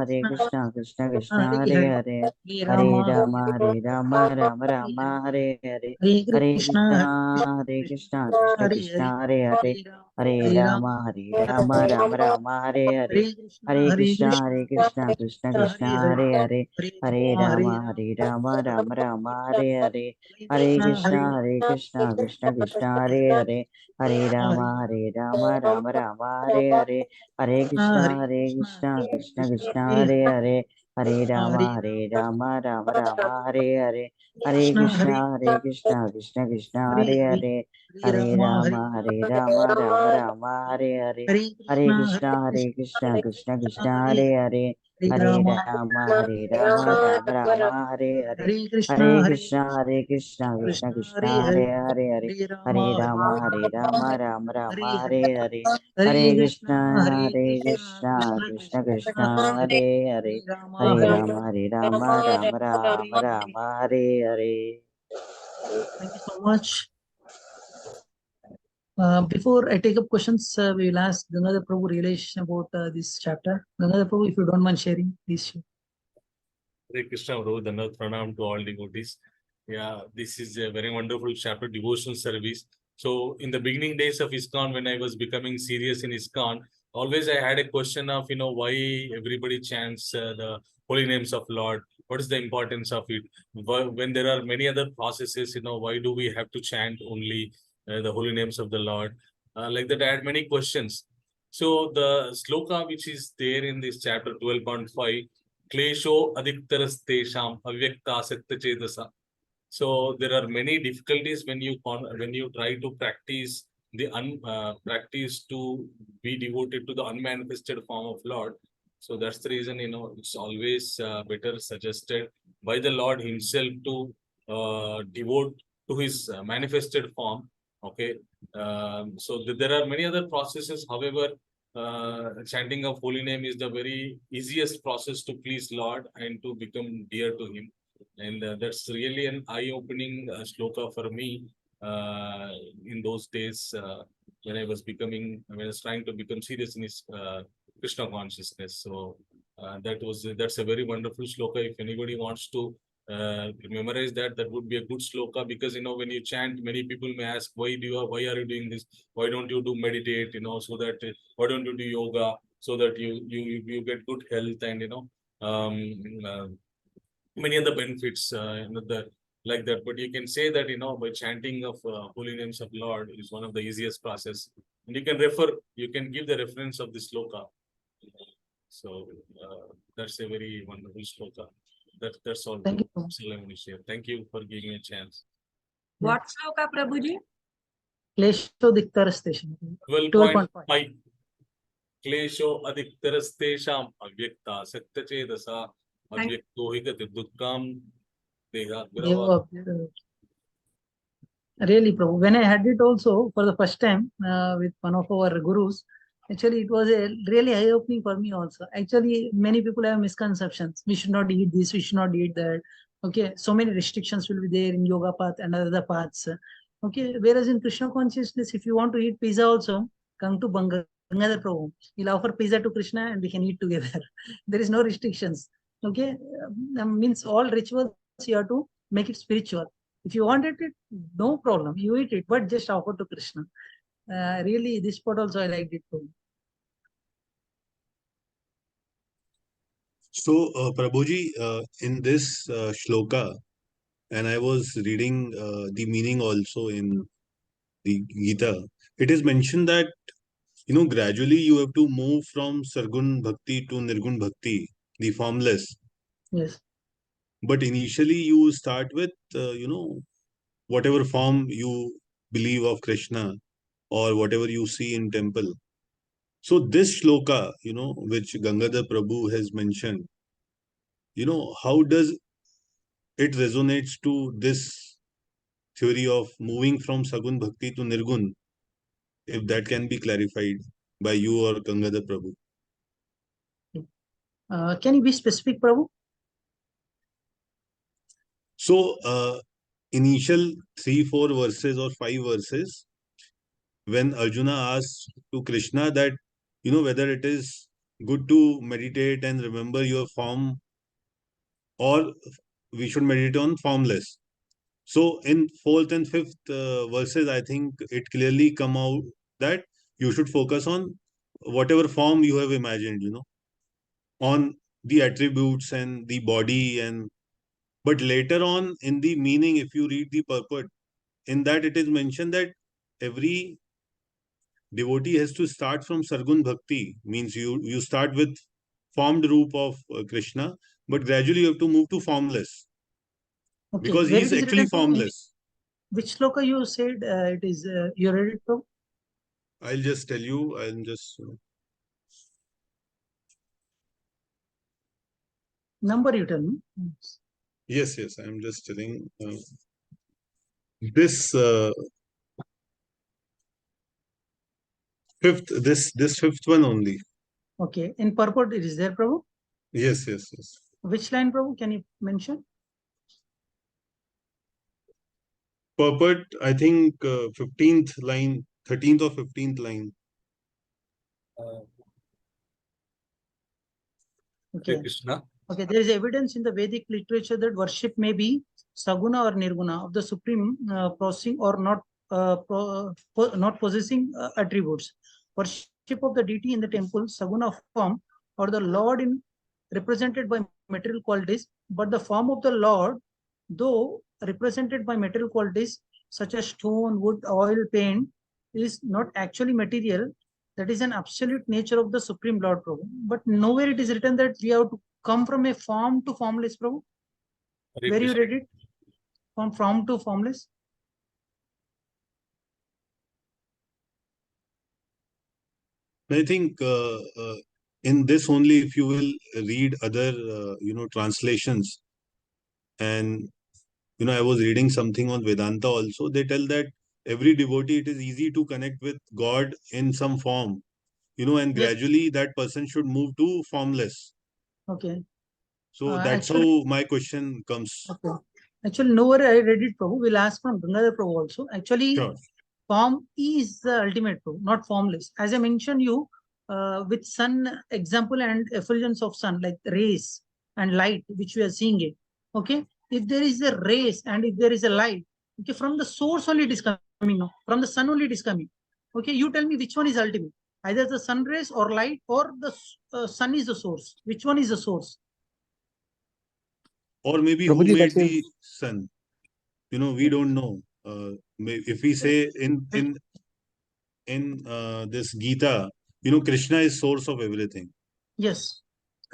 Krishna, Krishna Hare Hare. Hare Rama, Rama Rama, Hare Hare. Hare Krishna, Krishna Hare Hare. Hare Rama, Rama Hare Hare. Hare Krishna, Krishna Hare Hare. Hare Rama, Rama Hare Hare. Hare Krishna, Krishna Hare Hare. Hare Rama, Rama Hare Hare. Hare Krishna, Krishna Hare Hare. Hare Rama, Rama Hare Hare. Hare Krishna, Krishna Hare Hare. Hare Rama, Rama Hare Hare. Hare Krishna, Krishna Hare Hare. Hare Rama, Rama Hare Hare. Hare Krishna, Krishna Hare Hare. Hare Rama, Rama Hare Hare. Hare Krishna, Krishna Hare Hare. Hare Rama, Rama Hare Hare. Thank you so much. Before I take up questions, we will ask Ganga Prabhu realization about this chapter. Ganga Prabhu, if you don't mind sharing, please share. Hare Krishna, Prabhu, Dandavat Pranam to all devotees. Yeah, this is a very wonderful chapter, devotional service. So, in the beginning days of iskcon, when I was becoming serious in iskcon, always I had a question of, why everybody chants the holy names of Lord. What is the importance of it? When there are many other processes, why do we have to chant only the holy names of the Lord? Like that, I had many questions. So, the sloka which is there in this chapter 12.5, Klesho adiktarastesham avyakta sakta chedasa. So there are many difficulties when you try to practice practice to be devoted to the unmanifested form of Lord. So that's the reason it's always better suggested by the Lord Himself to devote to His manifested form. Okay, so there are many other processes. However, chanting of holy name is the very easiest process to please Lord and to become dear to Him. And that's really an eye-opening sloka for me in those days when I was trying to become serious in his Krishna consciousness. So that's a very wonderful sloka. If anybody wants to memorize that would be a good sloka, because when you chant, many people may ask, why are you doing this? Why don't you do meditate? So that why don't you do yoga so that you get good health and many other benefits like that. But you can say that by chanting of holy names of Lord is one of the easiest process, and you can give the reference of this sloka. So that's a very wonderful sloka. That's all. Thank you. Thank you for giving me a chance. What sloka, Prabhuji? Klesho diktarastesham 12.5. Klesho adiktarastesham avyakta sakta chedasa avyakto hikati dukkam deha. Really, Prabhu, when I had it also for the first time with one of our gurus, Actually, it was a really eye-opening for me also. Actually, many people have misconceptions. We should not eat this, we should not eat that. Okay, so many restrictions will be there in yoga path and other paths. Okay, whereas in Krishna consciousness, if you want to eat pizza also, come to Gangadhar Prabhu. He'll offer pizza to Krishna and we can eat together. There is no restrictions. Okay, means all rituals you have to make it spiritual. If you wanted it, no problem. You eat it, but just offer to Krishna. Really, this part also I liked it too. So, Prabhuji, in this shloka, and I was reading the meaning also in the Gita, it is mentioned that, gradually you have to move from Sargun Bhakti to Nirgun Bhakti, the formless. Yes. But initially you start with, whatever form you believe of Krishna or whatever you see in temple. So this shloka, which Gangadhar Prabhu has mentioned, how does it resonates to this theory of moving from Sagun Bhakti to Nirgun, if that can be clarified by you or Gangadhar Prabhu? Can you be specific, Prabhu? So, initial 3-4 verses or 5 verses, when Arjuna asked to Krishna that, whether it is good to meditate and remember your form, or we should meditate on formless. So in 4th and 5th verses, I think it clearly come out that you should focus on whatever form you have imagined, on the attributes and the body. But later on in the meaning, if you read the purport, in that it is mentioned that every devotee has to start from Sargun Bhakti, means you start with formed roop of Krishna, but gradually you have to move to formless. Okay. Because he is actually formless. Which sloka you said it is, you read it from? I'll just tell you, I'll just... Number you tell me. Yes, I'm just telling. This fifth one only. Okay. In purport, it is there, Prabhu? Yes. Which line, Prabhu? Can you mention? Purport, I think 15th line, 13th or 15th line. Okay. Krishna. Okay, there is evidence in the Vedic literature that worship may be saguna or nirguna of the supreme possessing or not not possessing attributes. Worship of the deity in the temple, saguna form, or the Lord in represented by material qualities, but the form of the Lord, though represented by material qualities such as stone, wood, oil, paint, is not actually material. That is an absolute nature of the Supreme Lord, Prabhu. But nowhere it is written that we have to come from a form to formless, Prabhu. Where you read it? From form to formless? I think in this only, if you will read other, translations, and, I was reading something on Vedanta also, they tell that every devotee, it is easy to connect with God in some form, and gradually that person should move to formless. Okay. So that's how my question comes. Okay. Actually, nowhere I read it, Prabhu. We'll ask from Gangadhar Prabhu also. Actually, sure. Form is the ultimate, Prabhu, not formless. As I mentioned you, with sun example and effulgence of sun, like rays and light, which we are seeing it. Okay. If there is a rays and if there is a light, okay, from the source only it is coming now. From the sun only it is coming. Okay. You tell me which one is ultimate. Either the sun rays or light, or the sun is the source. Which one is the source? Or maybe Prabhuji, who made the sun? We don't know. If we say in this Gita, Krishna is source of everything. Yes.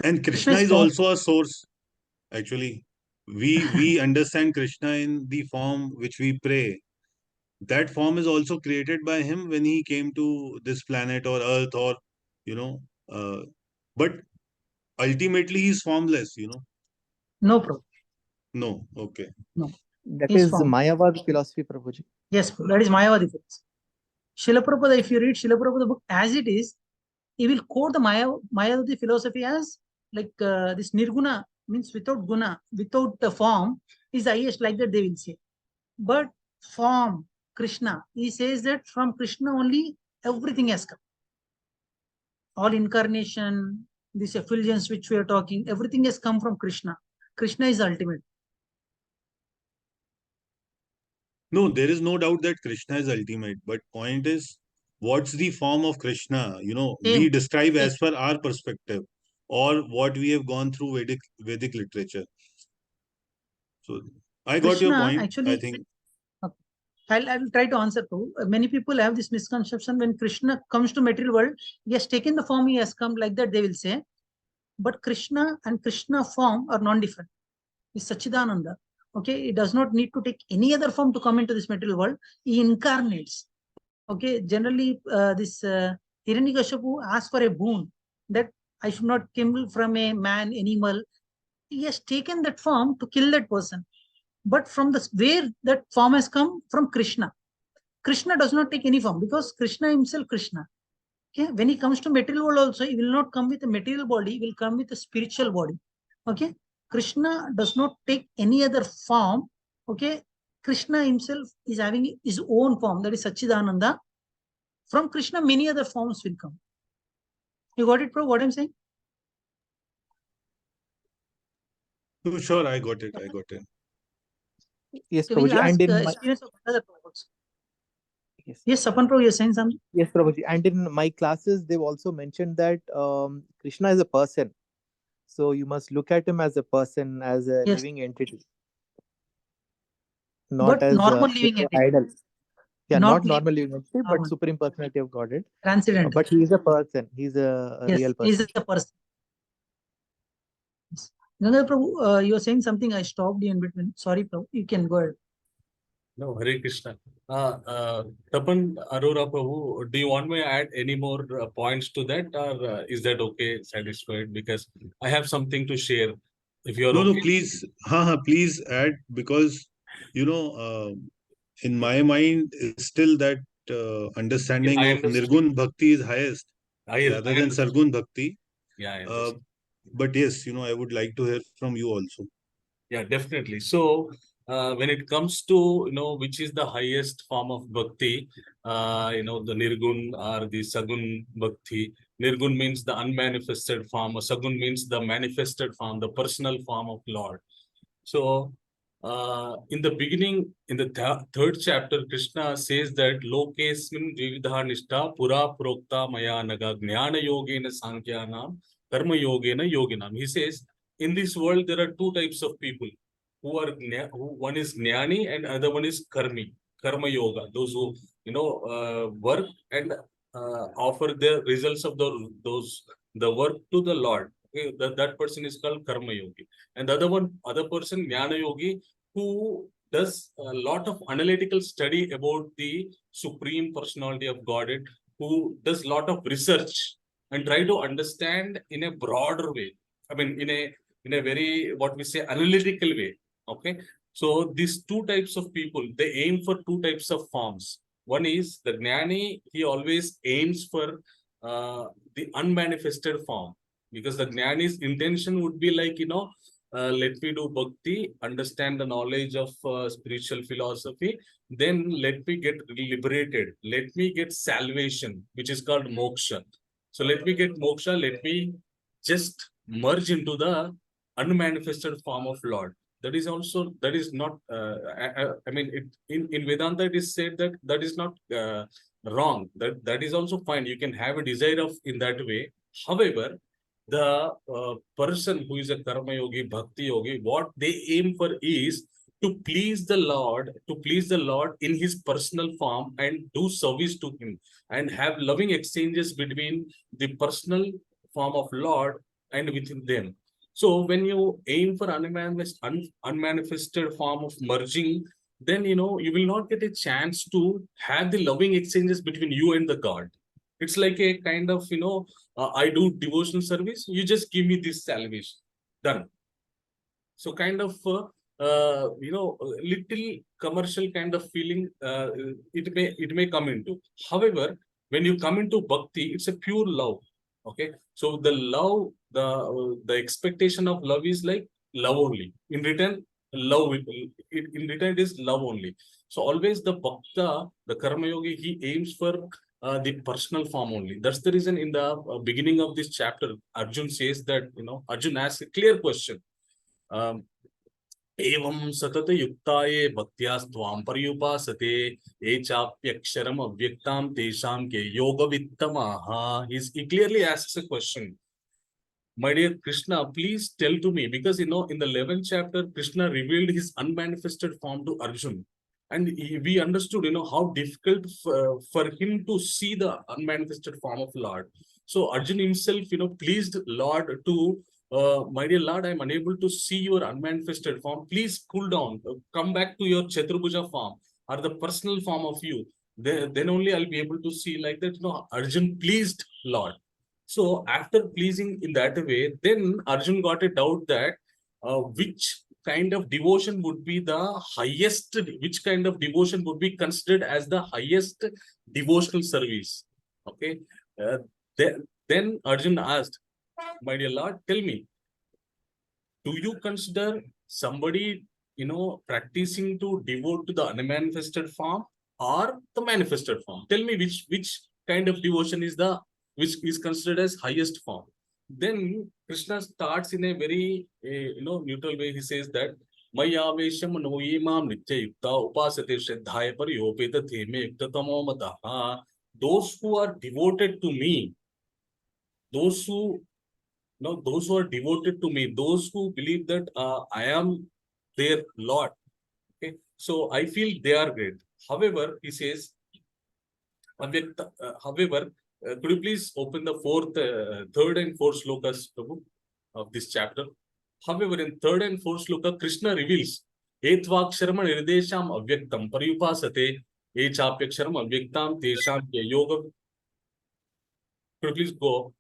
And Krishna is also a source. Actually, we understand Krishna in the form which we pray. That form is also created by him when he came to this planet or earth, or, but ultimately he's formless, No, Prabhu. No, okay. No. That He's is form. Mayavad philosophy, Prabhuji. Yes, that is Mayavadi philosophy. Srila Prabhupada, if you read Srila Prabhupada book as it is, he will quote the Mayavadi philosophy as like this nirguna means without guna, without the form is the highest, like that they will say. But form, Krishna, he says that from Krishna only everything has come. All incarnation, this effulgence which we are talking, everything has come from Krishna. Krishna is ultimate. No, there is no doubt that Krishna is ultimate, but point is, what's the form of Krishna? We describe as per our perspective or what we have gone through Vedic literature. So I got your point. Actually, I think I'll try to answer too. Many people have this misconception when Krishna comes to material world, he has taken the form, he has come, like that they will say. But Krishna and Krishna form are non-different. It's Sachidananda. Okay, it does not need to take any other form to come into this material world. He incarnates. Okay, generally this Hiranyakashipu asks for a boon that I should not kill from a man, animal. He has taken that form to kill that person. But from the where that form has come from Krishna. Krishna does not take any form because Krishna himself Krishna. Okay, when he comes to material world also, he will not come with a material body, he will come with a spiritual body. Okay, Krishna does not take any other form. Okay, Krishna himself is having his own form, that is Sachidananda. From Krishna, many other forms will come. You got it, bro? What I'm saying? sure, I got it. Yes, Okay, we'll Prabhuji. ask And in my experience of other prophets. yes, Sapan Prabhu, you're saying something? yes, Prabhuji. And in my classes, they've also mentioned that Krishna is a person. So you must look at him as a person, as a Yes. living entity, not But as normal a living entity. idol. Yeah, Not not normal living entity, but normal. Supreme Personality of Godhead. Transcendental. But he is a person. He's a Yes, real he's person. a person. Yes. Ganga Prabhu, you were saying something, I stopped you in between. Sorry, Prabhu, you can go ahead. No, Hare Krishna. Tapan Arora Prabhu, do you want me to add any more points to that, or is that okay, satisfied? Because I have something to share. If you're No, okay. please, please add, because in my mind, it's still that understanding I of understood. Nirgun Bhakti is highest rather than understood. Sargun Bhakti. Yeah, I understand. But yes, I would like to hear from you also. Yeah, definitely. So when it comes to, which is the highest form of bhakti, the Nirgun or the Sagun Bhakti. Nirgun means the unmanifested form, or Sagun means the manifested form, the personal form of Lord. So in the beginning, in the third chapter, Krishna says that Lokesmin Vividha Nishta Pura Prokta Maya Naga Jnana Yogena Sankhyanam Karma Yogena Yoginam. He says, in this world, there are two types of people who are one is Jnani and other one is Karma Yoga. Those who work and offer the results of the work to the Lord. Okay, that person is called Karma Yogi. And the other person, Jnana Yogi, who does a lot of analytical study about the Supreme Personality of Godhead, who does a lot of research and try to understand in a broader way. I mean, in a very, what we say, analytical way. Okay. So these two types of people, they aim for two types of forms. One is the Jnani, he always aims for the unmanifested form, because the Jnani's intention would be like, let me do bhakti, understand the knowledge of spiritual philosophy, then let me get liberated, let me get salvation, which is called moksha. So let me get moksha, let me just merge into the unmanifested form of Lord. That is not, I mean, in Vedanta, it is said that that is not wrong. That is also fine. You can have a desire of in that way. However, the person who is a karma yogi, bhakti yogi, what they aim for is to please the Lord in his personal form and do service to him and have loving exchanges between the personal form of Lord and within them. So when you aim for unmanifested form of merging, then you will not get a chance to have the loving exchanges between you and the God. It's like a kind of, I do devotional service, you just give me this salvation. Done. So kind of, little commercial kind of feeling it may come into. However, when you come into bhakti, it's a pure love. Okay, so the love, the expectation of love is like love only. In return, love in return it is love only. So always the bhakta, the karma yogi, he aims for the personal form only. That's the reason in the beginning of this chapter, Arjun says that, Arjun asks a clear question. एवं सतत युक्ताये भक्त्यास्त्वां पर्युपासते ये चाप्यक्षरम अव्यक्तां तेषां के योगवित्तमाः. He clearly asks a question. My dear Krishna, please tell to me, because in the 11th chapter, Krishna revealed his unmanifested form to Arjun. And we understood, how difficult for him to see the unmanifested form of Lord. So Arjun himself, pleased Lord to, my dear Lord, I am unable to see your unmanifested form. Please cool down, come back to your Chaturabhuja form or the personal form of you. Then only I'll be able to see like that. Arjun pleased Lord. So after pleasing in that way, then Arjun got a doubt that which kind of devotion would be the highest, which kind of devotion would be considered as the highest devotional service. Okay. Then Arjun asked, my dear Lord, tell me, do you consider somebody, practicing to devote to the unmanifested form or the manifested form? Tell me which kind of devotion is which is considered as highest form. Then Krishna starts in a very neutral way. He says that Mayavesham noyimam nitya yukta upasate shraddhaya paryopeta theme yuktamo mataha. Those who are devoted to me, those who are devoted to me, those who believe that I am their Lord. Okay, so I feel they are great. However, he says, however, could you please open the third and fourth slokas, Prabhu, of this chapter? However, in third and fourth sloka, Krishna reveals, Etvaksharama nirdesham avyaktam paryupasate, echapyaksharam avyaktam tesham yoga. Could you please go?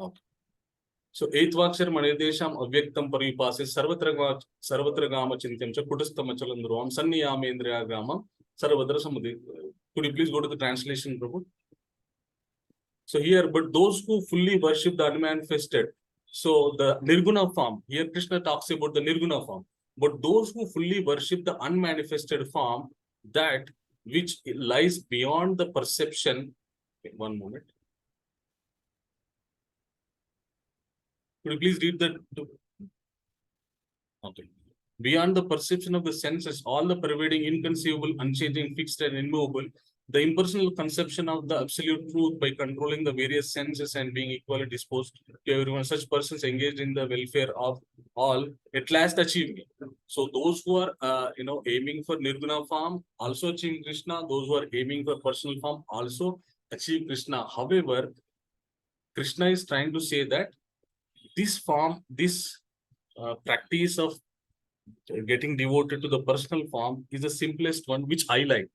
Okay. So Etvaksharam nirdesham avyaktam paryupase sarvatra gama chintyam cha kutastamachalandruvam sanniyamendriya gramam sarvatra samudhi. Could you please go to the translation, Prabhu? So here, but those who fully worship the unmanifested, so the Nirguna form, here Krishna talks about the Nirguna form, but those who fully worship the unmanifested form, that which lies beyond the perception. Okay, one moment. Could you please read that? Okay. Beyond the perception of the senses, all the pervading, inconceivable, unchanging, fixed, and immovable, the impersonal conception of the absolute truth by controlling the various senses and being equally disposed to everyone. Such persons engaged in the welfare of all at last achieve me. So those who are aiming for Nirguna form also achieve Krishna. Those who are aiming for personal form also achieve Krishna. However, Krishna is trying to say that this form, this practice of getting devoted to the personal form is the simplest one, which I like,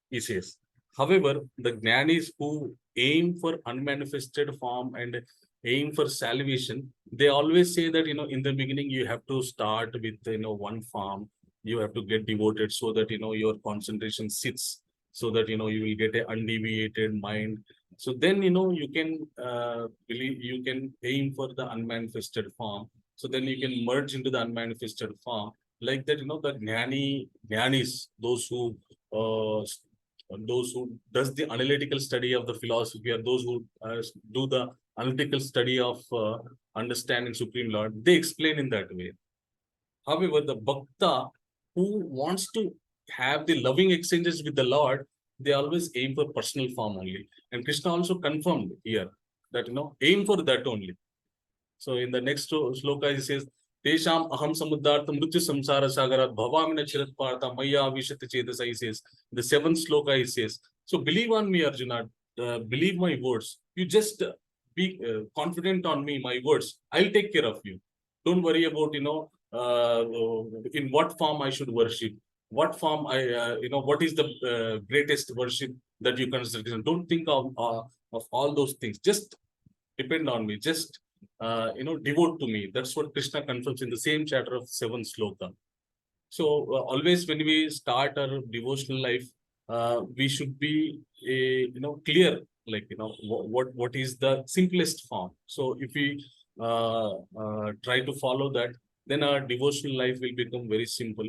he says. However, the jnanis who aim for unmanifested form and aim for salvation, they always say that, in the beginning, you have to start with, one form. You have to get devoted so that, your concentration sits, so that, you will get an undeviated mind. So then, you can you can aim for the unmanifested form. So then you can merge into the unmanifested form. Like that, the jnanis, those who does the analytical study of the philosophy, or those who do the analytical study of understanding Supreme Lord, they explain in that way. However, the bhakta who wants to have the loving exchanges with the Lord, they always aim for personal form only. And Krishna also confirmed here that, aim for that only. So in the next sloka, he says, Tesham aham samuddartha mrityu samsara sagarat bhavamina chirat partha maya vishati chedasa, he says. The seventh sloka, he says, so believe on me, Arjuna, believe my words. You just be confident on me, my words. I'll take care of you. Don't worry about, in what form I should worship. What form what is the greatest worship that you consider. Don't think of all those things. Just depend on me. Just devote to me. That's what Krishna confirms in the same chapter of 7th sloka. So always when we start our devotional life, we should be clear, like what is the simplest form. So if we try to follow that, then our devotional life will become very simple.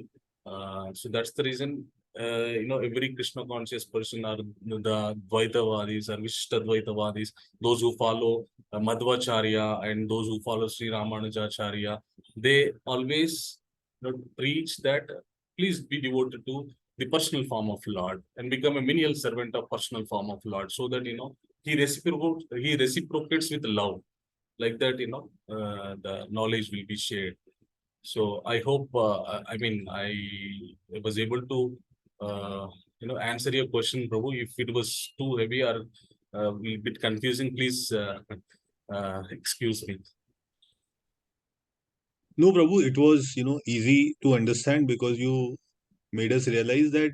So that's the reason every Krishna conscious person are the Dvaitavadis or Vishishtadvaitavadis, those who follow Madhvacharya and those who follow Sri Ramanujacharya, they always preach that please be devoted to the personal form of Lord and become a menial servant of personal form of Lord, so that he reciprocates with love. Like that, the knowledge will be shared. So I hope, I was able to, answer your question, Prabhu. If it was too heavy or a bit confusing, please excuse me. No, Prabhu, it was, easy to understand because you made us realize that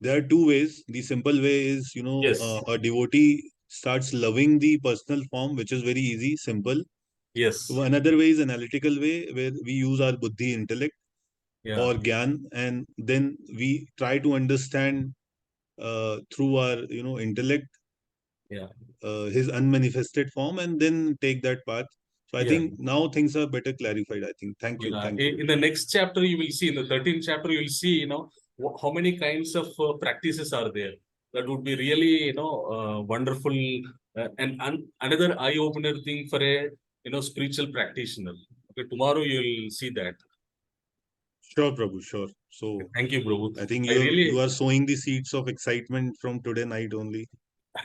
there are two ways. The simple way is, Yes. A devotee starts loving the personal form, which is very easy, simple. Yes. So another way is analytical way, where we use our buddhi, intellect, Yeah. or gyan, and then we try to understand through our, intellect, Yeah. His unmanifested form, and then take that path. So I Yeah. think now things are better clarified, I think. Thank you. Yeah. Thank you. In the next chapter, you will see, in the 13th chapter, you will see, how many kinds of practices are there. That would be really, wonderful and another eye-opener thing for a, spiritual practitioner. Okay, tomorrow you will see that. Sure, Prabhu, sure. So Thank you, Prabhu. I think I really, you are sowing the seeds of excitement from today night only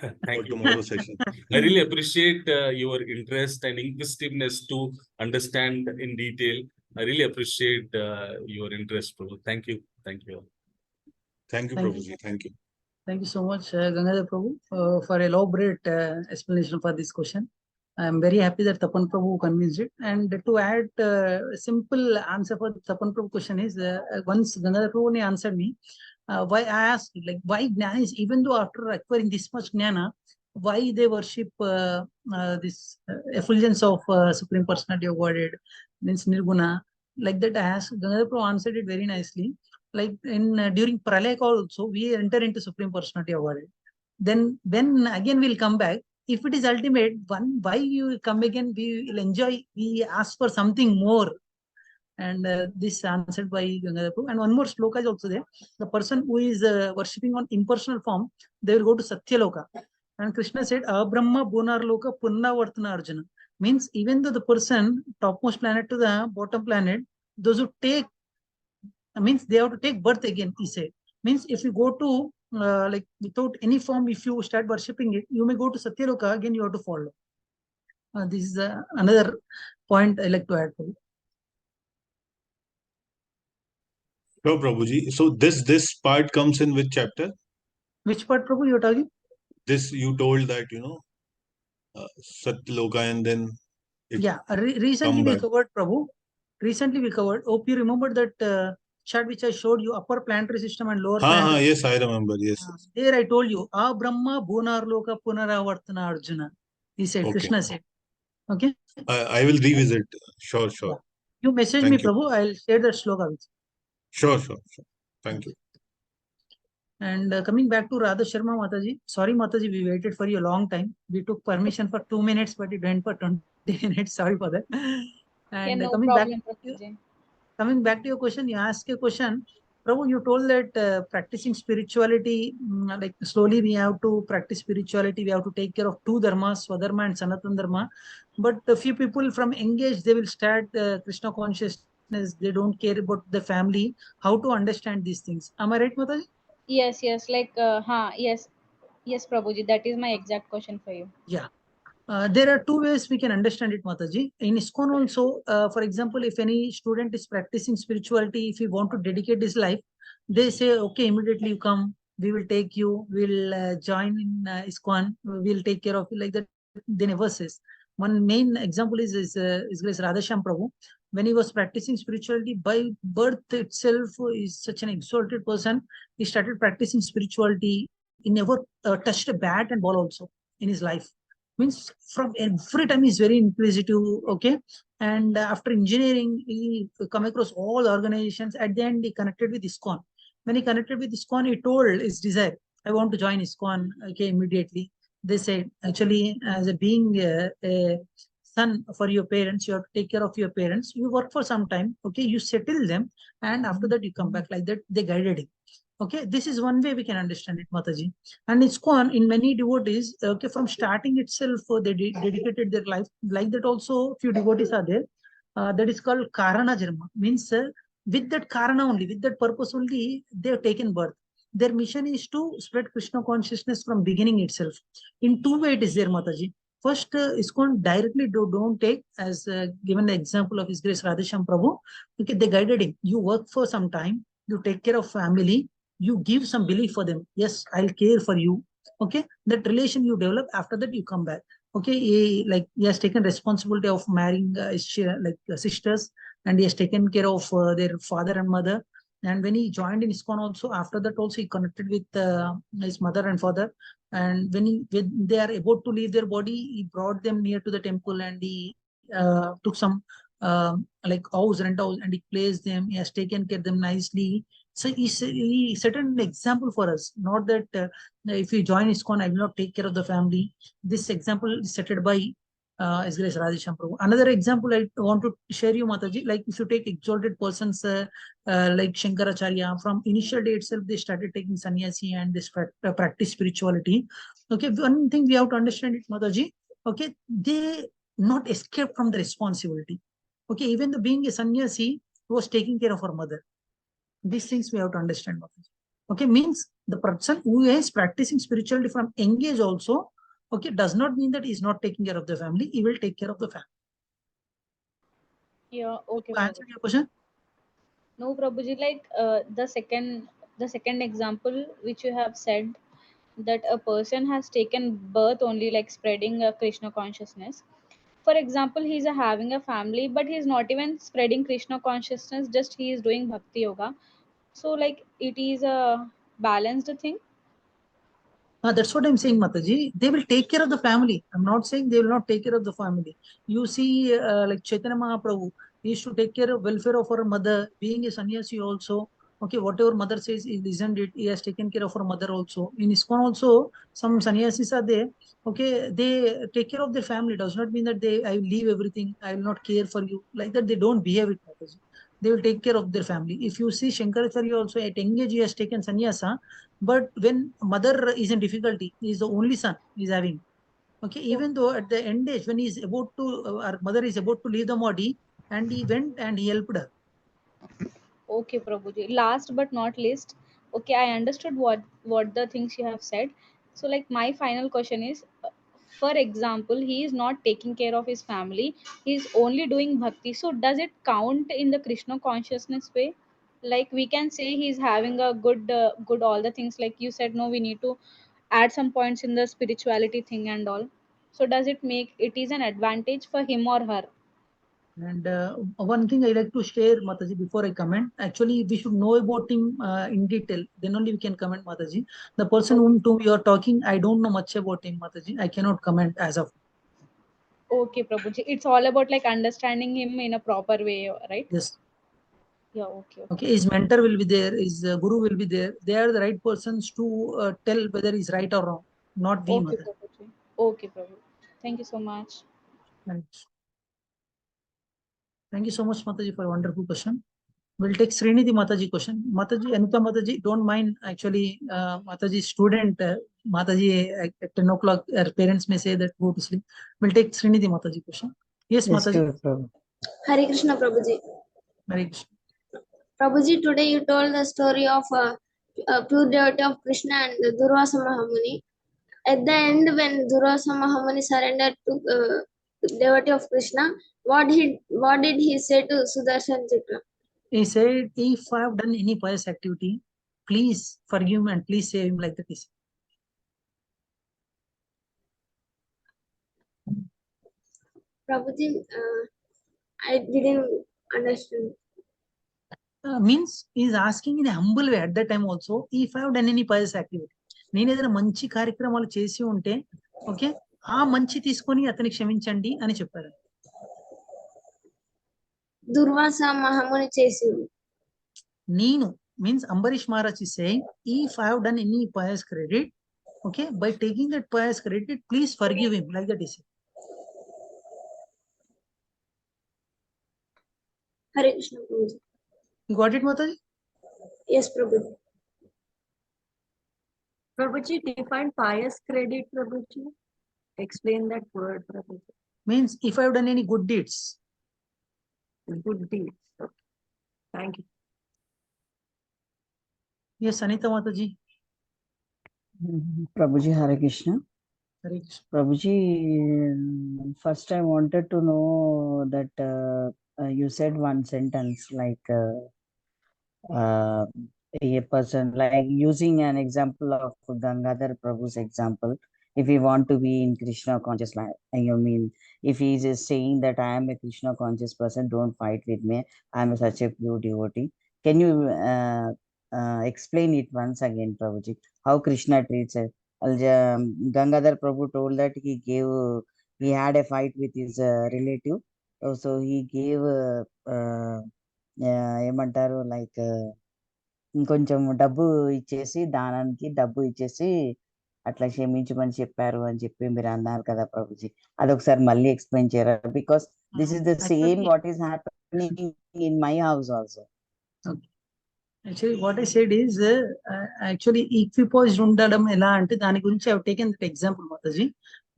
for thank you. tomorrow's session. I really appreciate your interest and inquisitiveness to understand in detail. I really appreciate your interest, Prabhu. Thank you. Thank you. Thank you, Thank Prabhuji. Thank you. Thank you so much, Gangadhar Prabhu, for elaborate explanation for this question. I am very happy that Tapan Prabhu convinced it. And to add a simple answer for the Tapan Prabhu question is, once Gangadhar Prabhu answered me, why I asked, like, why Jnana is, even though after acquiring this much Jnana, why they worship this effulgence of Supreme Personality of Godhead, means Nirguna. Like that, I asked, Gangadhar Prabhu answered it very nicely. Like in during Pralaya call also, we enter into Supreme Personality of Godhead. Then when again we'll come back, if it is ultimate, one, why you come again, we will enjoy, we ask for something more. And this answered by Gangadhar Prabhu. And one more sloka is also there. The person who is worshipping on impersonal form, they will go to Satyaloka. And Krishna said, Abrahma Bonar Loka Punna Vartana Arjuna. Means even though the person, topmost planet to the bottom planet, those who take, means they have to take birth again, he said. Means if you go to like without any form, if you start worshipping it, you may go to Satyaloka, again you have to follow. This is another point I like to add. Sure, Prabhuji. So this part comes in which chapter? Which part, Prabhu, you are talking? This you told that, Satyaloka, and then it Yeah, recently we covered, Prabhu. Recently we covered. Hope you remember that chart which I showed you, upper planetary system and lower planetary yes, I remember. Yes. There I told you, Brahma Bhunar Loka Punaravartana Arjuna. He said, Okay. Krishna said. Okay. I will revisit. Sure, sure. Yeah. You message Thank me, you. Prabhu. I'll share that sloka with you. Sure, sure, sure. Thank you. And coming back to Radha Sharma Mataji, sorry Mataji, we waited for you a long time. We took permission for 2 minutes, but it went for 20 minutes. Sorry for that. And no coming problem, back to your question, you asked a question. Prabhu, you told that practicing spirituality, like slowly we have to practice spirituality. We have to take care of two dharmas, Swadharma and Sanatandharma. But a few people from engaged, they will start Krishna consciousness. They don't care about the family. How to understand these things? Am I right, Mataji? Yes, like, yes, Prabhuji, that is my exact question for you. Yeah. There are two ways we can understand it, Mataji. In iskcon also, for example, if any student is practicing spirituality, if he want to dedicate his life, they say, okay, immediately you come, we will take you, we'll join in iskcon, we'll take care of you, like that. They never says. One main example is Radhashyam Prabhu. When he was practicing spirituality, by birth itself is such an exalted person. He started practicing spirituality. He never touched a bat and ball also in his life. Means from every time he's very inquisitive. Okay. And after engineering, he come across all organizations. At the end, he connected with iskcon. When he connected with ISKCON, he told his desire, I want to join ISKCON. Okay, immediately. They said, actually, as a being a son for your parents, you have to take care of your parents. You work for some time, okay, you settle them, and after that you come back. Like that, they guided him. Okay, this is one way we can understand it, Mataji. And ISKCON, in many devotees, okay, from starting itself, they dedicated their life. Like that, also few devotees are there. That is called Karana Jarma. Means with that Karana only, with that purpose only, they have taken birth. Their mission is to spread Krishna consciousness from beginning itself. In two ways it is there, Mataji. First, ISKCON directly don't take, as given the example of His Grace Radhakund Prabhu. Okay, they guided him. You work for some time, you take care of family, you give some belief for them. Yes, I'll care for you. Okay, that relation you develop. After that, you come back. Okay, he has taken responsibility of marrying sisters, and he has taken care of their father and mother. And when he joined in ISKCON also, after that also he connected with his mother and father. And when they are about to leave their body, he brought them near to the temple, and he took some rent house, and he placed them. He has taken care of them nicely. So he set an example for us. Not that if you join ISKCON, I will not take care of the family. This example is set by His Grace Radhakund Prabhu. Another example I want to share you, Mataji. Like if you take exalted persons like Shankaracharya, from initial day itself, they started taking sannyasi and they practice spirituality. Okay, one thing we have to understand it, Mataji. Okay, they not escape from the responsibility. Okay, even the being a sannyasi was taking care of her mother. These things we have to understand. Okay, means the person who is practicing spirituality from young age also, okay, does not mean that he is not taking care of the family. He will take care of the family. Yeah, okay. To answer your question? No, Prabhuji, like the second example which you have said, that a person has taken birth only like spreading Krishna consciousness. For example, he's having a family, but he's not even spreading Krishna consciousness, just he is doing bhakti yoga. So like it is a balanced thing. That's what I'm saying, Mataji. They will take care of the family. I'm not saying they will not take care of the family. You see, like Chaitanya Mahaprabhu, he used to take care of welfare of her mother. Being a sannyasi also, okay, whatever mother says, he listened it. He has taken care of her mother also. In ISKCON also, some sannyasis are there. Okay, they take care of their family. Does not mean that I will leave everything. I will not care for you. Like that, they don't behave with Mataji. They will take care of their family. If you see Shankaracharya also at young age, he has taken sannyasa. But when mother is in difficulty, he is the only son he is having. Okay, even though at the end age, when he is about to, our mother is about to leave the body, and he went and he helped her. Okay, Prabhuji. Last but not least, okay, I understood what the things you have said. So like my final question is, for example, he is not taking care of his family. He is only doing bhakti. So does it count in the Krishna consciousness way? Like we can say he's having a good all the things like you said. No, we need to add some points in the spirituality thing and all. So does it make it is an advantage for him or her? And one thing I like to share, Mataji, before I comment, actually, we should know about him in detail. Then only we can comment, Mataji. The person whom you are talking, I don't know much about him, Mataji. I cannot comment as of. Okay, Prabhuji. It's all about like understanding him in a proper way, right? Yes. Yeah, okay. Okay, his mentor will be there, his guru will be there. They are the right persons to tell whether he's right or wrong, not we, Okay, Mataji. Prabhuji. Okay, Prabhu. Thank you so much. Thanks. Thank you so much, Mataji, for a wonderful question. We'll take Srinidhi Mataji question. Mataji, Anita Mataji, don't mind. Actually, Mataji student, Mataji at 10 o'clock, her parents may say that go to sleep. We'll take Srinidhi Mataji question. Yes, Yes, Mataji. sure, Prabhu. Hare Krishna Prabhuji. Hare Krishna. Prabhuji, today you told the story of a pure devotee of Krishna and Durvasa Mahamuni. At the end, when Durvasa Mahamuni surrendered to devotee of Krishna, what did he say to Sudarshan Chakra? He said, if I have done any pious activity, please forgive him and please save him, like that. Prabhuji, I didn't understand. Means he is asking in a humble way at that time also, if I have done any pious activity. నేను ఏదైనా మంచి కార్యక్రమాలు చేసి ఉంటే okay ఆ మంచి తీసుకొని అతనికి క్షమించండి అని చెప్పారు. దుర్వాస మహాముని చేసి నేను Means Ambarish Maharaj is saying, if I have done any pious credit, okay, by taking that pious credit, please forgive him. Like that he said. Hare Krishna Prabhuji. You got it, Mataji? Yes, Prabhuji. Prabhuji, define pious credit, Prabhuji. Explain that word, Prabhuji. Means if I have done any good deeds. Good deeds. Okay. Thank you. Yes, Anita Mataji. Prabhuji, Hare Krishna. Hare Krishna. Prabhuji, first I wanted to know that you said one sentence like a person, like using an example of Gangadhar Prabhu's example. If we want to be in Krishna conscious life, I mean, if he is just saying that I am a Krishna conscious person, don't fight with me. I am such a pure devotee. Can you explain it once again, Prabhuji? How Krishna treats it? Gangadhar Prabhu told that he had a fight with his relative, so he gave ఏమంటారు like ఇంకొంచెం డబ్బు ఇచ్చేసి దానానికి డబ్బు ఇచ్చేసి అట్లా క్షమించమని చెప్పారు అని చెప్పి మీరు అన్నారు కదా ప్రభుజీ, అదొకసారి మళ్ళీ ఎక్స్ప్లెయిన్ చేయరా? Because this is the same what is happening in my house also. Actually, what I said is actually equipoised undadam ela ante dani gurinchi I have taken that example, Mataji.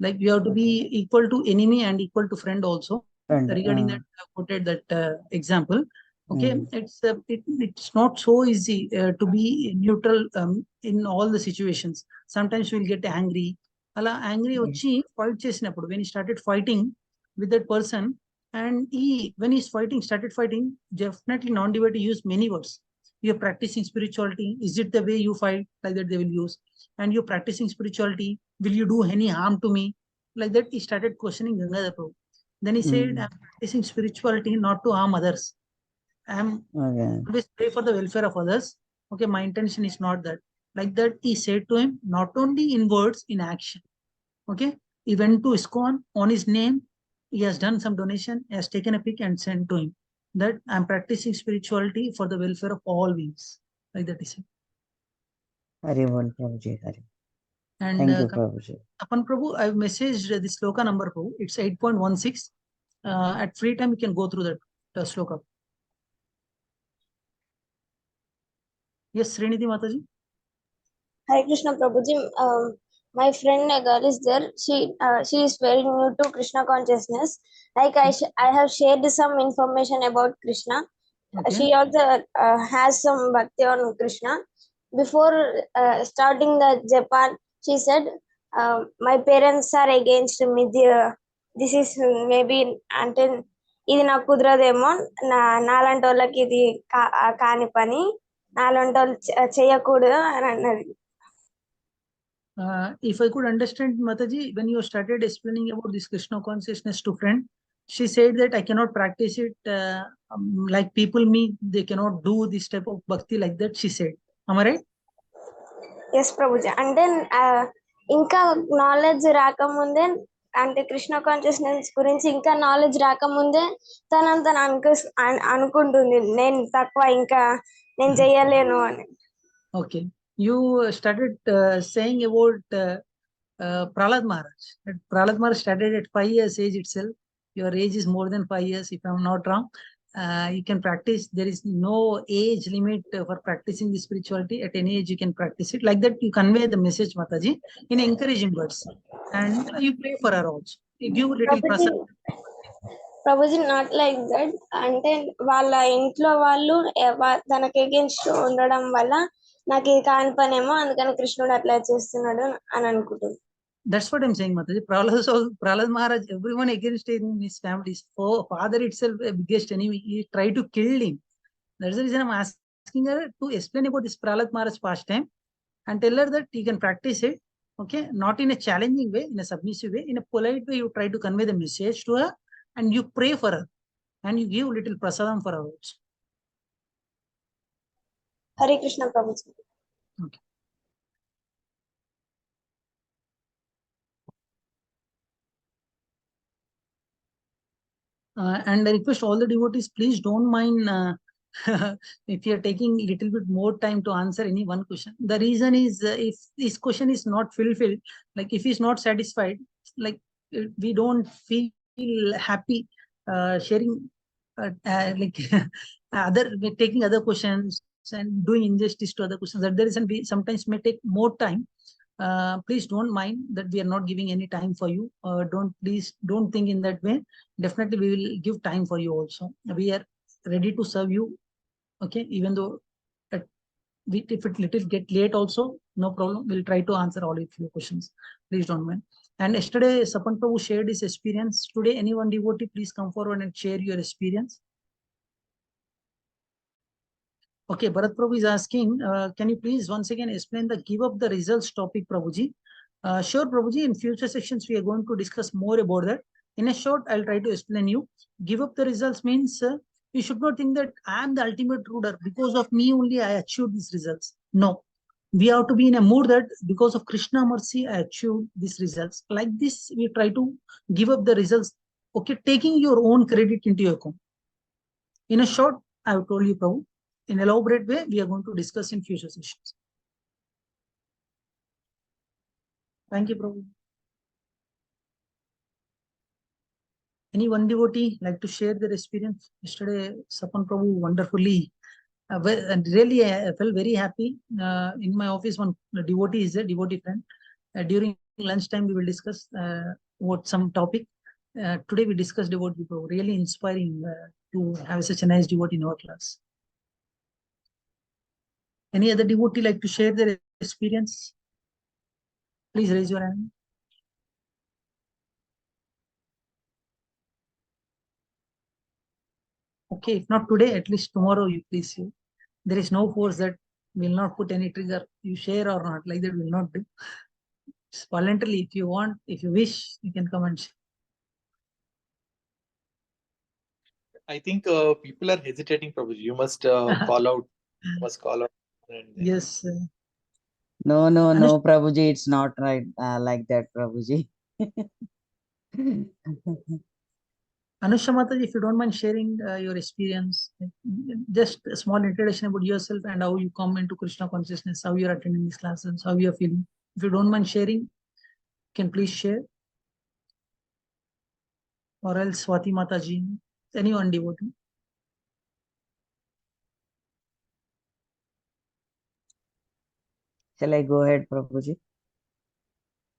Like you have to be equal to enemy and equal to friend also. Regarding that, I have quoted that example. Okay, it's not so easy to be neutral in all the situations. Sometimes we'll get angry. Ala angry వచ్చి fight చేసినప్పుడు when he started fighting with that person, and when he's started fighting, definitely non-devotee use many words. You're practicing spirituality. Is it the way you fight? Like that they will use. And you're practicing spirituality. Will you do any harm to me? Like that he started questioning Gangadhar Prabhu. Then he said, I'm practicing spirituality not to harm others. I'm always pray for the welfare of others. Okay, my intention is not that. Like that he said to him, not only in words, in action. Okay, he went to iskcon on his name. He has done some donation. He has taken a pic and sent to him that I'm practicing spirituality for the welfare of all beings. Like that he said. Hari Bol Prabhuji, Hari. And Thank you, Prabhuji. Upon Prabhu, I've messaged the sloka number, Prabhu. It's 8.16. At free time, you can go through that sloka. Yes, Srinidhi Mataji. Hare Krishna Prabhuji. My friend a girl is there. She is very new to Krishna consciousness. Like I have shared some information about Krishna. Okay. She also has some bhakti on Krishna. Before starting the JAPA, she said, my parents are against me. This is maybe until ఇది నాకు కుదరదేమో, నాలాంటి వాళ్ళకి ఇది కాని పని, నాలాంటి వాళ్ళు చేయకూడదు అని అన్నది. If I could understand, Mataji, when you started explaining about this Krishna consciousness to friend, she said that I cannot practice it like people me, they cannot do this type of bhakti like that, she said. Am I right? Yes Prabhuji. అంటే ఇంకా knowledge రాకముందే, అంటే Krishna consciousness గురించి ఇంకా knowledge రాకముందే తనంత అనుకుంటుంది నేను తక్కువ, ఇంకా నేను చెయ్యలేను అని. Okay, you started saying about Prahlad Maharaj. Prahlad Maharaj started at 5 years age itself. Your age is more than 5 years, if I'm not wrong. You can practice. There is no age limit for practicing the spirituality. At any age, you can practice it. Like that, you convey the message, Mataji, in encouraging words. And you pray for her also. You give little prasad. Prabhuji not like that. అంటే వాళ్ళ ఇంట్లో వాళ్ళు తనకి against ఉండడం వల్ల నాకు ఇది కాని పనేమో, అందుకని కృష్ణుడు అట్లా చేస్తున్నాడు అని అనుకుంటుంది. That's what I'm saying, Mataji. Prahlad Maharaj, everyone against him in his family. Father itself, a biggest enemy. He tried to kill him. That's the reason I'm asking her to explain about this Prahlad Maharaj pastime and tell her that you can practice it. Okay, not in a challenging way, in a submissive way, in a polite way. You try to convey the message to her, and you pray for her, and you give little prasadam for her also. Hare Krishna Prabhuji. Okay. And I request all the devotees, please don't mind if you are taking little bit more time to answer any one question, the reason is if this question is not fulfilled, like if he's not satisfied, like we don't feel happy sharing like other taking other questions and doing injustice to other questions. That the reason we sometimes may take more time. Please don't mind that we are not giving any time for you. Please don't think in that way. Definitely we will give time for you also. We are ready to serve you. Okay, even though if it little get late also, no problem. We'll try to answer all of your questions. Please don't mind. And yesterday, Sapan Prabhu shared his experience. Today, anyone devotee, please come forward and share your experience. Okay, Bharat Prabhu is asking, can you please once again explain the give up the results topic, Prabhuji? Sure, Prabhuji. In future sections, we are going to discuss more about that. In a short, I'll try to explain you. Give up the results means you should not think that I am the ultimate ruler. Because of me only, I achieved these results. No. We have to be in a mood that because of Krishna mercy, I achieved these results. Like this, we try to give up the results. Okay, taking your own credit into your account. In a short, I have told you, Prabhu. In elaborate way, we are going to discuss in future sessions. Thank you, Prabhu. Any one devotee like to share their experience? Yesterday, Sapan Prabhu wonderfully, and really I felt very happy. In my office, one devotee is a devotee friend. During lunchtime, we will discuss what some topic. Today we discussed devotee Prabhu. Really inspiring to have such a nice devotee in our class. Any other devotee like to share their experience? Please raise your hand. Okay, if not today, at least tomorrow you please share. There is no force that will not put any trigger. You share or not, like that will not do. Just voluntarily, if you want, if you wish, you can come and share. I think people are hesitating, Prabhuji. You must call out. You must call out. Yes. No, Prabhuji, it's not right like that, Prabhuji. Anusha Mataji, if you don't mind sharing your experience, just a small introduction about yourself and how you come into Krishna consciousness, how you're attending these classes, how you're feeling. If you don't mind sharing, can please share. Or else Swati Mataji, anyone devotee. Shall I go ahead, Prabhuji?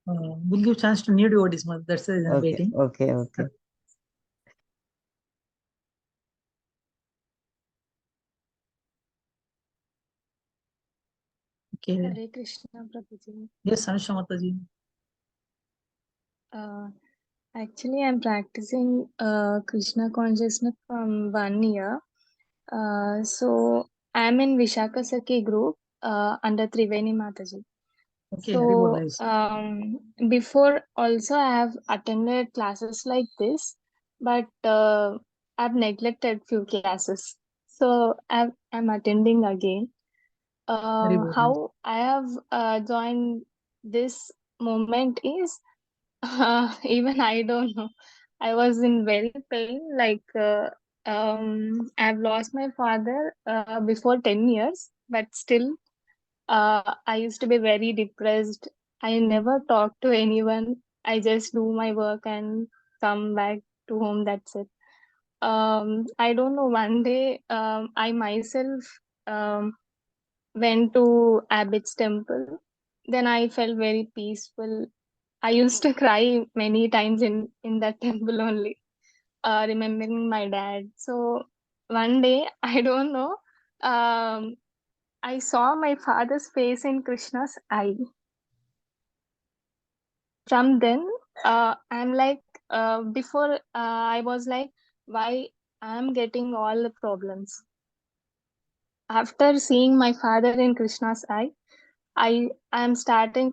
We'll give chance to new devotees. That's the reason I'm waiting. Okay. Okay. Hare Krishna, Prabhuji. Yes, Anusha Mataji. Actually, I'm practicing Krishna consciousness from 1 year. So I'm in Vishaka Sakhi group under Triveni Mataji. Okay, So nice. before also I have attended classes like this, but I've neglected few classes. So I'm attending again. How I have joined this moment is even I don't know. I was in very pain. Like I've lost my father before 10 years, but still I used to be very depressed. I never talk to anyone. I just do my work and come back to home. That's it. I don't know. One day, I myself went to Abbott's temple. Then I felt very peaceful. I used to cry many times in that temple only, remembering my dad. So one day, I don't know, I saw my father's face in Krishna's eye. From then, I'm like, before I was like, why I'm getting all the problems. After seeing my father in Krishna's eye, I am started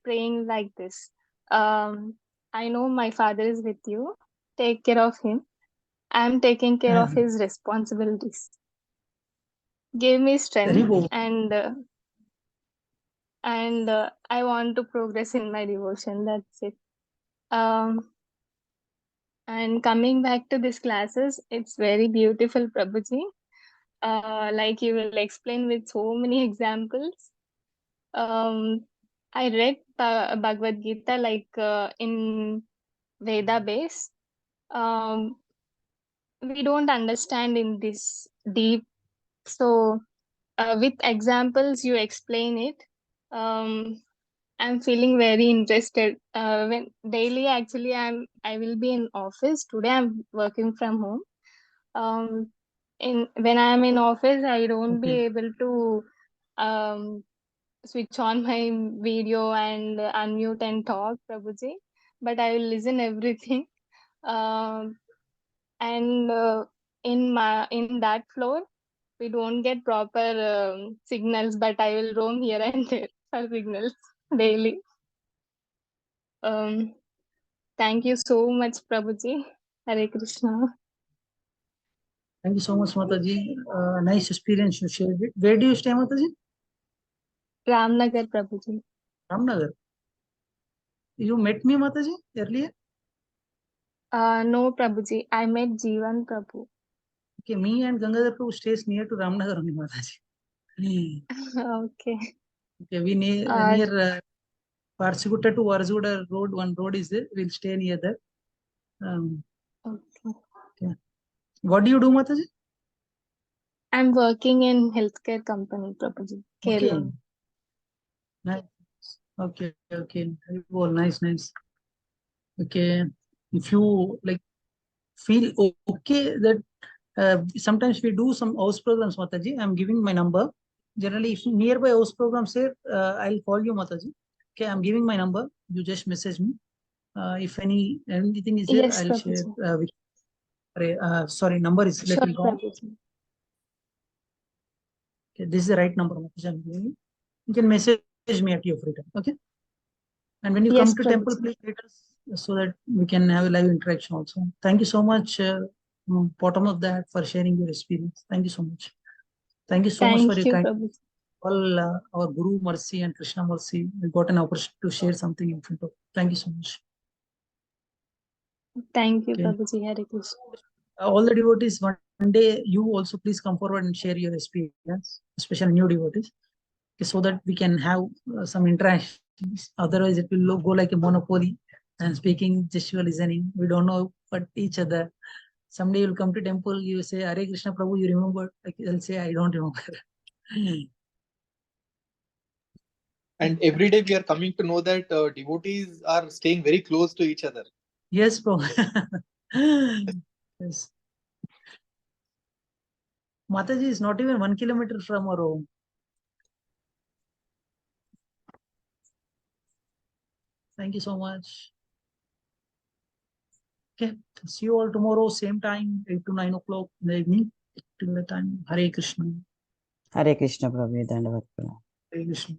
praying like this. I know my father is with you. Take care of him. I'm taking care of his responsibilities. Give me strength and I want to progress in my devotion. That's it. And coming back to these classes, it's very beautiful, Prabhuji. like you will explain with so many examples. I read Bhagavad Gita like in Veda base. We don't understand in this deep. So with examples, you explain it. I'm feeling very interested. When daily, actually, I will be in office. Today, I'm working from home. When I'm in office, I don't be able to switch on my video and unmute and talk, Prabhuji. But I will listen everything. And in that floor, we don't get proper signals, but I will roam here and there for signals daily. Thank you so much, Prabhuji. Hare Krishna. Thank you so much, Mataji. Nice experience you shared. Where do you stay, Mataji? Ramnagar, Prabhuji. Ramnagar. You met me, Mataji, earlier? No, Prabhuji. I met Jivan Prabhu. Okay, me and Ganga Prabhu stays near to Ramnagar only, Mataji. Okay. Okay, we near Parsiguta to Varzuda road. One road is there. We'll stay near there. Okay. What do you do, Mataji? I'm working in healthcare company, Prabhuji. Okay. Nice. Okay. Well, nice. Okay. If you like feel okay that sometimes we do some house programs, Mataji. I'm giving my number. Generally, if nearby house programs here, I'll call you, Mataji. Okay, I'm giving my number. You just message me. If anything is there, Yes, I'll share Prabhuji. with. Sorry, number is Sure, little wrong. Prabhuji. Okay, this is the right number, Mataji. I'm giving you. You can message me at your free time. Okay. And when you Yes, come to temple, Prabhuji. please let us so that we can have a live interaction also. Thank you so much, bottom of that, for sharing your experience. Thank you so much. Thank you so much for your kind. Prabhuji. All our Guru Mercy and Krishna Mercy, we got an opportunity to share something in front of. Thank you so much. Thank you, Okay. Prabhuji. Hare Krishna. All the devotees, one day you also please come forward and share your experience, especially new devotees, okay, so that we can have some interactions. Otherwise, it will go like a monopoly and speaking, just you are listening. We don't know but each other. Someday you'll come to temple, you say, Hare Krishna Prabhu, you remember? I'll say, I don't remember. And every day we are coming to know that devotees are staying very close to each other. Yes, Prabhu. Yes. Mataji is not even 1 kilometer from our home. Thank you so much. Okay, see you all tomorrow, same time, 8 to 9 o'clock in the evening. Till the time, Hare Krishna. Hare Krishna, Prabhu. Dandavat. Hare Krishna.